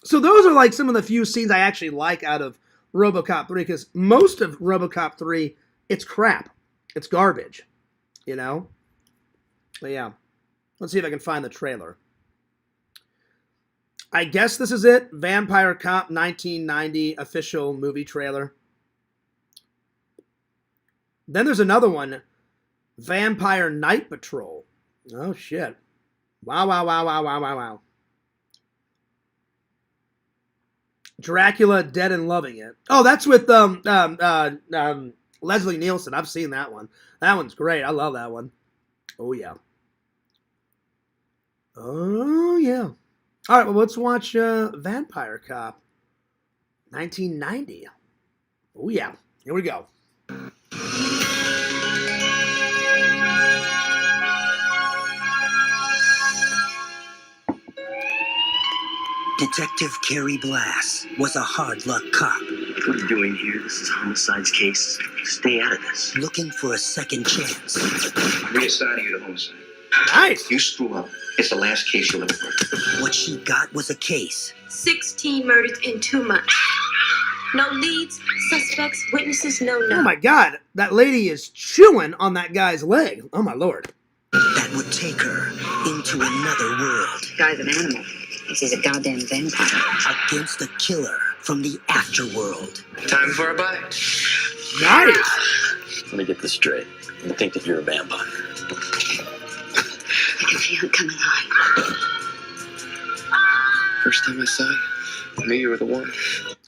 So those are like some of the few scenes I actually like out of RoboCop 3, because most of RoboCop 3, it's crap. It's garbage, you know? But yeah, let's see if I can find the trailer. I guess this is it. Vampire Cop 1990 official movie trailer. Then there's another one. Vampire Night Patrol. Oh, shit. Wow, wow, wow, wow, wow, wow, wow. Dracula Dead and Loving It. Oh, that's with Leslie Nielsen. I've seen that one. That one's great. I love that one. Oh, yeah. Oh, yeah. All right, well, let's watch Vampire Cop 1990. Oh, yeah. Here we go. Detective Carrie Blass was a hard-luck cop. What are you doing here? This is homicide's case. Stay out of this. Looking for a second chance. Reassigning you to homicide. Nice. You screw up, it's the last case you'll ever work. What she got was a case. 16 murders in 2 months. No leads, suspects, witnesses, no. Oh, my God. That lady is chewing on that guy's leg. Oh, my Lord. That would take her into another world. This guy's an animal. He's a goddamn vampire. Against a killer from the afterworld. Time for a bite. Nice. Let me get this straight. You think that you're a vampire. I can feel it coming on. First time I saw you, I knew you were the one.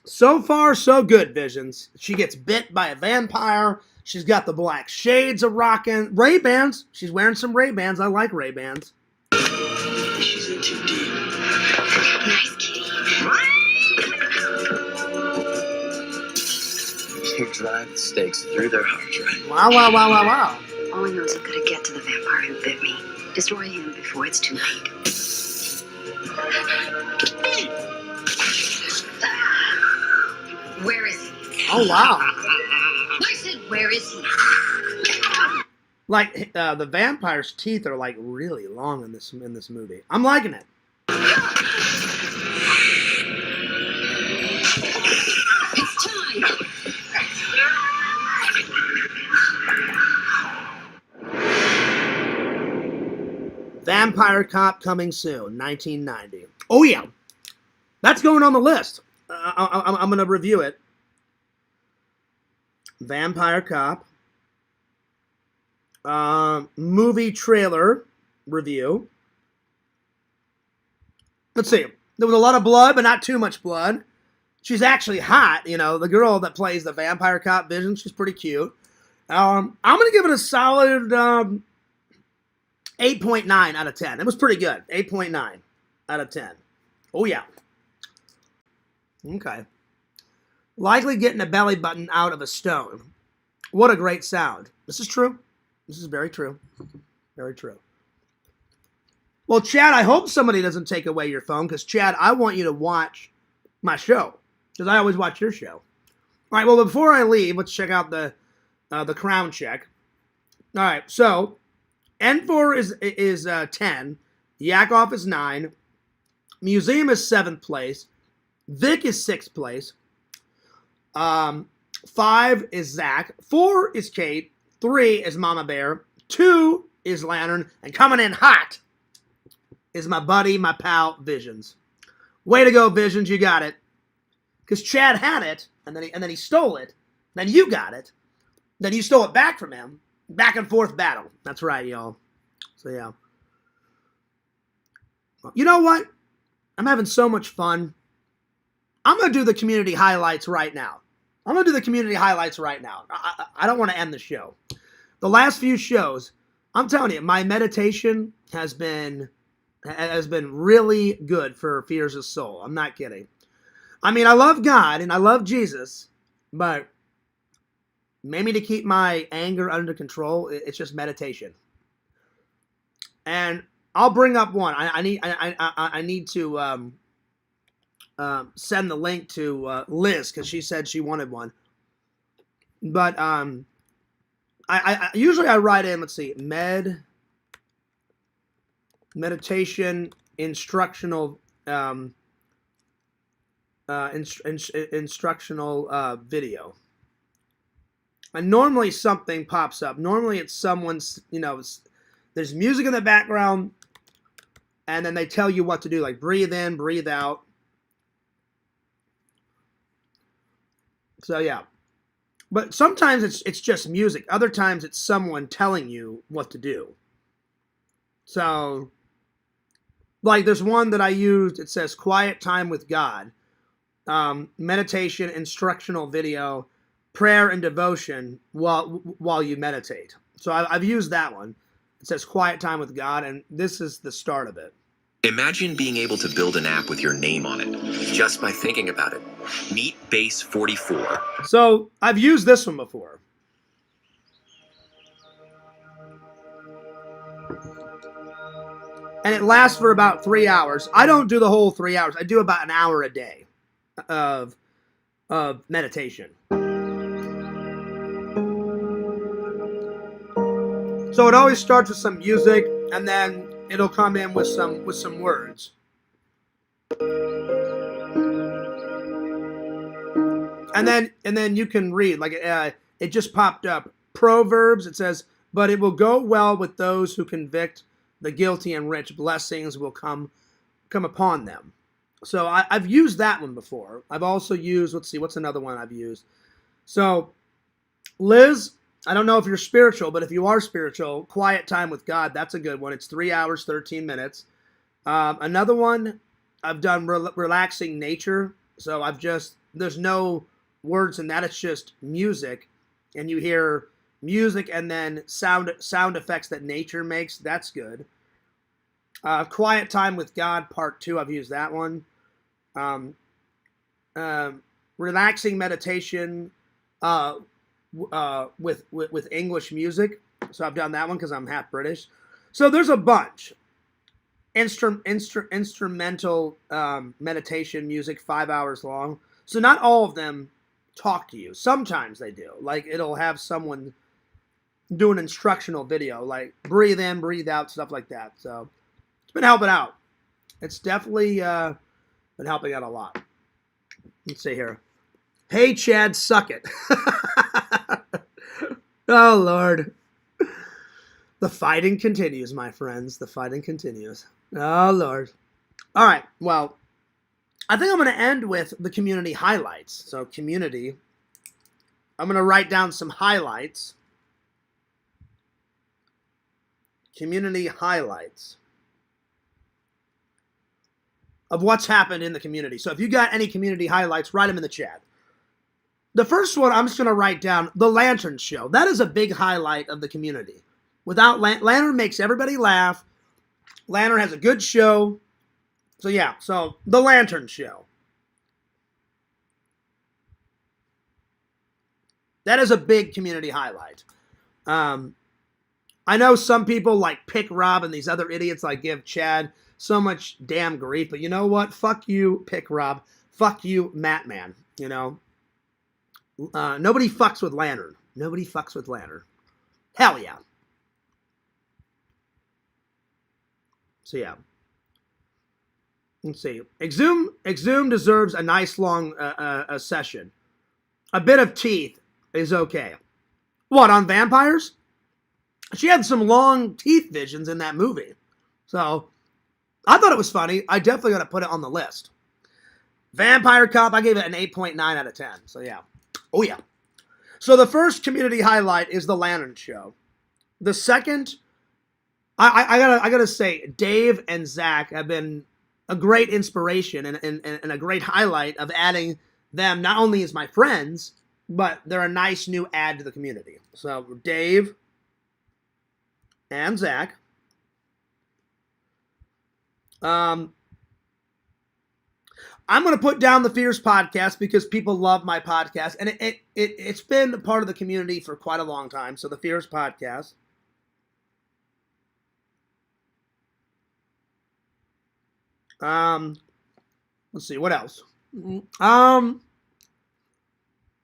So far, so good, Visions. She gets bit by a vampire. She's got the black shades of rocking. Ray-Bans. She's wearing some Ray-Bans. I like Ray-Bans. She's in too deep. Nice kitty. You drive the stakes through their hearts, right? Wow, wow, wow, wow, wow. All I know is I've got to get to the vampire who bit me. Destroy him before it's too late. Where is he? Oh, wow. I said, where is he? Like, the vampire's teeth are, like, really long in this movie. I'm liking it. It's time. Vampire Cop coming soon, 1990. Oh, yeah. That's going on the list. I'm going to review it. Vampire Cop. Movie trailer review. Let's see. There was a lot of blood, but not too much blood. She's actually hot, you know. The girl that plays the Vampire Cop Vision, she's pretty cute. I'm going to give it a solid 8.9 out of 10. It was pretty good. 8.9 out of 10. Oh, yeah. Okay. Likely getting a belly button out of a stone. What a great sound. This is true. This is very true. Very true. Well, Chad, I hope somebody doesn't take away your phone, because, Chad, I want you to watch my show, because I always watch your show. All right, well, before I leave, let's check out the crown check. All right, so N4 is 10. Yakov is 9. Museum is 7th place. Vic is 6th place. 5 is Zach. 4 is Kate. 3 is Mama Bear. 2 is Lantern. And coming in hot is my buddy, my pal, Visions. Way to go, Visions. You got it. Because Chad had it, and then he stole it. Then you got it. Then you stole it back from him. Back and forth battle. That's right, y'all. So, yeah. You know what? I'm having so much fun. I'm going to do the community highlights right now. I don't want to end the show. The last few shows, I'm telling you, my meditation has been really good for Fears of Soul. I'm not kidding. I mean, I love God and I love Jesus, but maybe to keep my anger under control, it's just meditation. And I'll bring up one. I need to send the link to Liz because she said she wanted one. But I usually I write in. Let's see, meditation instructional instructional video. And normally something pops up. Normally it's someone's, there's music in the background, and then they tell you what to do, like breathe in, breathe out. So yeah. But sometimes it's just music. Other times it's someone telling you what to do. So, like there's one that I used. It says "Quiet Time with God," meditation instructional video, prayer and devotion while you meditate. So I've used that one. It says "Quiet Time with God," and this is the start of it. Imagine being able to build an app with your name on it, just by thinking about it. Meet Base 44. So, I've used this one before. And it lasts for about 3 hours. I don't do the whole 3 hours. I do about an hour a day of meditation. So it always starts with some music, and then it'll come in with some words. And then you can read, like it just popped up. Proverbs, it says, but it will go well with those who convict the guilty, and rich blessings will come upon them. So I've used that one before. I've also used, let's see, what's another one I've used? So Liz, I don't know if you're spiritual, but if you are spiritual, Quiet Time with God, that's a good one. It's 3 hours, 13 minutes. Another one, I've done relaxing nature. So there's no words in that. It's just music, and you hear music and then sound effects that nature makes. That's good. Quiet Time with God Part 2. I've used that one. Relaxing meditation with English music. So I've done that one because I'm half British. So there's a bunch. Instrumental meditation music, 5 hours long. So not all of them talk to you. Sometimes they do. Like it'll have someone do an instructional video, like breathe in, breathe out, stuff like that. So it's been helping out. It's definitely been helping out a lot. Let's see here. Hey, Chad, suck it. Oh, Lord. The fighting continues, my friends. The fighting continues. Oh, Lord. All right. Well, I think I'm going to end with the community highlights. So, community. I'm going to write down some highlights. Community highlights of what's happened in the community. So, if you got any community highlights, write them in the chat. The first one, I'm just going to write down the Lantern Show. That is a big highlight of the community. Without Lantern makes everybody laugh. Lantern has a good show. So yeah, so the Lantern Show. That is a big community highlight. I know some people like Pick Rob and these other idiots like give Chad so much damn grief, but you know what? Fuck you, Pick Rob. Fuck you, Matt Man. You know? Nobody fucks with Lantern. Nobody fucks with Lantern. Hell yeah. So yeah. Let's see. Exhume deserves a nice long session. A bit of teeth is okay. What, on vampires? She had some long teeth visions in that movie. So, I thought it was funny. I definitely got to put it on the list. Vampire Cop, I gave it an 8.9 out of 10. So yeah. Oh yeah. So the first community highlight is the Lantern Show. The second, I gotta say, Dave and Zach have been a great inspiration and a great highlight of adding them not only as my friends, but they're a nice new add to the community. So Dave and Zach. I'm going to put down the Fierce podcast because people love my podcast, and it's been a part of the community for quite a long time. So the Fierce podcast. Let's see what else.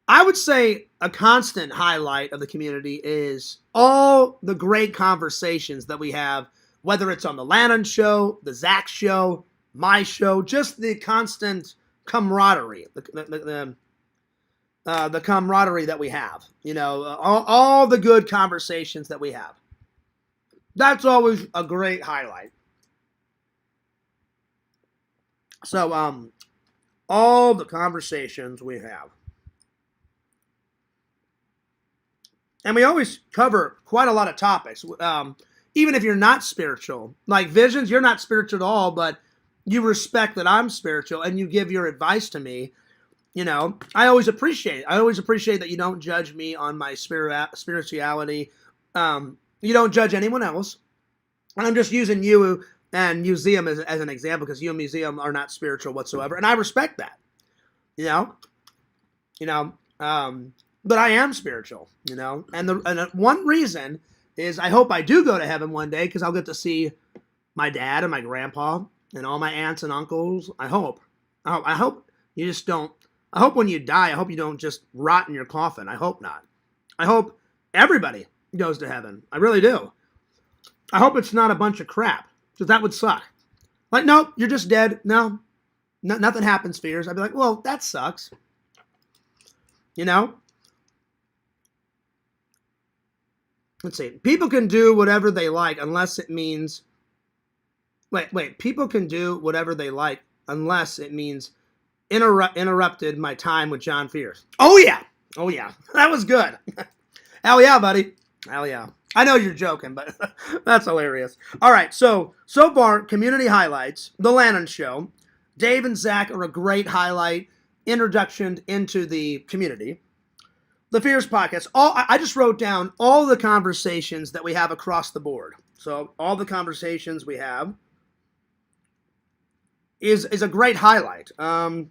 I would say a constant highlight of the community is all the great conversations that we have, whether it's on the Lannon show, the Zach show, my show, just the constant camaraderie, the camaraderie that we have, all the good conversations that we have. That's always a great highlight. So, all the conversations we have. And we always cover quite a lot of topics. Even if you're not spiritual, like Visions, you're not spiritual at all, but you respect that I'm spiritual and you give your advice to me. I always appreciate it. I always appreciate that you don't judge me on my spirituality. You don't judge anyone else. And I'm just using you and Museum as an example because you and Museum are not spiritual whatsoever. And I respect that, but I am spiritual, and one reason is I hope I do go to heaven one day because I'll get to see my dad and my grandpa and all my aunts and uncles. I hope you just don't. I hope when you die, I hope you don't just rot in your coffin. I hope not. I hope everybody goes to heaven. I really do. I hope it's not a bunch of crap because that would suck. Like, nope, you're just dead. No, nothing happens, Fears. I'd be like, well, that sucks. Let's see. People can do whatever they like unless it means... Wait. People can do whatever they like unless it means interrupted my time with John Fierce. Oh, yeah. That was good. Hell yeah, buddy. Hell yeah. I know you're joking, but that's hilarious. All right, so far, community highlights, The Lannon Show. Dave and Zach are a great highlight, introduction into the community. The Fierce podcast. I just wrote down all the conversations that we have across the board. So all the conversations we have is a great highlight. I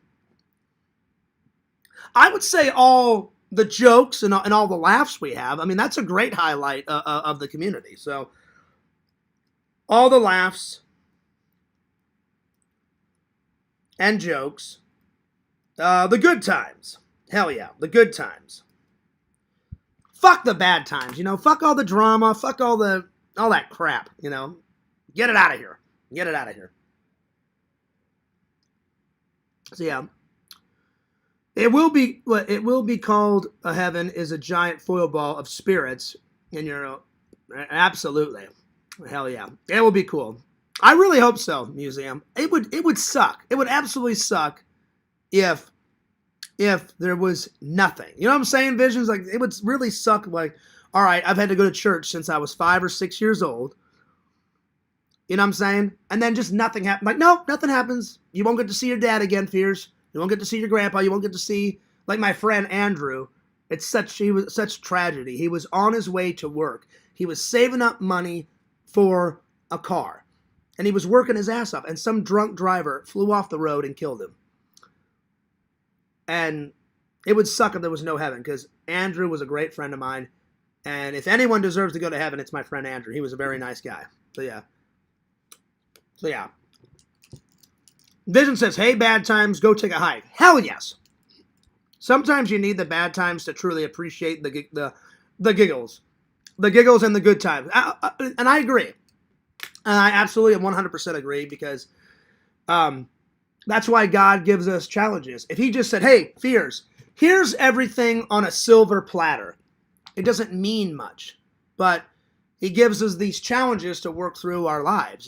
would say all the jokes and all the laughs we have. I mean, that's a great highlight of the community. So all the laughs and jokes. The good times. Hell yeah, the good times. Fuck the bad times, fuck all the drama, fuck all that crap, Get it out of here. Get it out of here. So yeah. It will be called a heaven is a giant foil ball of spirits, and absolutely. Hell yeah. It will be cool. I really hope so, Museum. It would suck. It would absolutely suck if there was nothing. You know what I'm saying, Visions? Like, it would really suck. Like, all right, I've had to go to church since I was 5 or 6 years old. You know what I'm saying? And then just nothing happens. Like, no, nothing happens. You won't get to see your dad again, Fierce. You won't get to see your grandpa. You won't get to see, like my friend Andrew. He was such tragedy. He was on his way to work. He was saving up money for a car. And he was working his ass off. And some drunk driver flew off the road and killed him. And it would suck if there was no heaven, because Andrew was a great friend of mine. And if anyone deserves to go to heaven, it's my friend Andrew. He was a very nice guy. So yeah. Vision says, hey, bad times, go take a hike. Hell yes. Sometimes you need the bad times to truly appreciate the giggles. The giggles and the good times. And I agree. And I absolutely 100% agree, because that's why God gives us challenges. If he just said, hey, Fears, here's everything on a silver platter, it doesn't mean much. But he gives us these challenges to work through our lives,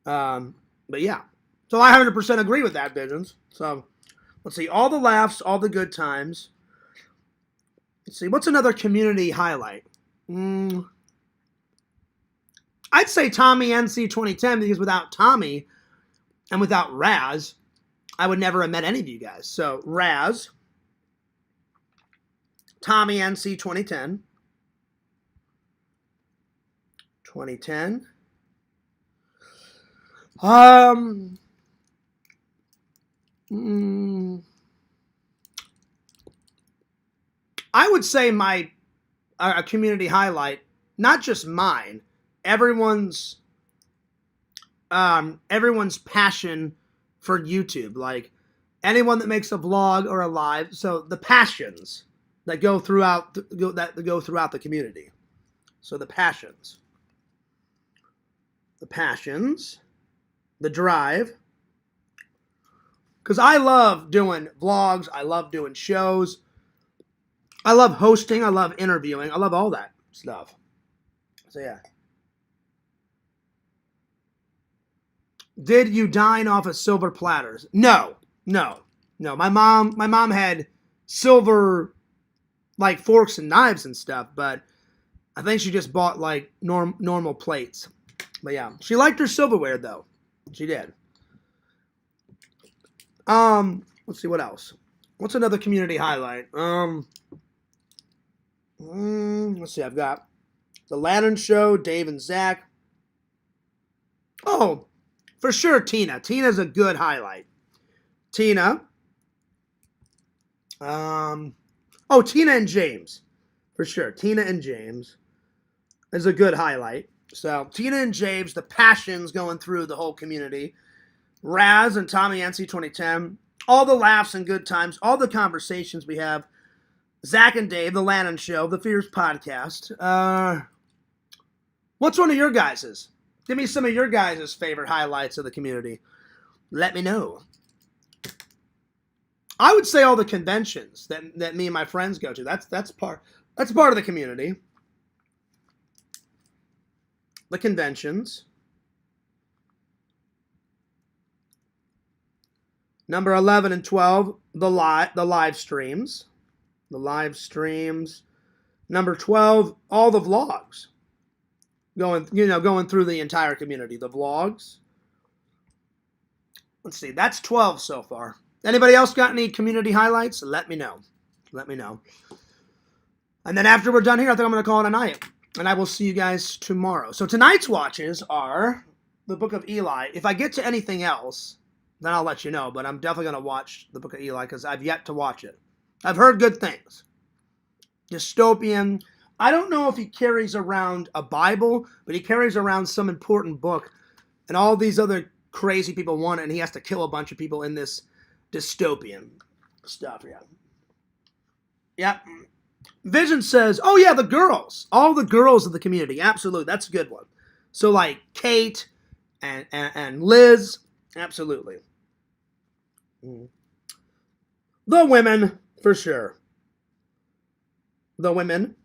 But yeah. So I 100% agree with that, Visions. So let's see. All the laughs, all the good times. Let's see. What's another community highlight? I'd say Tommy NC 2010, because without Tommy and without Raz, I would never have met any of you guys. So Raz, Tommy NC 2010. I would say my a community highlight, not just mine, everyone's passion for YouTube. Like anyone that makes a vlog or a live, so the passions that go throughout the community. So the passions, the drive. Because I love doing vlogs, I love doing shows, I love hosting, I love interviewing, I love all that stuff. So yeah. Did you dine off of silver platters? No. My mom had silver like forks and knives and stuff, but I think she just bought like normal plates. But yeah, she liked her silverware though. She did. Let's see what else. What's another community highlight? Let's see. I've got the Lannan Show, Dave and Zach. Oh, for sure, Tina. Tina's a good highlight. Tina. Tina and James. For sure. Tina and James is a good highlight. So, Tina and James, the passions going through the whole community. Raz and Tommy NC 2010. All the laughs and good times. All the conversations we have. Zach and Dave, the Lannan Show, the Fierce Podcast. What's one of your guys's? Give me some of your guys' favorite highlights of the community. Let me know. I would say all the conventions that me and my friends go to. That's part of the community. The conventions. Number 11 and 12, the live streams. The live streams. Number 12, all the vlogs. Going through the entire community. The vlogs. Let's see. That's 12 so far. Anybody else got any community highlights? Let me know. And then after we're done here, I think I'm going to call it a night. And I will see you guys tomorrow. So tonight's watches are the Book of Eli. If I get to anything else, then I'll let you know. But I'm definitely going to watch the Book of Eli because I've yet to watch it. I've heard good things. Dystopian. I don't know if he carries around a Bible, but he carries around some important book. And all these other crazy people want it, and he has to kill a bunch of people in this dystopian stuff. Yeah. Yep. Vision says, oh yeah, the girls. All the girls of the community. Absolutely. That's a good one. So like Kate and Liz. Absolutely. The women, for sure. The women.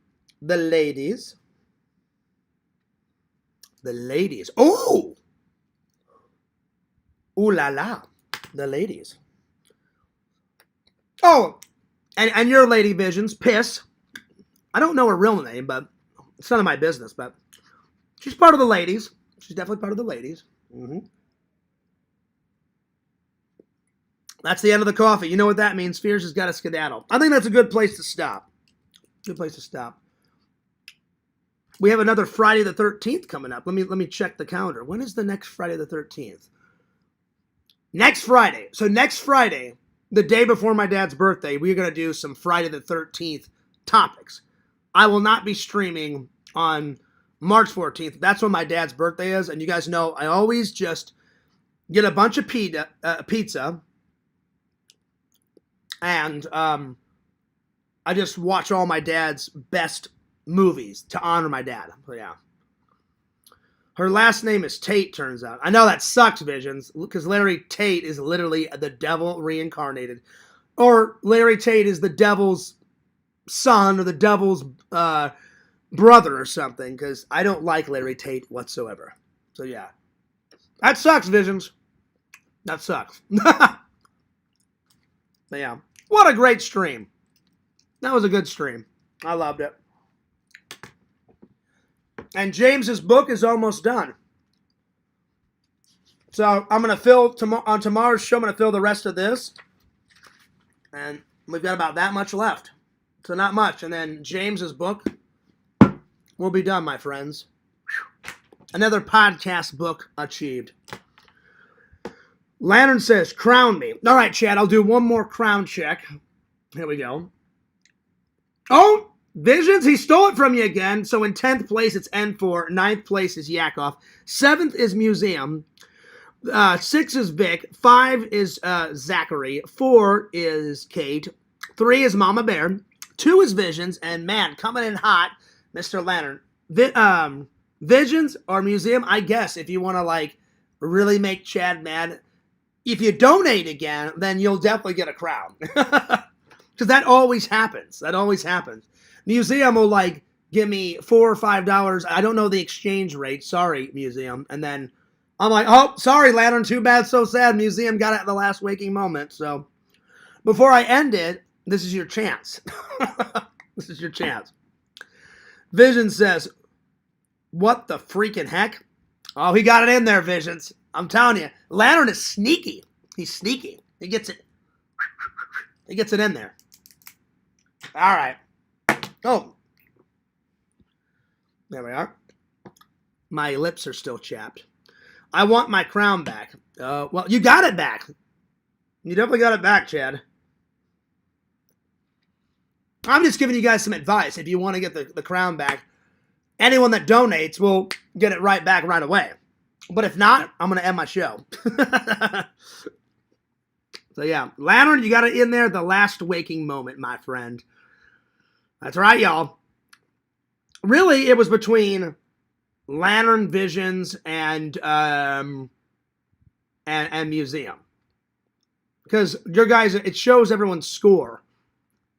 The ladies. The ladies. Oh! Ooh la la. The ladies. Oh! And your lady Visions, Piss. I don't know her real name, but it's none of my business, but she's part of the ladies. She's definitely part of the ladies. That's the end of the coffee. You know what that means. Fears has got a skedaddle. I think that's a good place to stop. Good place to stop. We have another Friday the 13th coming up. Let me check the calendar. When is the next Friday the 13th? Next Friday. So next Friday, the day before my dad's birthday, we're going to do some Friday the 13th topics. I will not be streaming on March 14th. That's when my dad's birthday is. And you guys know I always just get a bunch of pizza and I just watch all my dad's best movies to honor my dad. So yeah. Her last name is Tate, turns out. I know that sucks, Visions, because Larry Tate is literally the devil reincarnated. Or Larry Tate is the devil's son or the devil's brother or something, because I don't like Larry Tate whatsoever. So yeah. That sucks, Visions. That sucks. But yeah. What a great stream. That was a good stream. I loved it. And James's book is almost done. So I'm going to fill, on tomorrow's show, I'm going to fill the rest of this. And we've got about that much left. So not much. And then James's book will be done, my friends. Another podcast book achieved. Lantern says, crown me. All right, Chad, I'll do one more crown check. Here we go. Oh, Visions, he stole it from you again. So in 10th place, it's N4. 9th place is Yakov. 7th is Museum. 6 is Vic. 5 is Zachary. 4 is Kate. 3 is Mama Bear. 2 is Visions. And man, coming in hot, Mr. Lantern. Visions or Museum, I guess, if you want to like really make Chad mad. If you donate again, then you'll definitely get a crown. Because that always happens. That always happens. Museum will like give me $4 or $5. I don't know the exchange rate. Sorry, Museum. And then I'm like, oh, sorry, Lantern. Too bad, so sad. Museum got it at the last waking moment. So before I end it, this is your chance. This is your chance. Vision says, what the freaking heck? Oh, he got it in there, Visions. I'm telling you, Lantern is sneaky. He's sneaky. He gets it. He gets it in there. All right. Oh. There we are. My lips are still chapped. I want my crown back. Well, you got it back. You definitely got it back, Chad. I'm just giving you guys some advice. If you want to get the crown back, anyone that donates will get it right back right away. But if not, I'm going to end my show. So yeah, Lantern, you got it in there. The last waking moment, my friend. That's right, y'all. Really, it was between Lantern, Visions, and Museum. Because your guys, it shows everyone's score.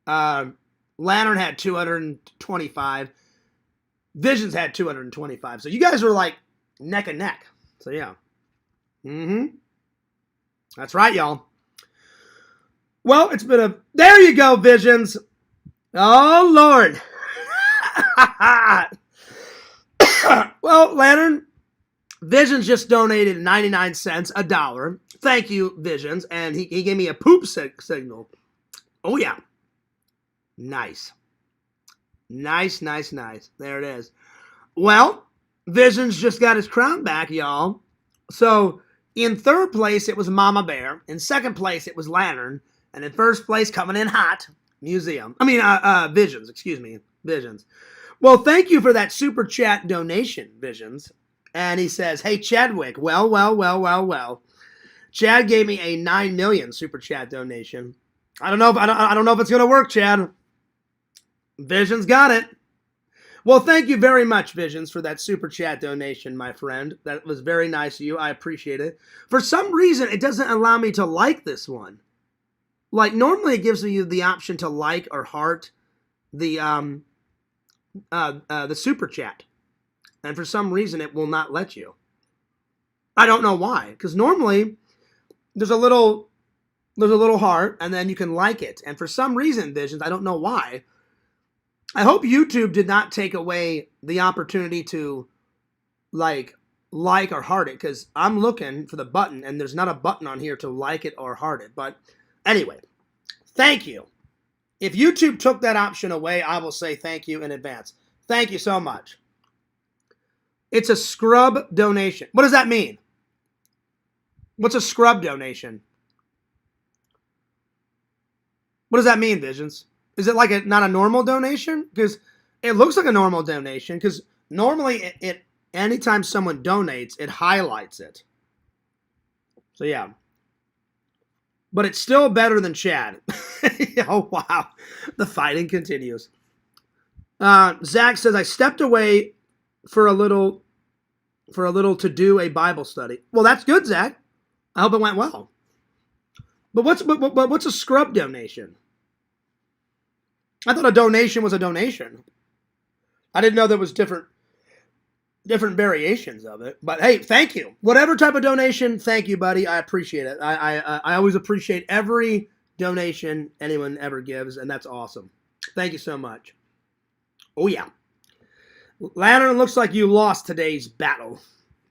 Lantern had 225. Visions had 225. So you guys were like neck and neck. So yeah. That's right, y'all. Well, it's been a... There you go, Visions. Oh, Lord. Well, Lantern, Visions just donated 99 cents, $1. Thank you, Visions. And he gave me a poop signal. Oh, yeah. Nice. Nice, nice, nice. There it is. Well, Visions just got his crown back, y'all. So, in 3rd place, it was Mama Bear. In 2nd place, it was Lantern. And in 1st place, coming in hot, Museum. Visions, excuse me. Visions. Well, thank you for that super chat donation, Visions. And he says, hey, Chadwick, well. Chad gave me a 9 million super chat donation. I don't know if it's going to work, Chad. Visions got it. Well, thank you very much, Visions, for that super chat donation, my friend. That was very nice of you. I appreciate it. For some reason, it doesn't allow me to like this one. Like, normally it gives you the option to like or heart the super chat. And for some reason, it will not let you. I don't know why. Because normally, there's a little heart, and then you can like it. And for some reason, Visions, I don't know why. I hope YouTube did not take away the opportunity to like or heart it, because I'm looking for the button, and there's not a button on here to like it or heart it. But anyway, thank you. If YouTube took that option away, I will say thank you in advance. Thank you so much. It's a scrub donation. What does that mean? What's a scrub donation? What does that mean, Visions? Is it like not a normal donation? Because it looks like a normal donation. Because normally, anytime someone donates, it highlights it. So yeah. But it's still better than Chad. Oh, wow. The fighting continues. Zach says, I stepped away for a little to do a Bible study. Well, that's good, Zach. I hope it went well. But what's a scrub donation? I thought a donation was a donation. I didn't know there was different variations of it. But hey, thank you. Whatever type of donation, thank you, buddy. I appreciate it. I always appreciate every donation anyone ever gives, and that's awesome. Thank you so much. Oh, yeah. Lantern, looks like you lost today's battle.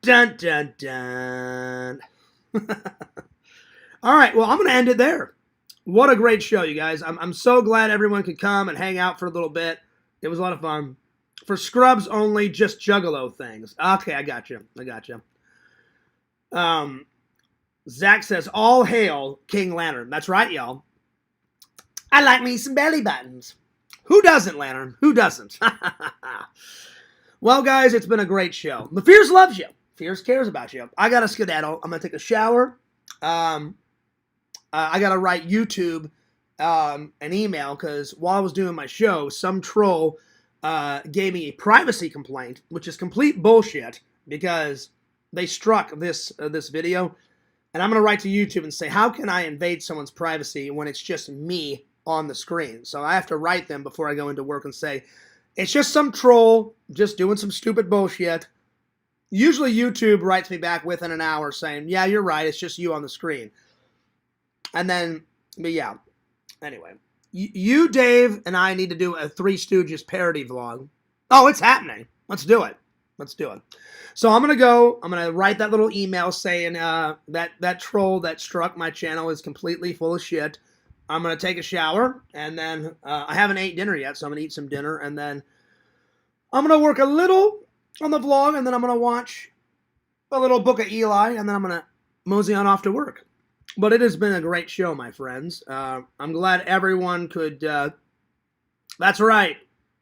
Dun, dun, dun. All right, well, I'm going to end it there. What a great show, you guys. I'm so glad everyone could come and hang out for a little bit. It was a lot of fun. For scrubs only, just juggalo things. Okay, I got you. Zach says, all hail King Lantern. That's right, y'all. I like me some belly buttons. Who doesn't, Lantern? Who doesn't? Well, guys, it's been a great show. The Fierce loves you. Fierce cares about you. I got to skedaddle. I'm going to take a shower. I got to write YouTube an email because while I was doing my show, some troll gave me a privacy complaint, which is complete bullshit because they struck this video. And I'm going to write to YouTube and say, how can I invade someone's privacy when it's just me on the screen? So I have to write them before I go into work and say, it's just some troll just doing some stupid bullshit. Usually YouTube writes me back within an hour saying, yeah, you're right, it's just you on the screen. And then, but yeah. Anyway, you, Dave, and I need to do a Three Stooges parody vlog. Oh, it's happening. Let's do it. Let's do it. So I'm going to write that little email saying that troll that struck my channel is completely full of shit. I'm going to take a shower, and then I haven't ate dinner yet, so I'm going to eat some dinner, and then I'm going to work a little on the vlog, and then I'm going to watch a little book of Eli, and then I'm going to mosey on off to work. But it has been a great show, my friends. I'm glad everyone could... that's right.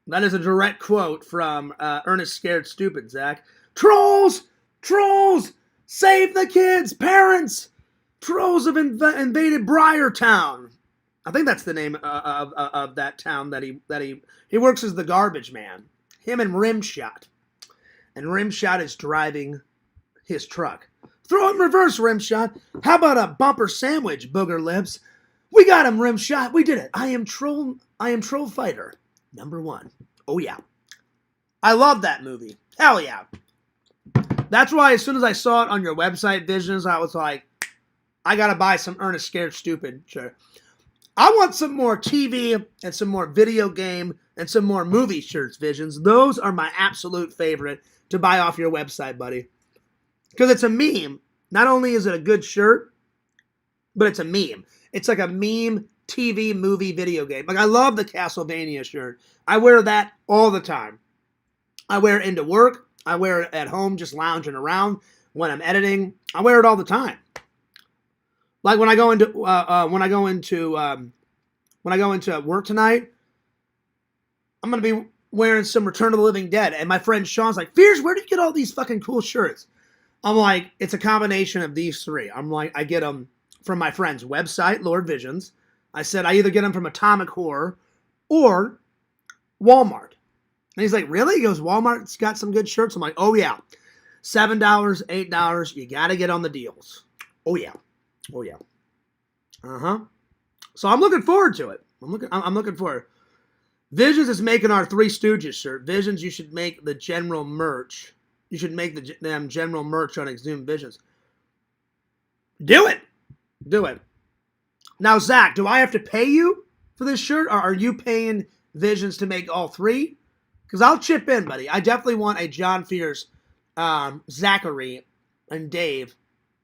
That is a direct quote from Ernest Scared Stupid, Zach. Trolls! Trolls! Save the kids! Parents! Trolls have invaded Briartown. I think that's the name of that town that he works as the garbage man. Him and Rimshot. And Rimshot is driving his truck. Throw it in reverse, Rimshot. How about a bumper sandwich, Booger Lips? We got him, Rimshot. We did it. I am Troll Fighter #1. Oh, yeah. I love that movie. Hell yeah. That's why as soon as I saw it on your website, Visions, I was like, I got to buy some Ernest Scared Stupid shirt. I want some more TV and some more video game and some more movie shirts, Visions. Those are my absolute favorite to buy off your website, buddy. Because it's a meme. Not only is it a good shirt, but it's a meme. It's like a meme TV, movie, video game. Like, I love the Castlevania shirt. I wear that all the time. I wear it into work. I wear it at home just lounging around when I'm editing. I wear it all the time. Like when I go into work tonight, I'm gonna be wearing some Return of the Living Dead, and my friend Sean's like, "Fears, where do you get all these fucking cool shirts?" I'm like, it's a combination of these three. I'm like, I get them from my friend's website, Lord Visions. I said I either get them from Atomic Horror or Walmart. And he's like, really? He goes, Walmart's got some good shirts. I'm like, oh yeah, $7, $8. You got to get on the deals. Oh yeah. Oh yeah. So I'm looking forward to it. I'm looking forward. Visions is making our Three Stooges shirt. Visions, you should make the general merch. You should make them general merch on Exhumed Visions. Do it. Do it. Now, Zach, do I have to pay you for this shirt, or are you paying Visions to make all three? Because I'll chip in, buddy. I definitely want a John Fierce, Zachary, and Dave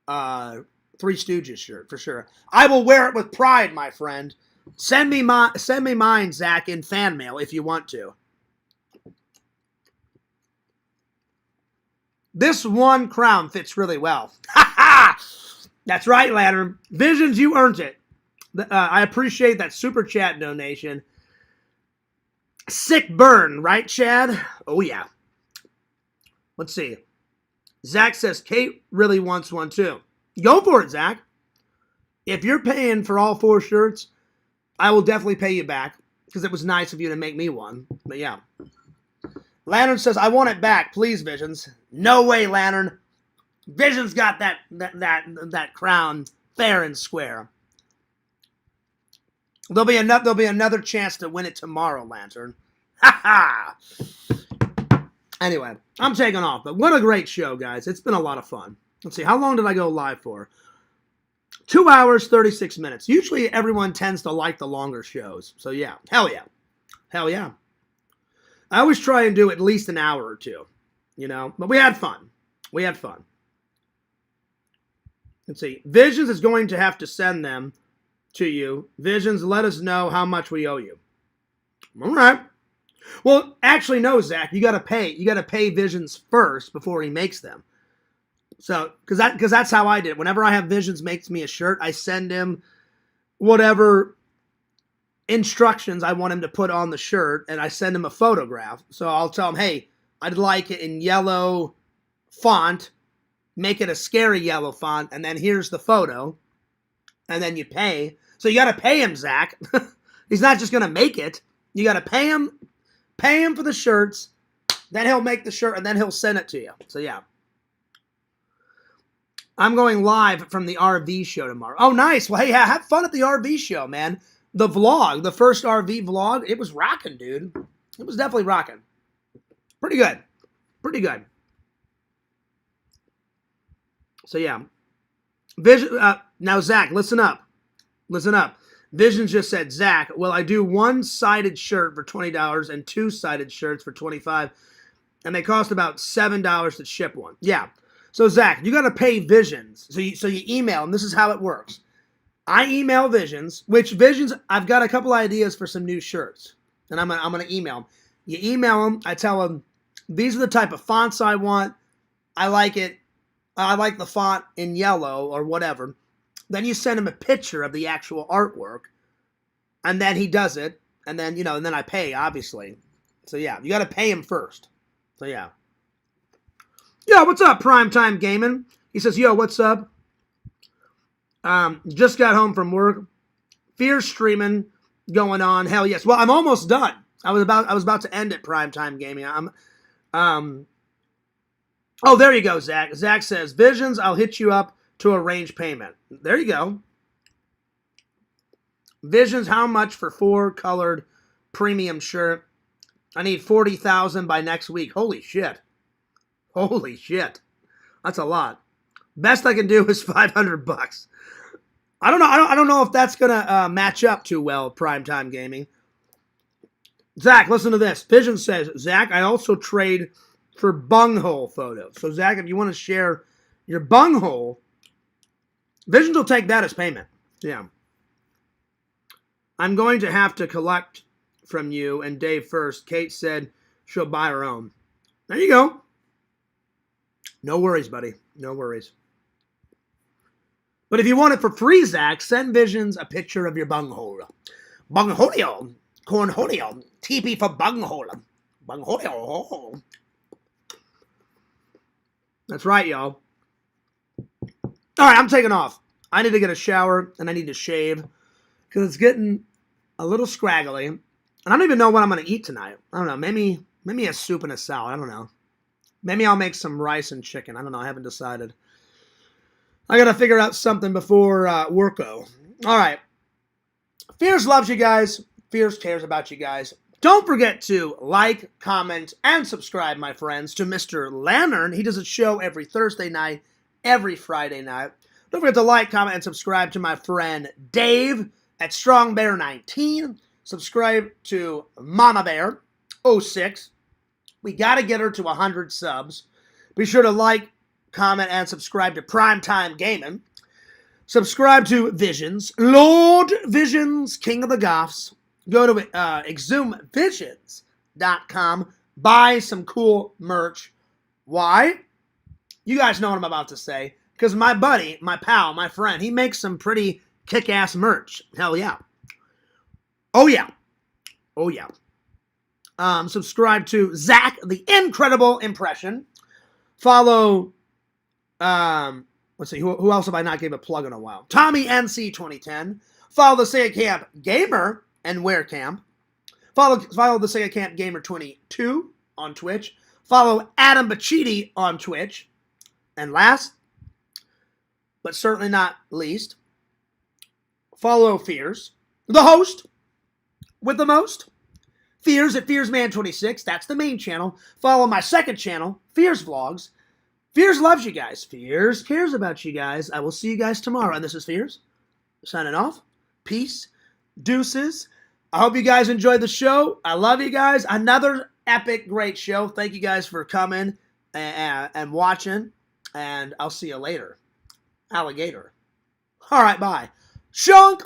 Three Stooges shirt for sure. I will wear it with pride, my friend. Send me mine, Zach, in fan mail if you want to. This one crown fits really well. Ha ha! That's right, Lantern. Visions, you earned it. I appreciate that super chat donation. Sick burn, right, Chad? Oh, yeah. Let's see. Zach says Kate really wants one, too. Go for it, Zach. If you're paying for all 4 shirts, I will definitely pay you back because it was nice of you to make me one. But, yeah. Lantern says, I want it back. Please, Visions. No way, Lantern. Visions got that crown fair and square. There'll be another chance to win it tomorrow, Lantern. Ha ha! Anyway, I'm taking off, but what a great show, guys. It's been a lot of fun. Let's see, how long did I go live for? 2 hours, 36 minutes. Usually everyone tends to like the longer shows. So yeah, hell yeah. Hell yeah. I always try and do at least an hour or two, you know, but we had fun. We had fun. Let's see. Visions is going to have to send them to you. Visions, let us know how much we owe you. All right. Well, actually, no, Zach. You got to pay. You got to pay Visions first before he makes them. So, because that's how I did it. Whenever I have Visions makes me a shirt, I send him whatever instructions I want him to put on the shirt, and I send him a photograph. So I'll tell him, hey, I'd like it in yellow font, make it a scary yellow font, and then here's the photo, and then you pay. So you got to pay him, Zach. He's not just going to make it. You got to pay him for the shirts, then he'll make the shirt, and then he'll send it to you. So yeah. I'm going live from the RV show tomorrow. Oh, nice. Well, hey, have fun at the RV show, man. The vlog, the first RV vlog, it was rocking, dude. It was definitely rocking. Pretty good. Pretty good. So, yeah. Now, Zach, listen up. Listen up. Visions just said, Zach, will I do one-sided shirt for $20 and two-sided shirts for $25? And they cost about $7 to ship one. Yeah. So, Zach, you got to pay Visions. So you email them. This is how it works. I email Visions, which Visions, I've got a couple ideas for some new shirts. And I'm going to email them. You email them. I tell them, these are the type of fonts I want. I like it. I like the font in yellow or whatever. Then you send him a picture of the actual artwork. And then he does it. And then, and then I pay, obviously. So, yeah, you got to pay him first. So, yeah. Yo, what's up, Primetime Gaming? He says, yo, what's up? Just got home from work. Fierce streaming going on. Hell yes. Well, I'm almost done. I was about to end it, Primetime Gaming. Oh, there you go, Zach. Zach says, Visions, I'll hit you up to arrange payment. There you go. Visions, how much for 4-colored premium shirt? I need 40,000 by next week. Holy shit. Holy shit. That's a lot. Best I can do is $500. I don't know. I don't know if that's gonna match up too well, Primetime Gaming. Zach, listen to this. Vision says, Zach, I also trade for bunghole photos. So, Zach, if you want to share your bunghole, Visions will take that as payment. Yeah. I'm going to have to collect from you and Dave first. Kate said she'll buy her own. There you go. No worries, buddy. No worries. But if you want it for free, Zach, send Visions a picture of your bunghole. Bungholio. Cornholio. TP for bunghole. Bungholio. That's right, y'all. All right, I'm taking off. I need to get a shower, and I need to shave, because it's getting a little scraggly. And I don't even know what I'm going to eat tonight. I don't know. Maybe a soup and a salad. I don't know. Maybe I'll make some rice and chicken. I don't know. I haven't decided. I got to figure out something before worko. All right. Fierce loves you guys. Fierce cares about you guys. Don't forget to like, comment, and subscribe, my friends, to Mr. Lantern. He does a show every Thursday night, every Friday night. Don't forget to like, comment, and subscribe to my friend Dave at Strong Bear 19. Subscribe to Mama Bear 06. We got to get her to 100 subs. Be sure to like, comment, and subscribe to Primetime Gaming. Subscribe to Visions. Lord Visions, King of the Goths. Go to exhumevisions.com. Buy some cool merch. Why? You guys know what I'm about to say. Because my buddy, my pal, my friend, he makes some pretty kick-ass merch. Hell yeah. Oh yeah. Oh yeah. Subscribe to Zach, the Incredible Impression. Follow, let's see, who else have I not gave a plug in a while? Tommy NC 2010. Follow the Sega Camp Gamer and Wear Camp. Follow the Sega Camp Gamer 22 on Twitch. Follow Adam Bachidi on Twitch. And last, but certainly not least, follow Fears, the host with the most. Fears at FearsMan26. That's the main channel. Follow my second channel, Fears Vlogs. Fears loves you guys. Fears cares about you guys. I will see you guys tomorrow. And this is Fears signing off. Peace. Deuces. I hope you guys enjoyed the show. I love you guys. Another epic, great show. Thank you guys for coming and watching. And I'll see you later. Alligator. All right, bye. Shunk.